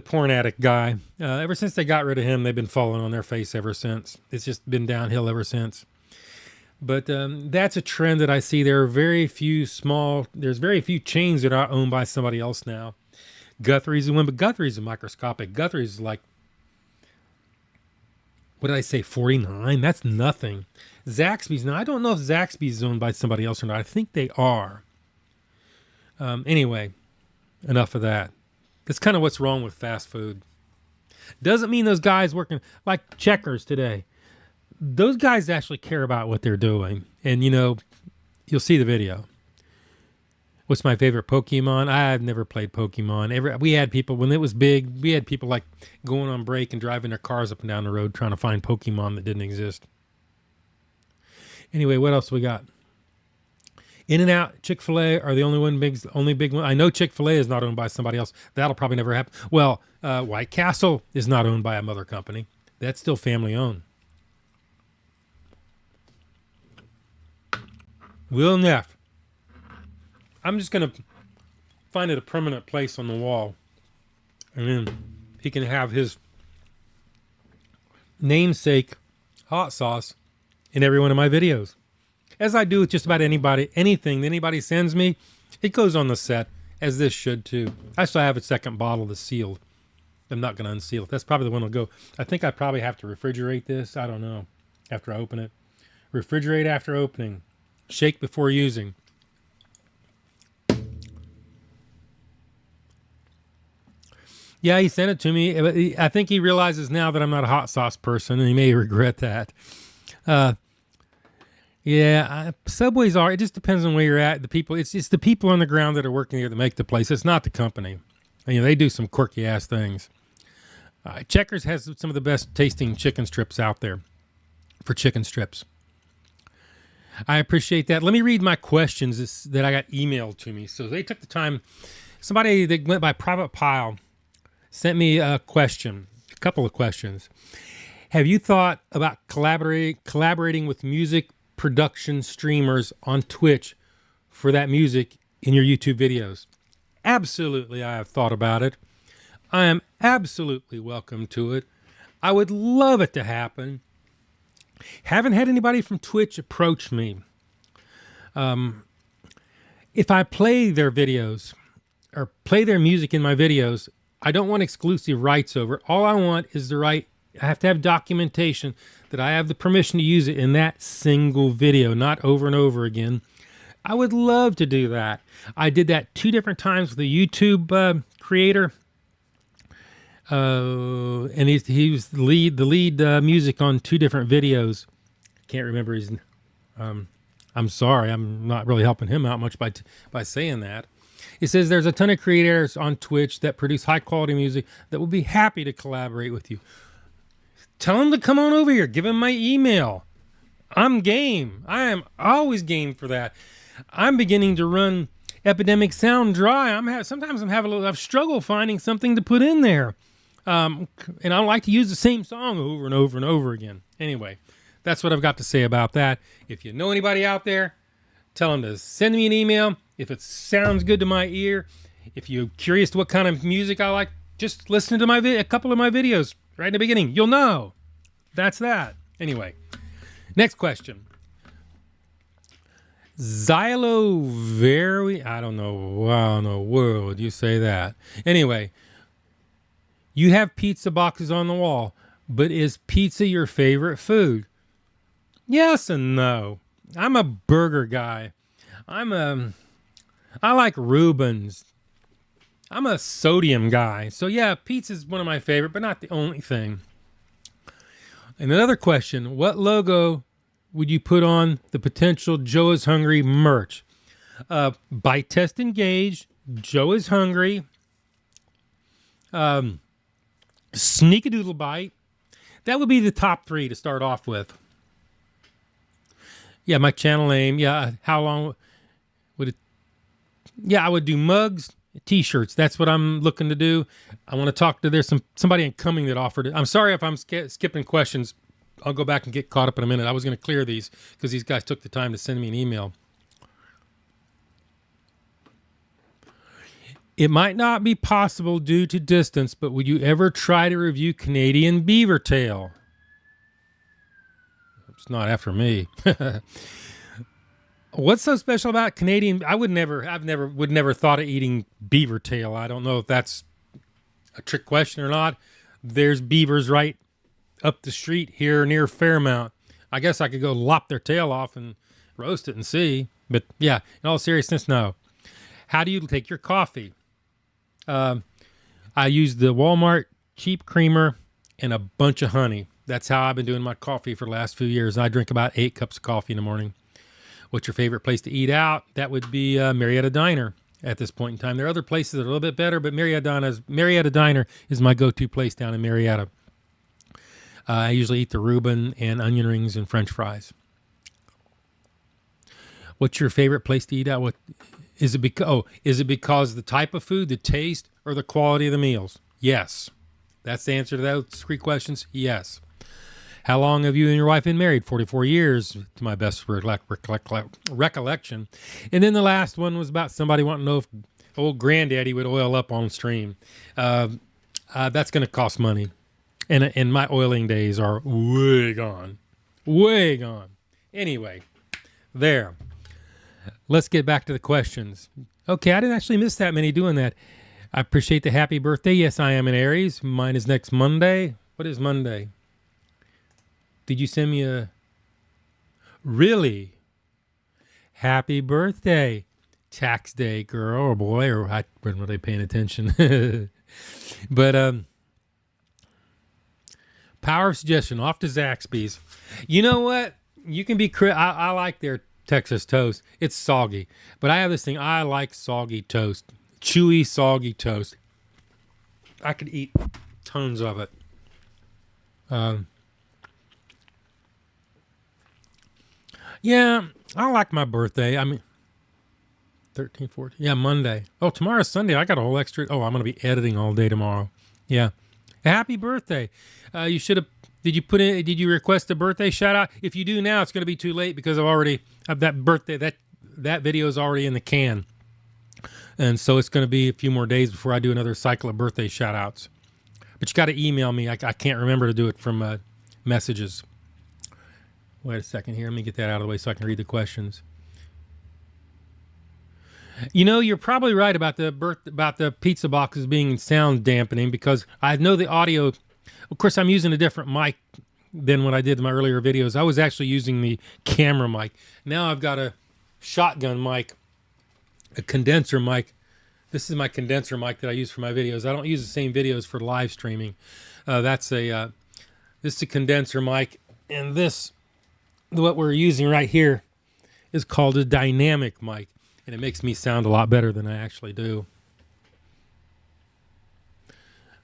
porn addict guy. Ever since they got rid of him, they've been falling on their face ever since. It's just been downhill ever since. But that's a trend that I see. There's very few chains that are owned by somebody else now. Guthrie's the one, but Guthrie's is microscopic. Guthrie's is like, what did I say, 49? That's nothing. Zaxby's, now I don't know if Zaxby's is owned by somebody else or not. I think they are. Anyway, enough of that. That's kind of what's wrong with fast food. Doesn't mean those guys working, like Checkers today. Those guys actually care about what they're doing. And, you'll see the video. What's my favorite Pokemon? I've never played Pokemon. We had people, when it was big, we had people like going on break and driving their cars up and down the road trying to find Pokemon that didn't exist. Anyway, what else we got? In-N-Out, Chick-fil-A are the only big one. I know Chick-fil-A is not owned by somebody else. That'll probably never happen. Well, White Castle is not owned by a mother company. That's still family owned. Will Neff. I'm just going to find it a permanent place on the wall. And then he can have his namesake hot sauce in every one of my videos. As I do with just about anything that anybody sends me, it goes on the set, as this should too. I still have a second bottle that's sealed. I'm not going to unseal it. That's probably the one that'll go. I think I probably have to refrigerate this. I don't know. After I open it. Refrigerate after opening. Shake before using. Yeah, he sent it to me. I think he realizes now that I'm not a hot sauce person, and he may regret that. Subways are. It just depends on where you're at. The people. It's the people on the ground that are working here that make the place. It's not the company. You know, they do some quirky ass things. Checkers has some of the best tasting chicken strips out there for chicken strips. I appreciate that. Let me read my questions that I got emailed to me. So they took the time. Somebody that went by Private Pile sent me a question, a couple of questions. Have you thought about collaborating with music production streamers on Twitch for that music in your YouTube videos? Absolutely, I have thought about it. I am absolutely welcome to it. I would love it to happen. Haven't had anybody from Twitch approach me. If I play their videos or play their music in my videos, I don't want exclusive rights over it. All I want is the right. I have to have documentation that I have the permission to use it in that single video, not over and over again. I would love to do that. I did that 2 different times with a YouTube creator. And he was the lead music on 2 different videos. Can't remember his. I'm sorry, I'm not really helping him out much by saying that. It says there's a ton of creators on Twitch that produce high quality music that will be happy to collaborate with you. Tell them to come on over here. Give them my email. I'm game. I am always game for that. I'm beginning to run Epidemic Sound dry. Sometimes I'm having a little struggle finding something to put in there. And I like to use the same song over and over and over again. Anyway, that's what I've got to say about that. If you know anybody out there, tell them to send me an email. If it sounds good to my ear, if you're curious to what kind of music I like, just listen to a couple of my videos right in the beginning. You'll know. That's that. Anyway, next question. Xylo I don't know. Where would you say that? Anyway, you have pizza boxes on the wall, but is pizza your favorite food? Yes and no. I'm a burger guy. I like Reubens. I'm a sodium guy. So yeah, pizza's one of my favorite, but not the only thing. And another question, what logo would you put on the potential Joe is Hungry merch? Bite Test Engaged, Joe is Hungry, Sneakadoodle Bite. That would be the top 3 to start off with. Yeah, my channel name. Yeah, how long would it? Yeah, I would do mugs, T-shirts. That's what I'm looking to do. I want to talk to. There's somebody incoming that offered it. I'm sorry if I'm skipping questions. I'll go back and get caught up in a minute. I was going to clear these because these guys took the time to send me an email. It might not be possible due to distance, but would you ever try to review Canadian beaver tail? It's not after me. What's so special about Canadian? I've never thought of eating beaver tail. I don't know if that's a trick question or not. There's beavers right up the street here near Fairmount. I guess I could go lop their tail off and roast it and see. But yeah, in all seriousness, no. How do you take your coffee? I use the Walmart cheap creamer and a bunch of honey. That's how I've been doing my coffee for the last few years. I drink about 8 cups of coffee in the morning. What's your favorite place to eat out? That would be Marietta Diner at this point in time. There are other places that are a little bit better, but Marietta Diner is my go-to place down in Marietta. I usually eat the Reuben and onion rings and French fries. What's your favorite place to eat out? Is it because the type of food, the taste, or the quality of the meals? Yes. That's the answer to those 3 questions. Yes. How long have you and your wife been married? 44 years, to my best recollection. And then the last one was about somebody wanting to know if old granddaddy would oil up on stream. That's going to cost money. And my oiling days are way gone. Way gone. Anyway, there. Let's get back to the questions. Okay, I didn't actually miss that many doing that. I appreciate the happy birthday. Yes, I am an Aries. Mine is next Monday. What is Monday? Did you send me a... Really? Happy birthday. Tax day, girl or boy, or I wasn't really paying attention. But, power of suggestion, off to Zaxby's. You know what? You can be... I like their Texas toast. It's soggy. But I have this thing. I like soggy toast. Chewy, soggy toast. I could eat tons of it. Yeah, I like my birthday. I mean, 13, 14. Yeah, Monday. Oh, tomorrow's Sunday. I got a whole extra. Oh, I'm going to be editing all day tomorrow. Yeah. Happy birthday. You should have. Did you request a birthday shout out? If you do now, it's going to be too late because I've that birthday, that video is already in the can. And so it's going to be a few more days before I do another cycle of birthday shout outs. But you got to email me. I can't remember to do it from messages. Wait a second here. Let me get that out of the way so I can read the questions. You know, you're probably right about the pizza boxes being sound dampening because I know the audio. Of course, I'm using a different mic than what I did in my earlier videos. I was actually using the camera mic. Now I've got a shotgun mic, a condenser mic. This is my condenser mic that I use for my videos. I don't use the same videos for live streaming. This is a condenser mic, and what we're using right here is called a dynamic mic, and it makes me sound a lot better than I actually do.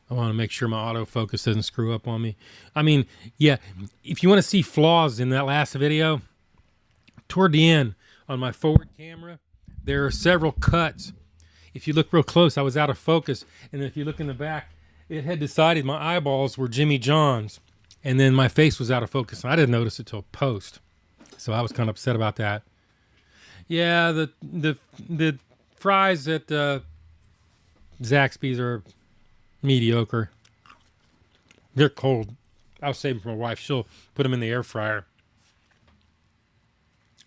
I want to make sure my autofocus doesn't screw up on me. I mean, yeah, if you want to see flaws in that last video, toward the end on my forward camera, there are several cuts. If you look real close, I was out of focus. And if you look in the back, it had decided my eyeballs were Jimmy John's. And then my face was out of focus. And I didn't notice it till post. So I was kind of upset about that. Yeah, the fries at Zaxby's are mediocre. They're cold. I'll save them for my wife. She'll put them in the air fryer.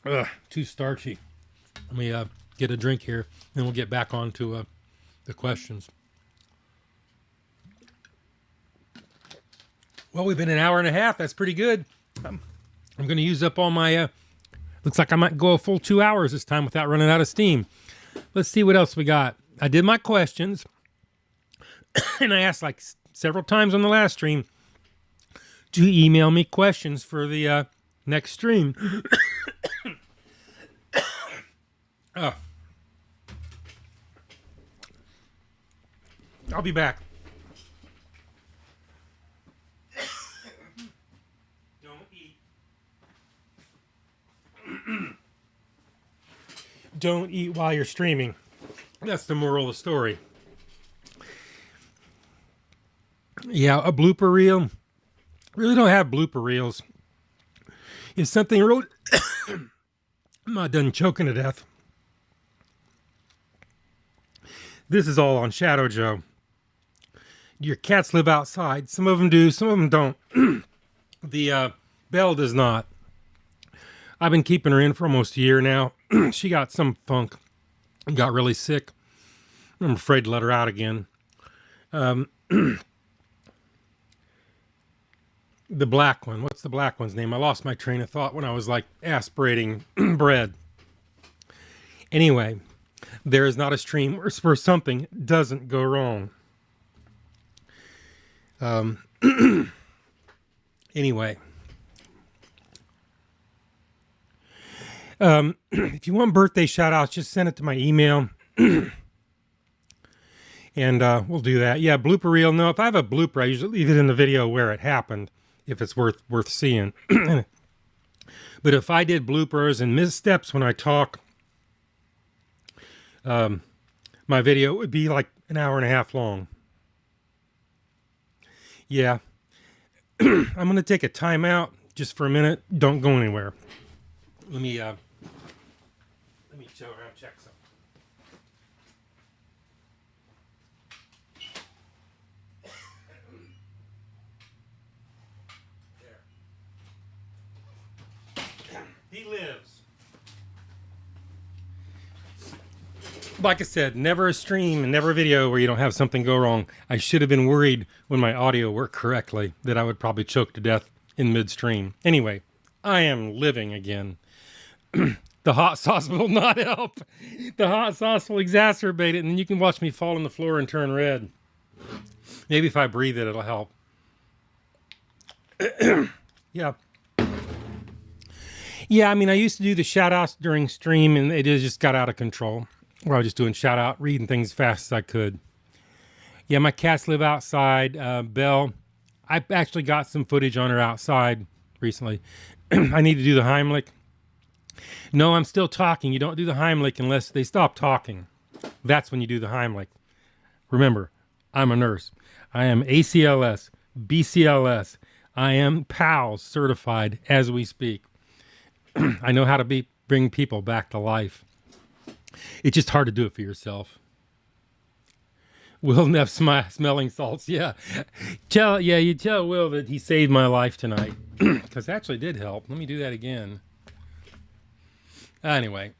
Ugh, too starchy. Let me get a drink here, then we'll get back on to the questions. Well, we've been an hour and a half. That's pretty good. I'm going to use up all my... looks like I might go a full 2 hours this time without running out of steam. Let's see what else we got. I did my questions, and I asked like several times on the last stream to email me questions for the next stream. Oh. I'll be back. Don't eat. Don't eat while you're streaming. That's the moral of the story. Yeah, a blooper reel. Really don't have blooper reels. If something real... I'm not done choking to death. This is all on Shadow Joe. Your cats live outside. Some of them do, some of them don't. The Belle does not. I've been keeping her in for almost a year now. She got some funk and got really sick. I'm afraid to let her out again. The black one. What's the black one's name? I lost my train of thought when I was like aspirating bread. Anyway, there is not a stream where something doesn't go wrong. Anyway. If you want birthday shout outs, just send it to my email. And we'll do that. Yeah, blooper reel. No, if I have a blooper, I usually leave it in the video where it happened, if it's worth seeing. But if I did bloopers and missteps when I talk, my video would be like an hour and a half long. Yeah. I'm going to take a timeout just for a minute. Don't go anywhere. Let me show around, check something. There. He lives. Like I said, never a stream and never a video where you don't have something go wrong. I should have been worried when my audio worked correctly that I would probably choke to death in midstream. Anyway, I am living again. The hot sauce will not help. The hot sauce will exacerbate it, and then you can watch me fall on the floor and turn red. Maybe if I breathe it, it'll help. Yeah. Yeah, I mean, I used to do the shout-outs during stream, and it just got out of control. Where I was just doing shout-out, reading things as fast as I could. Yeah, my cats live outside. Belle, I actually got some footage on her outside recently. I need to do the Heimlich. No, I'm still talking. You don't do the Heimlich unless they stop talking. That's when you do the Heimlich. Remember, I'm a nurse. I am ACLS, BCLS. I am PALS certified as we speak. I know how to bring people back to life. It's just hard to do it for yourself. Will Neff smelling salts. Yeah. You tell Will that he saved my life tonight. Because actually did help. Let me do that again. Anyway.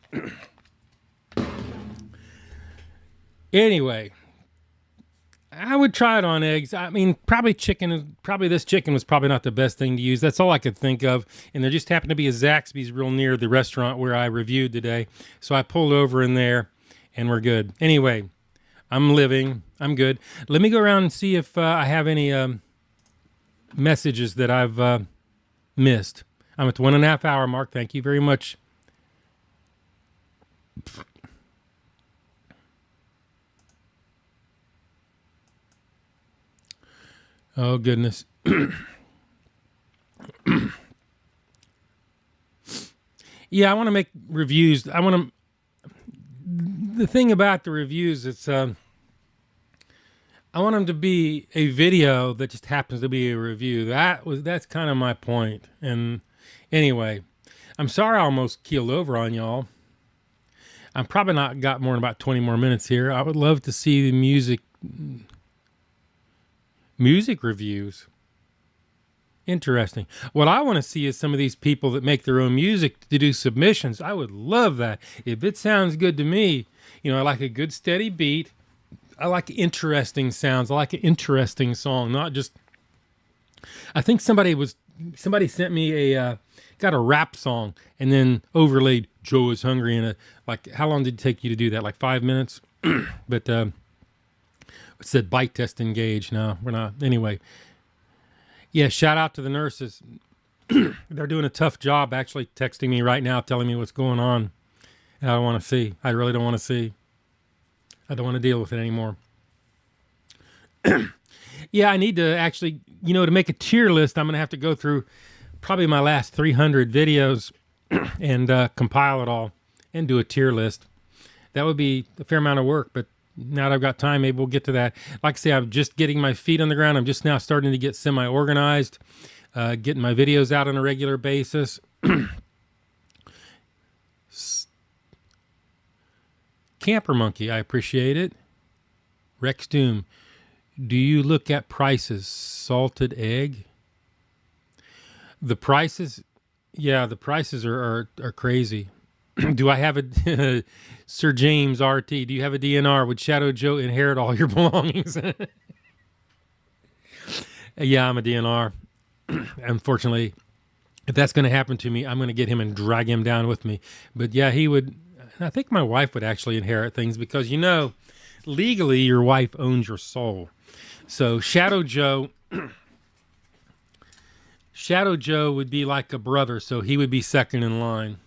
I would try it on eggs. I mean, probably this chicken was probably not the best thing to use. That's all I could think of. And there just happened to be a Zaxby's real near the restaurant where I reviewed today. So I pulled over in there and we're good. Anyway, I'm living. I'm good. Let me go around and see if I have any messages that I've missed. I'm at the 1.5 hour mark. Thank you very much. Oh, goodness. Yeah, I want to make reviews. The thing about the reviews, it's, I want them to be a video that just happens to be a review. That's kind of my point. And anyway, I'm sorry I almost keeled over on y'all. I'm probably not got more than about 20 more minutes here. I would love to see the music reviews. Interesting. What I want to see is some of these people that make their own music to do submissions. I would love that. If it sounds good to me, I like a good steady beat. I like interesting sounds. I like an interesting song, not just. I think somebody sent me got a rap song and then overlaid "Joe is hungry" in how long did it take you to do that? Like 5 minutes? But it said bite test engaged. No, we're not. Anyway. Yeah, shout out to the nurses. They're doing a tough job actually texting me right now, telling me what's going on. And I don't want to see. I really don't want to see. I don't want to deal with it anymore. Yeah, I need to actually, to make a tier list, I'm going to have to go through probably my last 300 videos and compile it all and do a tier list. That would be a fair amount of work, but now that I've got time, maybe we'll get to that. Like I say, I'm just getting my feet on the ground. I'm just now starting to get semi-organized, getting my videos out on a regular basis. Camper Monkey, I appreciate it. Rex Doom, do you look at prices? Salted egg? The prices, yeah, the prices are crazy. Do I have a Sir James RT? Do you have a DNR? Would Shadow Joe inherit all your belongings? Yeah, I'm a DNR. Unfortunately, if that's going to happen to me, I'm going to get him and drag him down with me. But yeah, he would. I think my wife would actually inherit things because, legally your wife owns your soul. So Shadow Joe would be like a brother, so he would be second in line.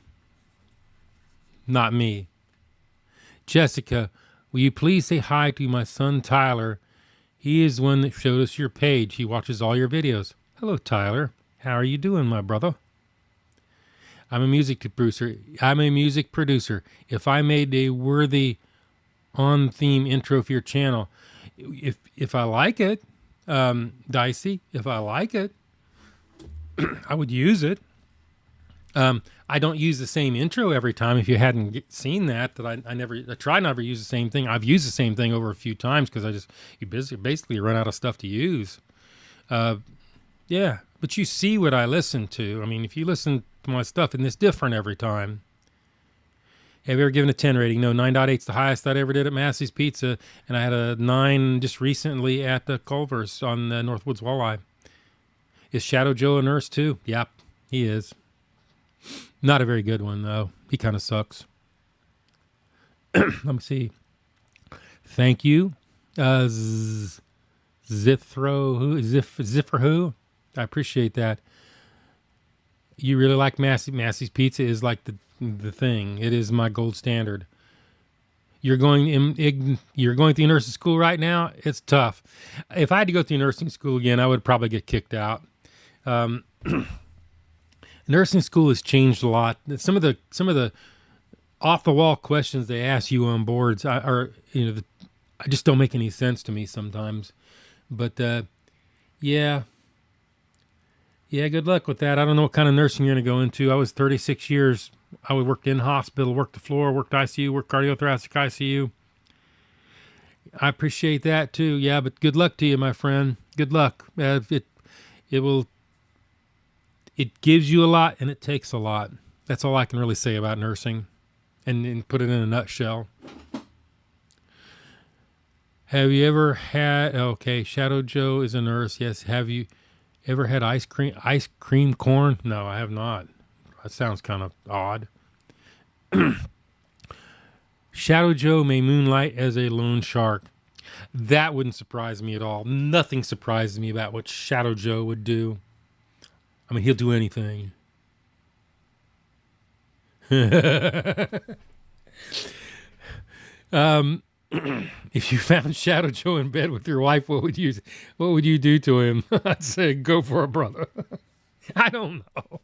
Not me. Jessica, will you please say hi to my son Tyler? He is the one that showed us your page. He watches all your videos. Hello, Tyler. How are you doing, my brother? I'm a music producer. If I made a worthy on-theme intro for your channel, if I like it, Dicey, if I like it, I would use it. I don't use the same intro every time. If you hadn't seen that, I try never use the same thing. I've used the same thing over a few times because you basically run out of stuff to use. Yeah, but you see what I listen to. I mean, if you listen to my stuff, and it's different every time. Have you ever given a 10 rating? No, 9.8's the highest I ever did at Massey's Pizza, and I had a 9 just recently at the Culver's on the Northwoods Walleye. Is Shadow Joe a nurse too? Yep, he is. Not a very good one, though. He kind of sucks. Let me see. Thank you. Ziffer who? I appreciate that. You really like Massey's Pizza is like the thing. It is my gold standard. You're going through nursing school right now. It's tough. If I had to go through nursing school again, I would probably get kicked out. Nursing school has changed a lot. Some of the off the wall questions they ask you on boards I just don't make any sense to me sometimes. But yeah, good luck with that. I don't know what kind of nursing you're going to go into. I was 36 years. I worked in hospital, worked the floor, worked ICU, worked cardiothoracic ICU. I appreciate that too. Yeah, but good luck to you, my friend. Good luck. It gives you a lot and it takes a lot. That's all I can really say about nursing and put it in a nutshell. Have you ever had, okay, Shadow Joe is a nurse. Yes. Have you ever had ice cream corn? No, I have not. That sounds kind of odd. Shadow Joe may moonlight as a loan shark. That wouldn't surprise me at all. Nothing surprises me about what Shadow Joe would do. I mean, he'll do anything. If you found Shadow Joe in bed with your wife, what would you do to him? I'd say, go for it, brother. I don't know.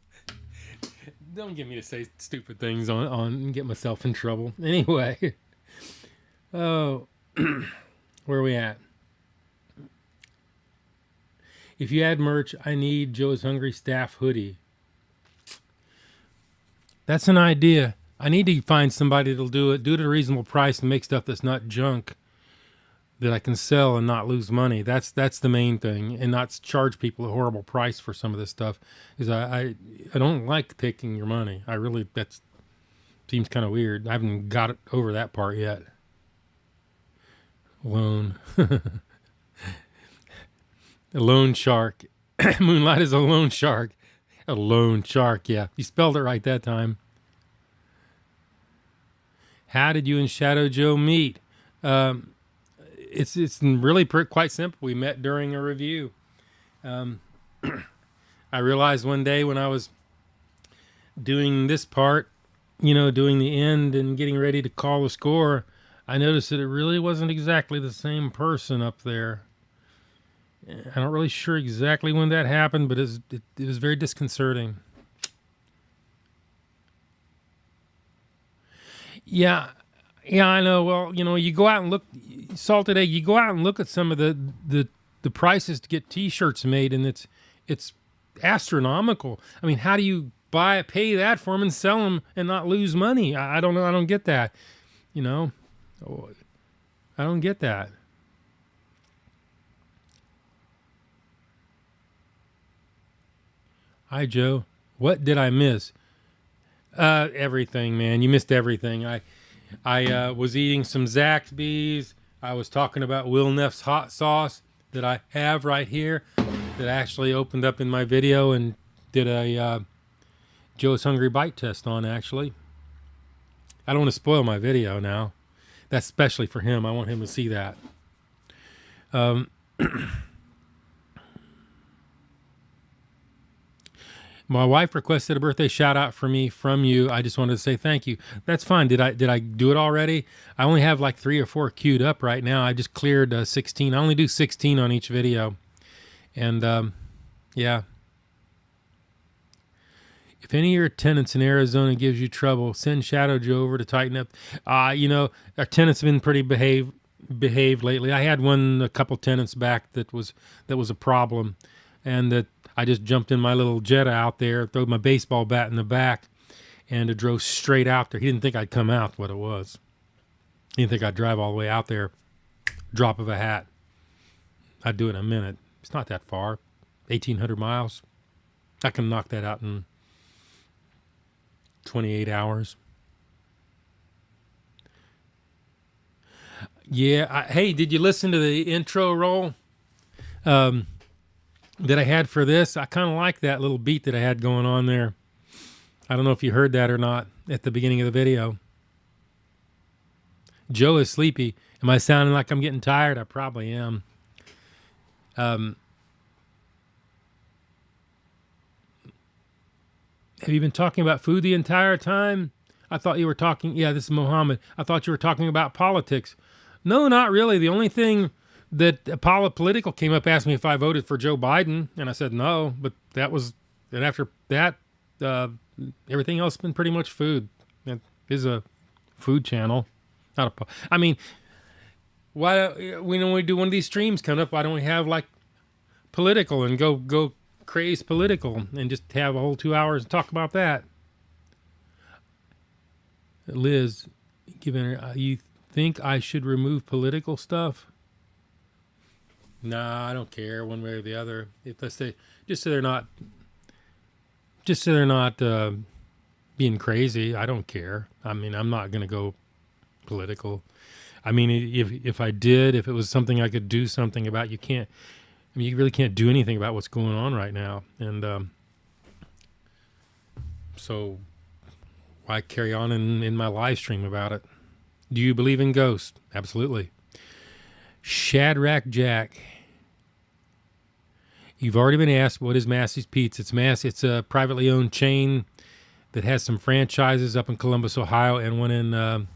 Don't get me to say stupid things on and get myself in trouble. Anyway. Oh, where are we at? If you add merch, I need Joe is Hungry staff hoodie. That's an idea. I need to find somebody that'll do it at a reasonable price and make stuff that's not junk that I can sell and not lose money. That's the main thing, and not charge people a horrible price for some of this stuff. Is I don't like taking your money. That seems kind of weird. I haven't got it over that part yet. Loan. A loan shark. Moonlight is a loan shark. A loan shark, yeah. You spelled it right that time. How did you and Shadow Joe meet? It's really quite simple. We met during a review. I realized one day when I was doing this part, doing the end and getting ready to call the score, I noticed that it really wasn't exactly the same person up there. I'm not really sure exactly when that happened, but it was very disconcerting. Yeah, I know. Well, you go out and look, Salted Egg, you go out and look at some of the prices to get T-shirts made, and it's astronomical. I mean, how do you pay that for them and sell them and not lose money? I don't know. I don't get that. I don't get that. Hi, Joe. What did I miss? Everything, man. You missed everything. I was eating some Zaxby's. I was talking about Will Neff's hot sauce that I have right here that actually opened up in my video and did a Joe's Hungry bite test on, actually. I don't want to spoil my video now. That's especially for him. I want him to see that. My wife requested a birthday shout out for me from you. I just wanted to say thank you. That's fine. Did I do it already? I only have like 3 or 4 queued up right now. I just cleared 16. I only do 16 on each video. And yeah. If any of your tenants in Arizona gives you trouble, send Shadow Joe over to tighten up. Our tenants have been pretty behaved lately. I had a couple tenants back that was a problem. and that I just jumped in my little Jetta out there, threw my baseball bat in the back, and it drove straight out there. He didn't think I'd come out, what it was. He didn't think I'd drive all the way out there, drop of a hat. I'd do it in a minute. It's not that far, 1,800 miles. I can knock that out in 28 hours. Yeah. Hey, did you listen to the intro roll that I had for this? I kind of like that little beat that I had going on there. I don't know if you heard that or not at the beginning of the video. Joe is sleepy. Am I sounding like I'm getting tired? I probably am. Have you been talking about food the entire time? I thought you were talking... Yeah, this is Mohammed. I thought you were talking about politics. No, not really. The only thing that political came up, asked me if I voted for Joe Biden, and I said no, but that was... And after that, everything else has been pretty much food. It is a food channel. Not a... I mean, why... When we do one of these streams coming up, why don't we have, like, political and go craze political and just have a whole 2 hours and talk about that? Liz, you think I should remove political stuff? Nah, I don't care one way or the other. If they say, just so they're not being crazy, I don't care. I mean, I'm not going to go political. I mean, if I did, if it was something I could do something about, you can't. I mean, you really can't do anything about what's going on right now, and so why carry on in my live stream about it? Do you believe in ghosts? Absolutely. Shadrach Jack. You've already been asked, what is Massey's Pizza? It's a privately owned chain that has some franchises up in Columbus, Ohio, and one in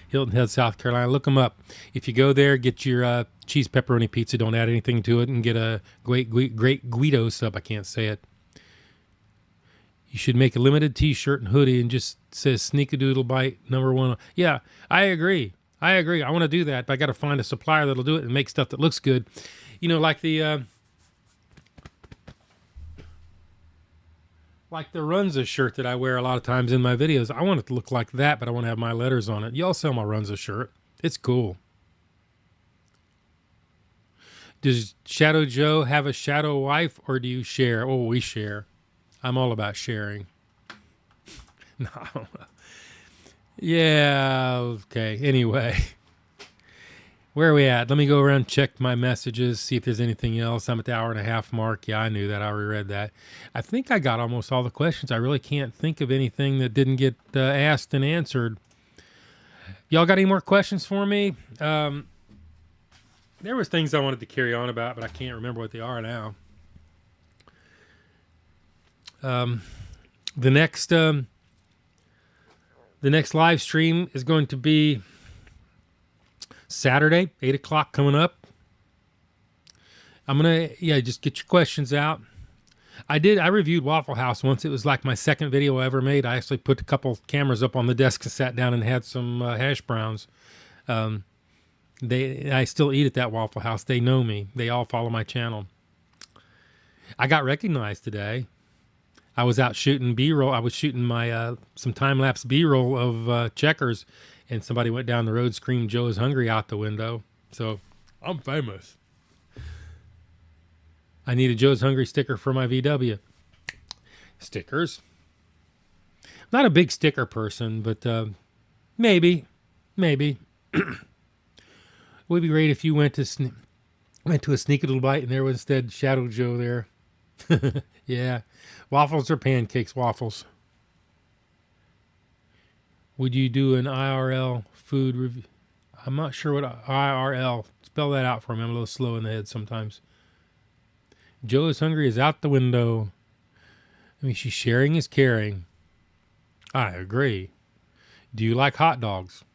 Hilton Head, South Carolina. Look them up. If you go there, get your cheese pepperoni pizza. Don't add anything to it, and get a great Guido sub. I can't say it. You should make a limited T-shirt and hoodie and just says Sneakadoodle Bite #1. Yeah, I agree. I want to do that, but I got to find a supplier that'll do it and make stuff that looks good. You know, like the Runza shirt that I wear a lot of times in my videos. I want it to look like that, but I want to have my letters on it. Y'all sell my Runza shirt. It's cool. Does Shadow Joe have a shadow wife, or do you share? Oh, we share. I'm all about sharing. No. Yeah, okay. Anyway. Where are we at? Let me go around and check my messages, see if there's anything else. I'm at the 1.5 hour mark. Yeah, I knew that. I already read that. I think I got almost all the questions. I really can't think of anything that didn't get asked and answered. Y'all got any more questions for me? There was things I wanted to carry on about, but I can't remember what they are now. The next live stream is going to be Saturday, 8 o'clock coming up. I'm going to, just get your questions out. I reviewed Waffle House once. It was like my second video I ever made. I actually put a couple cameras up on the desk and sat down and had some hash browns. I still eat at that Waffle House. They know me. They all follow my channel. I got recognized today. I was out shooting B-roll. I was shooting my some time-lapse B-roll of Checkers, and somebody went down the road, screamed "Joe is hungry" out the window. So I'm famous. I need a Joe's Hungry sticker for my VW. Stickers. Not a big sticker person, but maybe. Would be great if you went to a Sneakadoodle Bite and there was instead Shadow Joe there. Yeah. Waffles or pancakes? Waffles. Would you do an IRL food review? I'm not sure what IRL. Spell that out for me. I'm a little slow in the head sometimes. Joe is hungry is out the window. I mean, she's sharing is caring. I agree. Do you like hot dogs?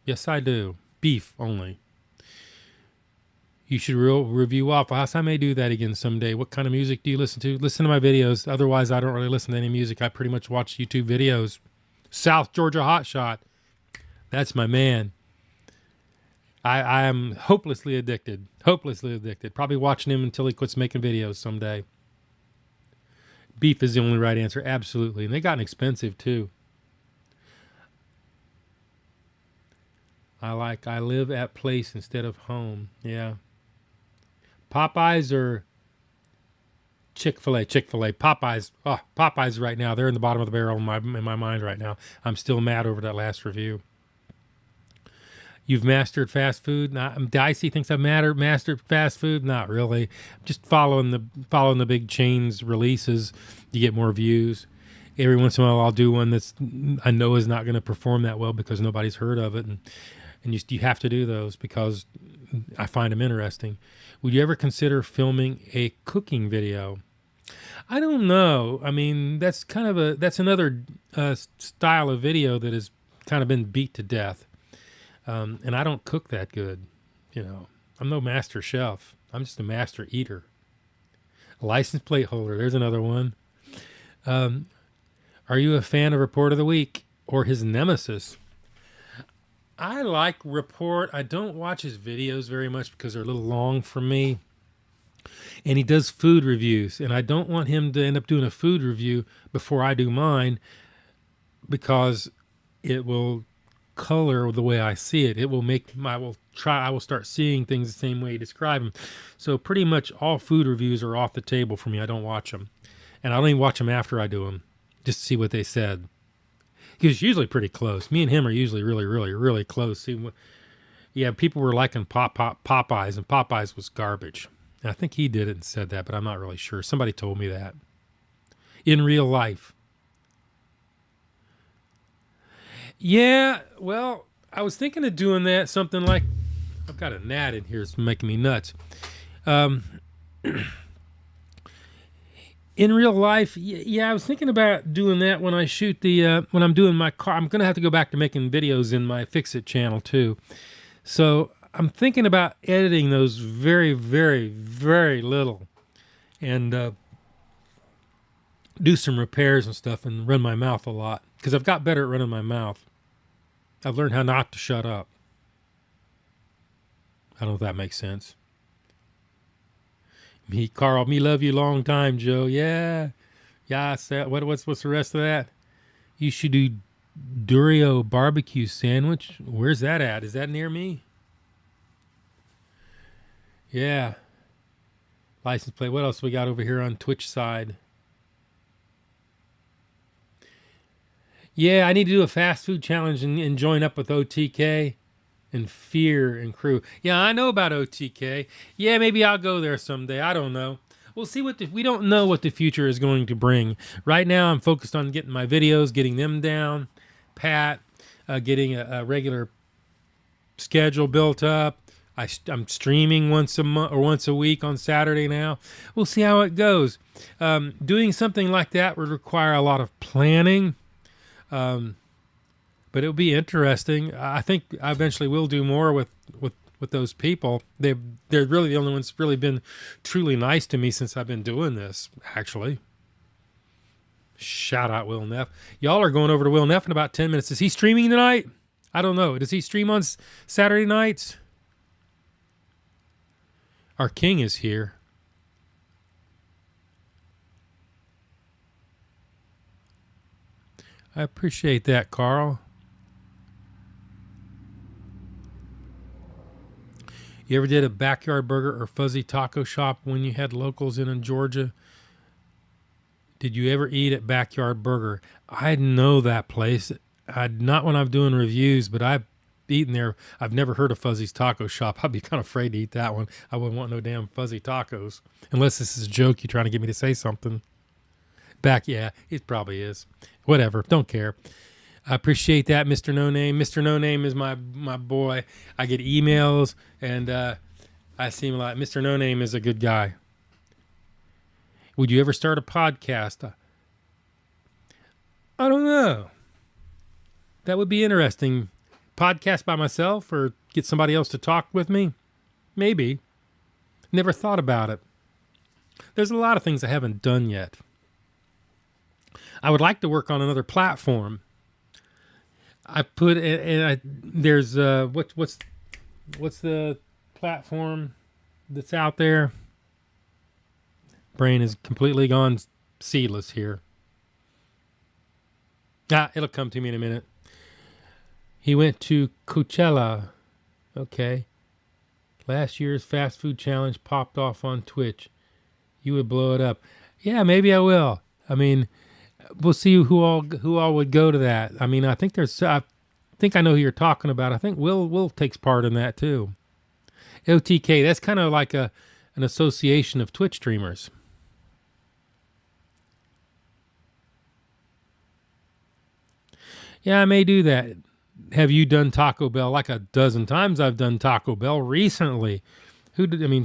Yes, I do. Beef only. You should review Waffle House. I may do that again someday. What kind of music do you listen to? Listen to my videos. Otherwise, I don't really listen to any music. I pretty much watch YouTube videos. South Georgia Hotshot. That's my man. I am hopelessly addicted. Hopelessly addicted. Probably watching him until he quits making videos someday. Beef is the only right answer. Absolutely. And they gotten expensive too. I live at place instead of home. Yeah. Popeyes or Chick-fil-A? Chick-fil-A. Popeyes. Oh, Popeyes right now. They're in the bottom of the barrel in my mind right now. I'm still mad over that last review. You've mastered fast food? Not, Dicey thinks I've mastered fast food. Not really. Just following the big chains releases to get more views. Every once in a while, I'll do one that's I know is not going to perform that well because nobody's heard of it, and you have to do those because I find them interesting. Would you ever consider filming a cooking video? I don't know. I mean, that's another style of video that has kind of been beat to death. And I don't cook that good. I'm no master chef. I'm just a master eater. A license plate holder. There's another one. Are you a fan of Report of the Week or his nemesis? I like Report. I don't watch his videos very much because they're a little long for me. And he does food reviews. And I don't want him to end up doing a food review before I do mine because it will color the way I see it. It will make I will start seeing things the same way you describe them. So pretty much all food reviews are off the table for me. I don't watch them. And I don't even watch them after I do them just to see what they said. He's usually pretty close. Me and him are usually really, really, really close. See, yeah, people were liking Popeyes, and Popeyes was garbage. And I think he did it and said that, but I'm not really sure. Somebody told me that. In real life. Yeah, well, I was thinking of doing that, something like, I've got a gnat in here, it's making me nuts. In real life, yeah, I was thinking about doing that when I shoot when I'm doing my car. I'm going to have to go back to making videos in my Fix-It channel too. So I'm thinking about editing those very, very, very little and do some repairs and stuff and run my mouth a lot because I've got better at running my mouth. I've learned how not to shut up. I don't know if that makes sense. Me, Carl, me love you long time, Joe. Yeah. Yeah, what's the rest of that? You should do Durio barbecue sandwich. Where's that at? Is that near me? Yeah. License plate. What else we got over here on Twitch side? Yeah, I need to do a fast food challenge and join up with OTK and Fear and crew. Yeah, I know about OTK. Yeah, maybe I'll go there someday. I don't know. We'll see we don't know what the future is going to bring. Right now, I'm focused on getting my videos, getting them down, pat, getting a regular schedule built up. I'm streaming once a month or once a week on Saturday now. We'll see how it goes. Doing something like that would require a lot of planning. But it'll be interesting. I think I eventually will do more with those people. They're really the only ones that's really been truly nice to me since I've been doing this, actually. Shout out Will Neff. Y'all are going over to Will Neff in about 10 minutes. Is he streaming tonight? I don't know. Does he stream on Saturday nights? Our king is here. I appreciate that, Carl. You ever did a backyard burger or fuzzy taco shop when you had locals in Georgia? Did you ever eat at Backyard Burger? I know that place. Not when I'm doing reviews, but I've eaten there. I've never heard of Fuzzy's Taco Shop. I'd be kind of afraid to eat that one. I wouldn't want no damn fuzzy tacos. Unless this is a joke you're trying to get me to say something. Yeah, it probably is. Whatever. Don't care. I appreciate that, Mr. No Name. Mr. No Name is my boy. I get emails, and I seem like Mr. No Name is a good guy. Would you ever start a podcast? I don't know. That would be interesting. Podcast by myself or get somebody else to talk with me? Maybe. Never thought about it. There's a lot of things I haven't done yet. I would like to work on another platform. I put there's what's what's the platform that's out there? Brain is completely gone seedless here. It'll come to me in a minute. He went to Coachella. Okay. Last year's fast food challenge popped off on Twitch. You would blow it up. Yeah, maybe I will. I mean, we'll see who all would go to that. I mean, I think I know who you're talking about. I think Will takes part in that too. OTK, that's kind of like an association of Twitch streamers. Yeah, I may do that. Have you done Taco Bell? Like a dozen times I've done Taco Bell recently.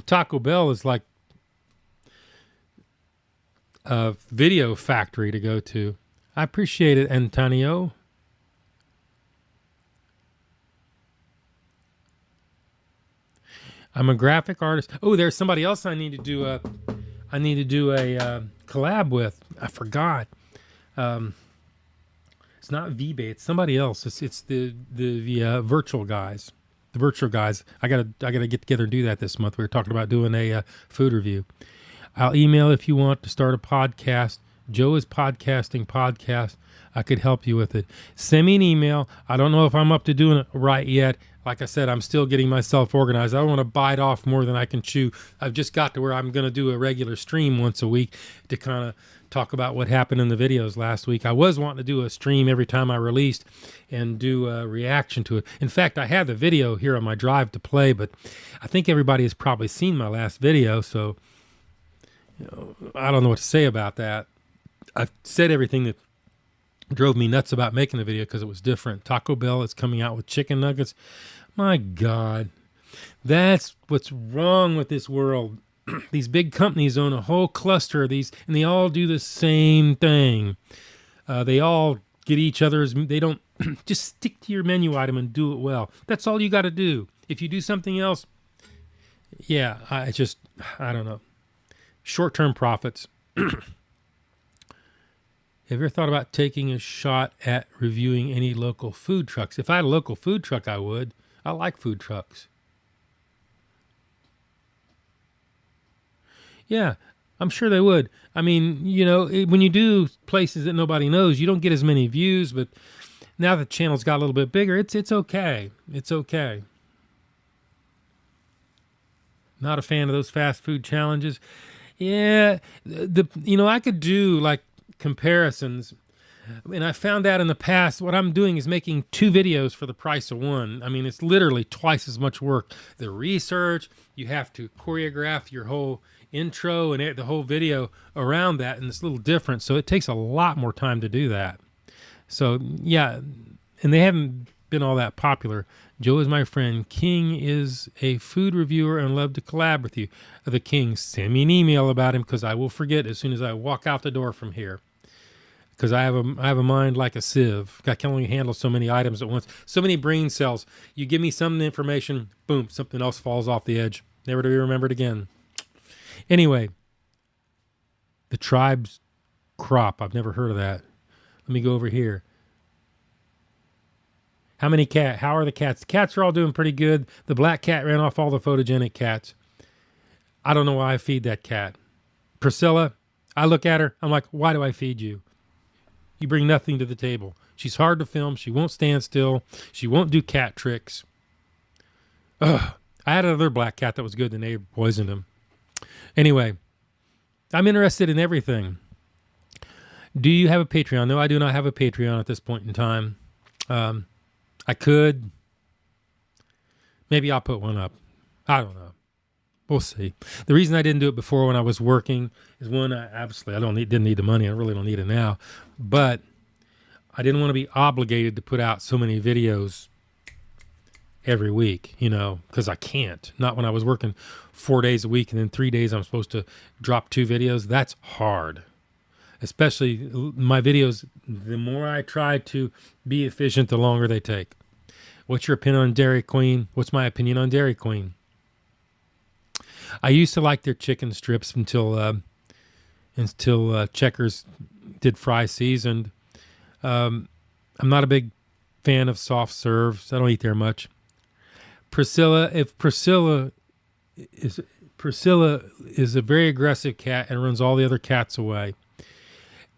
Taco Bell is like a video factory to go to. I appreciate it, Antonio. I'm a graphic artist. Oh, there's somebody else I need to do a collab with. I forgot. It's not VBay. It's somebody else. It's the virtual guys. The virtual guys. I gotta get together and do that this month. We were talking about doing a food review. I'll email if you want to start a podcast. Joe is podcasting podcast. I could help you with it. Send me an email. I don't know if I'm up to doing it right yet. Like I said, I'm still getting myself organized. I don't want to bite off more than I can chew. I've just got to where I'm going to do a regular stream once a week to kind of talk about what happened in the videos last week. I was wanting to do a stream every time I released and do a reaction to it. In fact, I have the video here on my drive to play, but I think everybody has probably seen my last video, so I don't know what to say about that. I've said everything that drove me nuts about making the video because it was different. Taco Bell is coming out with chicken nuggets. My God, that's what's wrong with this world. These big companies own a whole cluster of these, and they all do the same thing. They all get each other's. They don't just stick to your menu item and do it well. That's all you got to do. If you do something else, yeah, I don't know. Short-term profits. Have you ever thought about taking a shot at reviewing any local food trucks? If I had a local food truck, I would. I like food trucks. Yeah, I'm sure they would. I mean, when you do places that nobody knows, you don't get as many views, but now the channel's got a little bit bigger, it's okay. It's okay. Not a fan of those fast food challenges. Yeah, I could do like comparisons, and I found out in the past what I'm doing is making 2 videos for the price of one. I mean, it's literally twice as much work. The research, you have to choreograph your whole intro and the whole video around that, and it's a little different, so it takes a lot more time to do that. So yeah, and they haven't been all that popular. Joe is my friend. King is a food reviewer and love to collab with you. The King, send me an email about him because I will forget as soon as I walk out the door from here. Because I have a mind like a sieve. I can only handle so many items at once. So many brain cells. You give me some information, boom, something else falls off the edge. Never to be remembered again. Anyway, the tribe's crop. I've never heard of that. Let me go over here. How are the cats? The cats are all doing pretty good. The black cat ran off all the photogenic cats. I don't know why I feed that cat. Priscilla, I look at her. I'm like, why do I feed you? You bring nothing to the table. She's hard to film. She won't stand still. She won't do cat tricks. Ugh. I had another black cat that was good. The neighbor poisoned him. Anyway, I'm interested in everything. Do you have a Patreon? No, I do not have a Patreon at this point in time. I could. Maybe I'll put one up. I don't know. We'll see. The reason I didn't do it before when I was working is one, obviously I didn't need the money. I really don't need it now. But I didn't want to be obligated to put out so many videos every week, because I can't. Not when I was working 4 days a week and then 3 days I'm supposed to drop 2 videos. That's hard. Especially my videos, the more I try to be efficient, the longer they take. What's your opinion on Dairy Queen? What's my opinion on Dairy Queen? I used to like their chicken strips until Checkers did fry seasoned. I'm not a big fan of soft serves. I don't eat there much. Priscilla, if Priscilla is a very aggressive cat and runs all the other cats away.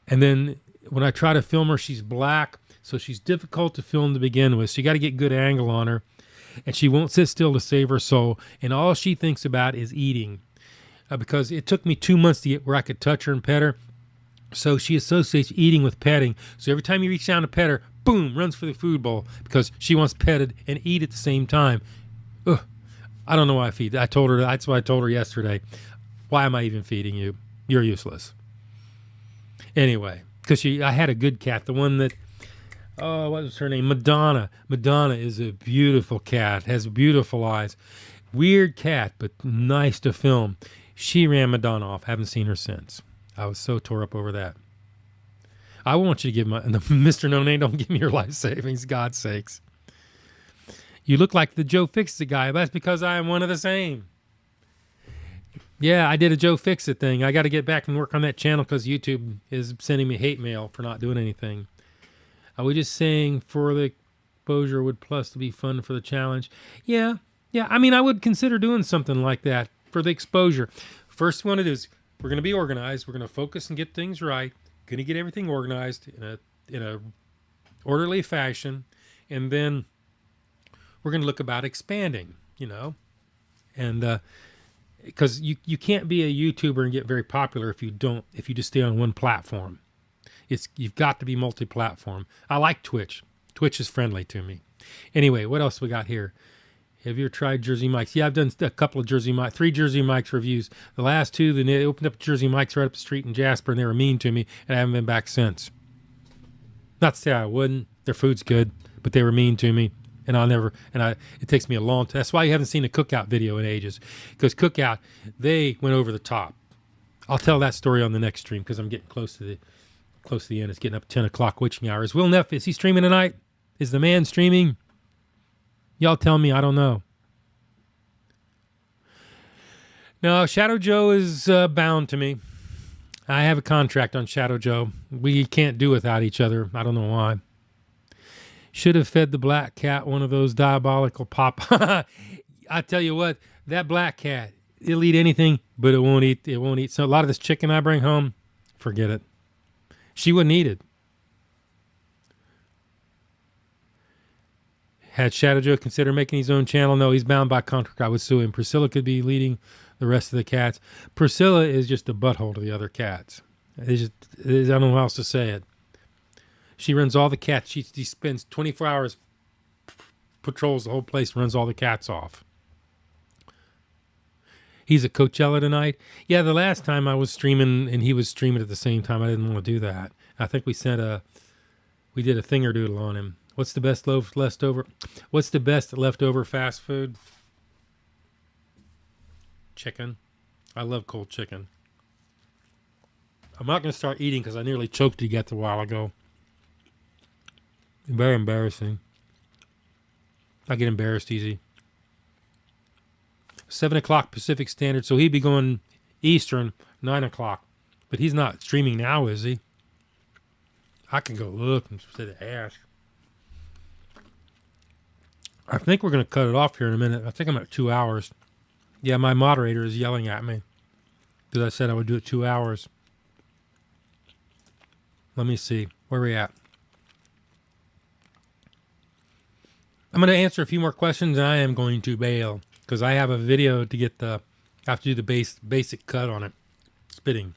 And then when I try to film her, she's black, so she's difficult to film to begin with. So you got to get good angle on her, and she won't sit still to save her soul. And all she thinks about is eating, because it took me 2 months to get where I could touch her and pet her. So she associates eating with petting. So every time you reach down to pet her, boom, runs for the food bowl because she wants petted and eat at the same time. Ugh. I don't know why I feed. I told her, that's what I told her yesterday. Why am I even feeding you? You're useless. Anyway, because I had a good cat, the one that, oh, what was her name? Madonna. Madonna is a beautiful cat, has beautiful eyes. Weird cat, but nice to film. She ran Madonna off. Haven't seen her since. I was so tore up over that. I want you to give Mr. No Name, don't give me your life savings, God's sakes. You look like the Joe Fix-It guy. That's because I am one of the same. Yeah, I did a Joe Fix-It thing. I got to get back and work on that channel because YouTube is sending me hate mail for not doing anything. Are we just saying for the exposure would plus to be fun for the challenge? Yeah. I mean, I would consider doing something like that for the exposure. First one it is, we're going to be organized. We're going to focus and get things right. Going to get everything organized in a orderly fashion, and then we're going to look about expanding, and because you can't be a YouTuber and get very popular if you just stay on one platform. You've got to be multi-platform. I like Twitch. Twitch is friendly to me. Anyway, what else we got here? Have you ever tried Jersey Mike's? Yeah, I've done a couple of 3 Jersey Mike's reviews. The last 2, they opened up Jersey Mike's right up the street in Jasper, and they were mean to me, and I haven't been back since. Not to say I wouldn't. Their food's good, but they were mean to me, and it takes me a long time. That's why you haven't seen a Cookout video in ages, because Cookout, they went over the top. I'll tell that story on the next stream, because I'm getting close to the end. It's getting up 10 o'clock witching hours. Will Neff, is he streaming tonight? Is the man streaming? Y'all tell me, I don't know. No, Shadow Joe is bound to me. I have a contract on Shadow Joe. We can't do without each other. I don't know why. Should have fed the black cat one of those diabolical pop. I tell you what, that black cat, it'll eat anything, but it won't eat. So a lot of this chicken I bring home, forget it. She wouldn't eat it. Had Shadow Joe consider making his own channel? No, he's bound by contract. I would sue him. Priscilla could be leading the rest of the cats. Priscilla is just a butthole to the other cats. I don't know how else to say it. She runs all the cats. She spends 24 hours, patrols the whole place, runs all the cats off. He's at Coachella tonight. Yeah, the last time I was streaming and he was streaming at the same time, I didn't want to do that. I think we did a thingerdoodle on him. What's the best leftover fast food? Chicken. I love cold chicken. I'm not going to start eating because I nearly choked to get a while ago. Very embarrassing. I get embarrassed easy. 7 o'clock Pacific Standard, so he'd be going Eastern, 9 o'clock. But he's not streaming now, is he? I can go look instead of ask. I think we're going to cut it off here in a minute. I think I'm at 2 hours. Yeah, my moderator is yelling at me because I said I would do it 2 hours. Let me see. Where are we at? I'm going to answer a few more questions, and I am going to bail because I have a video to get I have to do the basic cut on it. Spitting.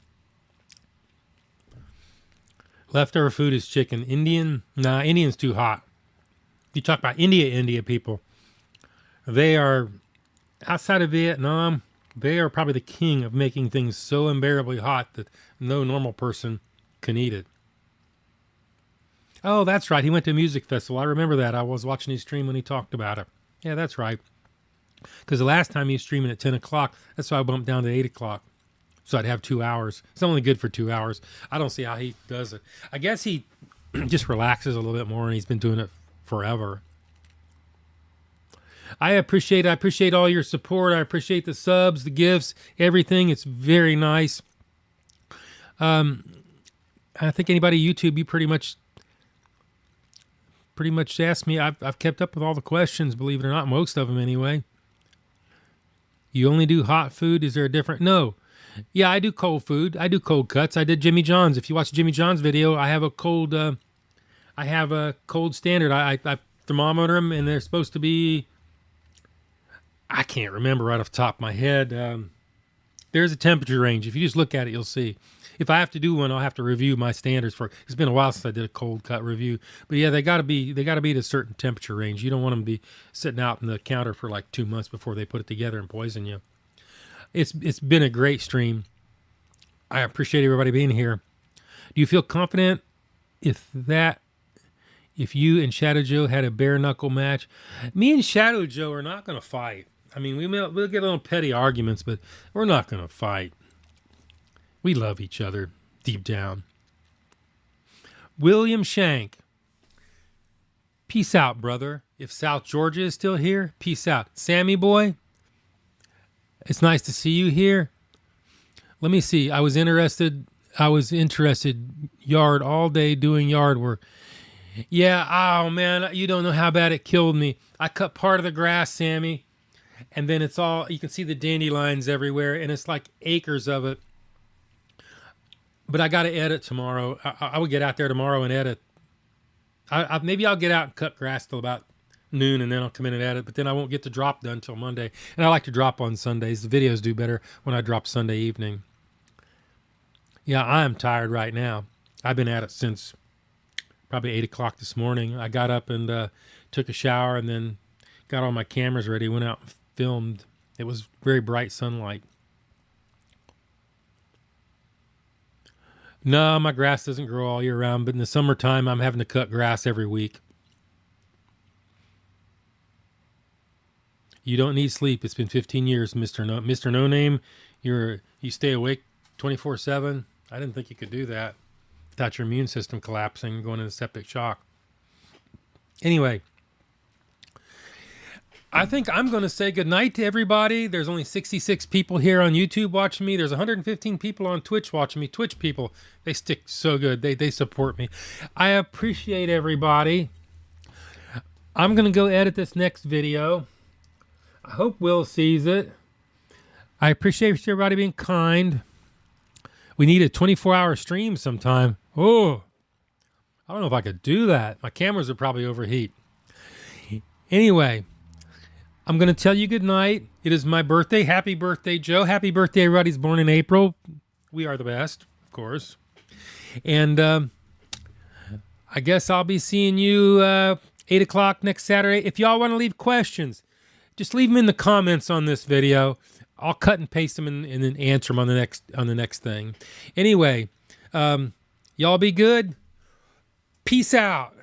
Leftover food is chicken. Indian? Nah, Indian's too hot. You talk about India people. They are, outside of Vietnam, they are probably the king of making things so unbearably hot that no normal person can eat it. Oh, that's right. He went to a music festival. I remember that. I was watching his stream when he talked about it. Yeah, that's right. Because the last time he was streaming at 10 o'clock, that's why I bumped down to 8 o'clock. So I'd have 2 hours. It's only good for 2 hours. I don't see how he does it. I guess he just relaxes a little bit more, and he's been doing it forever. I appreciate all your support. I appreciate the subs, the gifts, everything. It's very nice. I think anybody YouTube, you pretty much pretty much asked me. I've kept up with all the questions, believe it or not, most of them anyway. You only do hot food? Is there a different? No. Yeah, I do cold food. I do cold cuts. I did Jimmy John's. If you watch Jimmy John's video, I have a cold standard. I thermometer them, and they're supposed to be, I can't remember right off the top of my head. There's a temperature range. If you just look at it, you'll see. If I have to do one, I'll have to review my standards for. It's been a while since I did a cold cut review, but yeah, they got to be at a certain temperature range. You don't want them to be sitting out in the counter for like 2 months before they put it together and poison you. It's been a great stream. I appreciate everybody being here. Do you feel confident if you and Shadow Joe had a bare knuckle match? Me and Shadow Joe are not going to fight. I mean, we'll get a little petty arguments, but we're not going to fight. We love each other deep down. William Shank. Peace out, brother. If South Georgia is still here, peace out. Sammy boy, it's nice to see you here. Let me see. I was interested yard all day doing yard work. Yeah, oh man, you don't know how bad it killed me. I cut part of the grass, Sammy, and then it's all, you can see the dandelions everywhere, and it's like acres of it. But I got to edit tomorrow. I would get out there tomorrow and edit. Maybe I'll get out and cut grass till about noon, and then I'll come in and edit. But then I won't get the drop done till Monday. And I like to drop on Sundays. The videos do better when I drop Sunday evening. Yeah, I am tired right now. I've been at it since probably 8 o'clock this morning. I got up and took a shower and then got all my cameras ready, went out and filmed. It was very bright sunlight. No, my grass doesn't grow all year round, but in the summertime, I'm having to cut grass every week. You don't need sleep. It's been 15 years, Mr. No Name. You stay awake 24/7. I didn't think you could do that without your immune system collapsing, going into septic shock. Anyway, I think I'm going to say goodnight to everybody. There's only 66 people here on YouTube watching me. There's 115 people on Twitch watching me. Twitch people, they stick so good. They support me. I appreciate everybody. I'm going to go edit this next video. I hope Will sees it. I appreciate everybody being kind. We need a 24-hour stream sometime. Oh, I don't know if I could do that. My cameras would probably overheat. Anyway, I'm going to tell you good night. It is my birthday. Happy birthday, Joe. Happy birthday, everybody's born in April. We are the best, of course. And I guess I'll be seeing you 8 o'clock next Saturday. If y'all want to leave questions, just leave them in the comments on this video. I'll cut and paste them and then answer them on the next thing. Anyway, y'all be good. Peace out.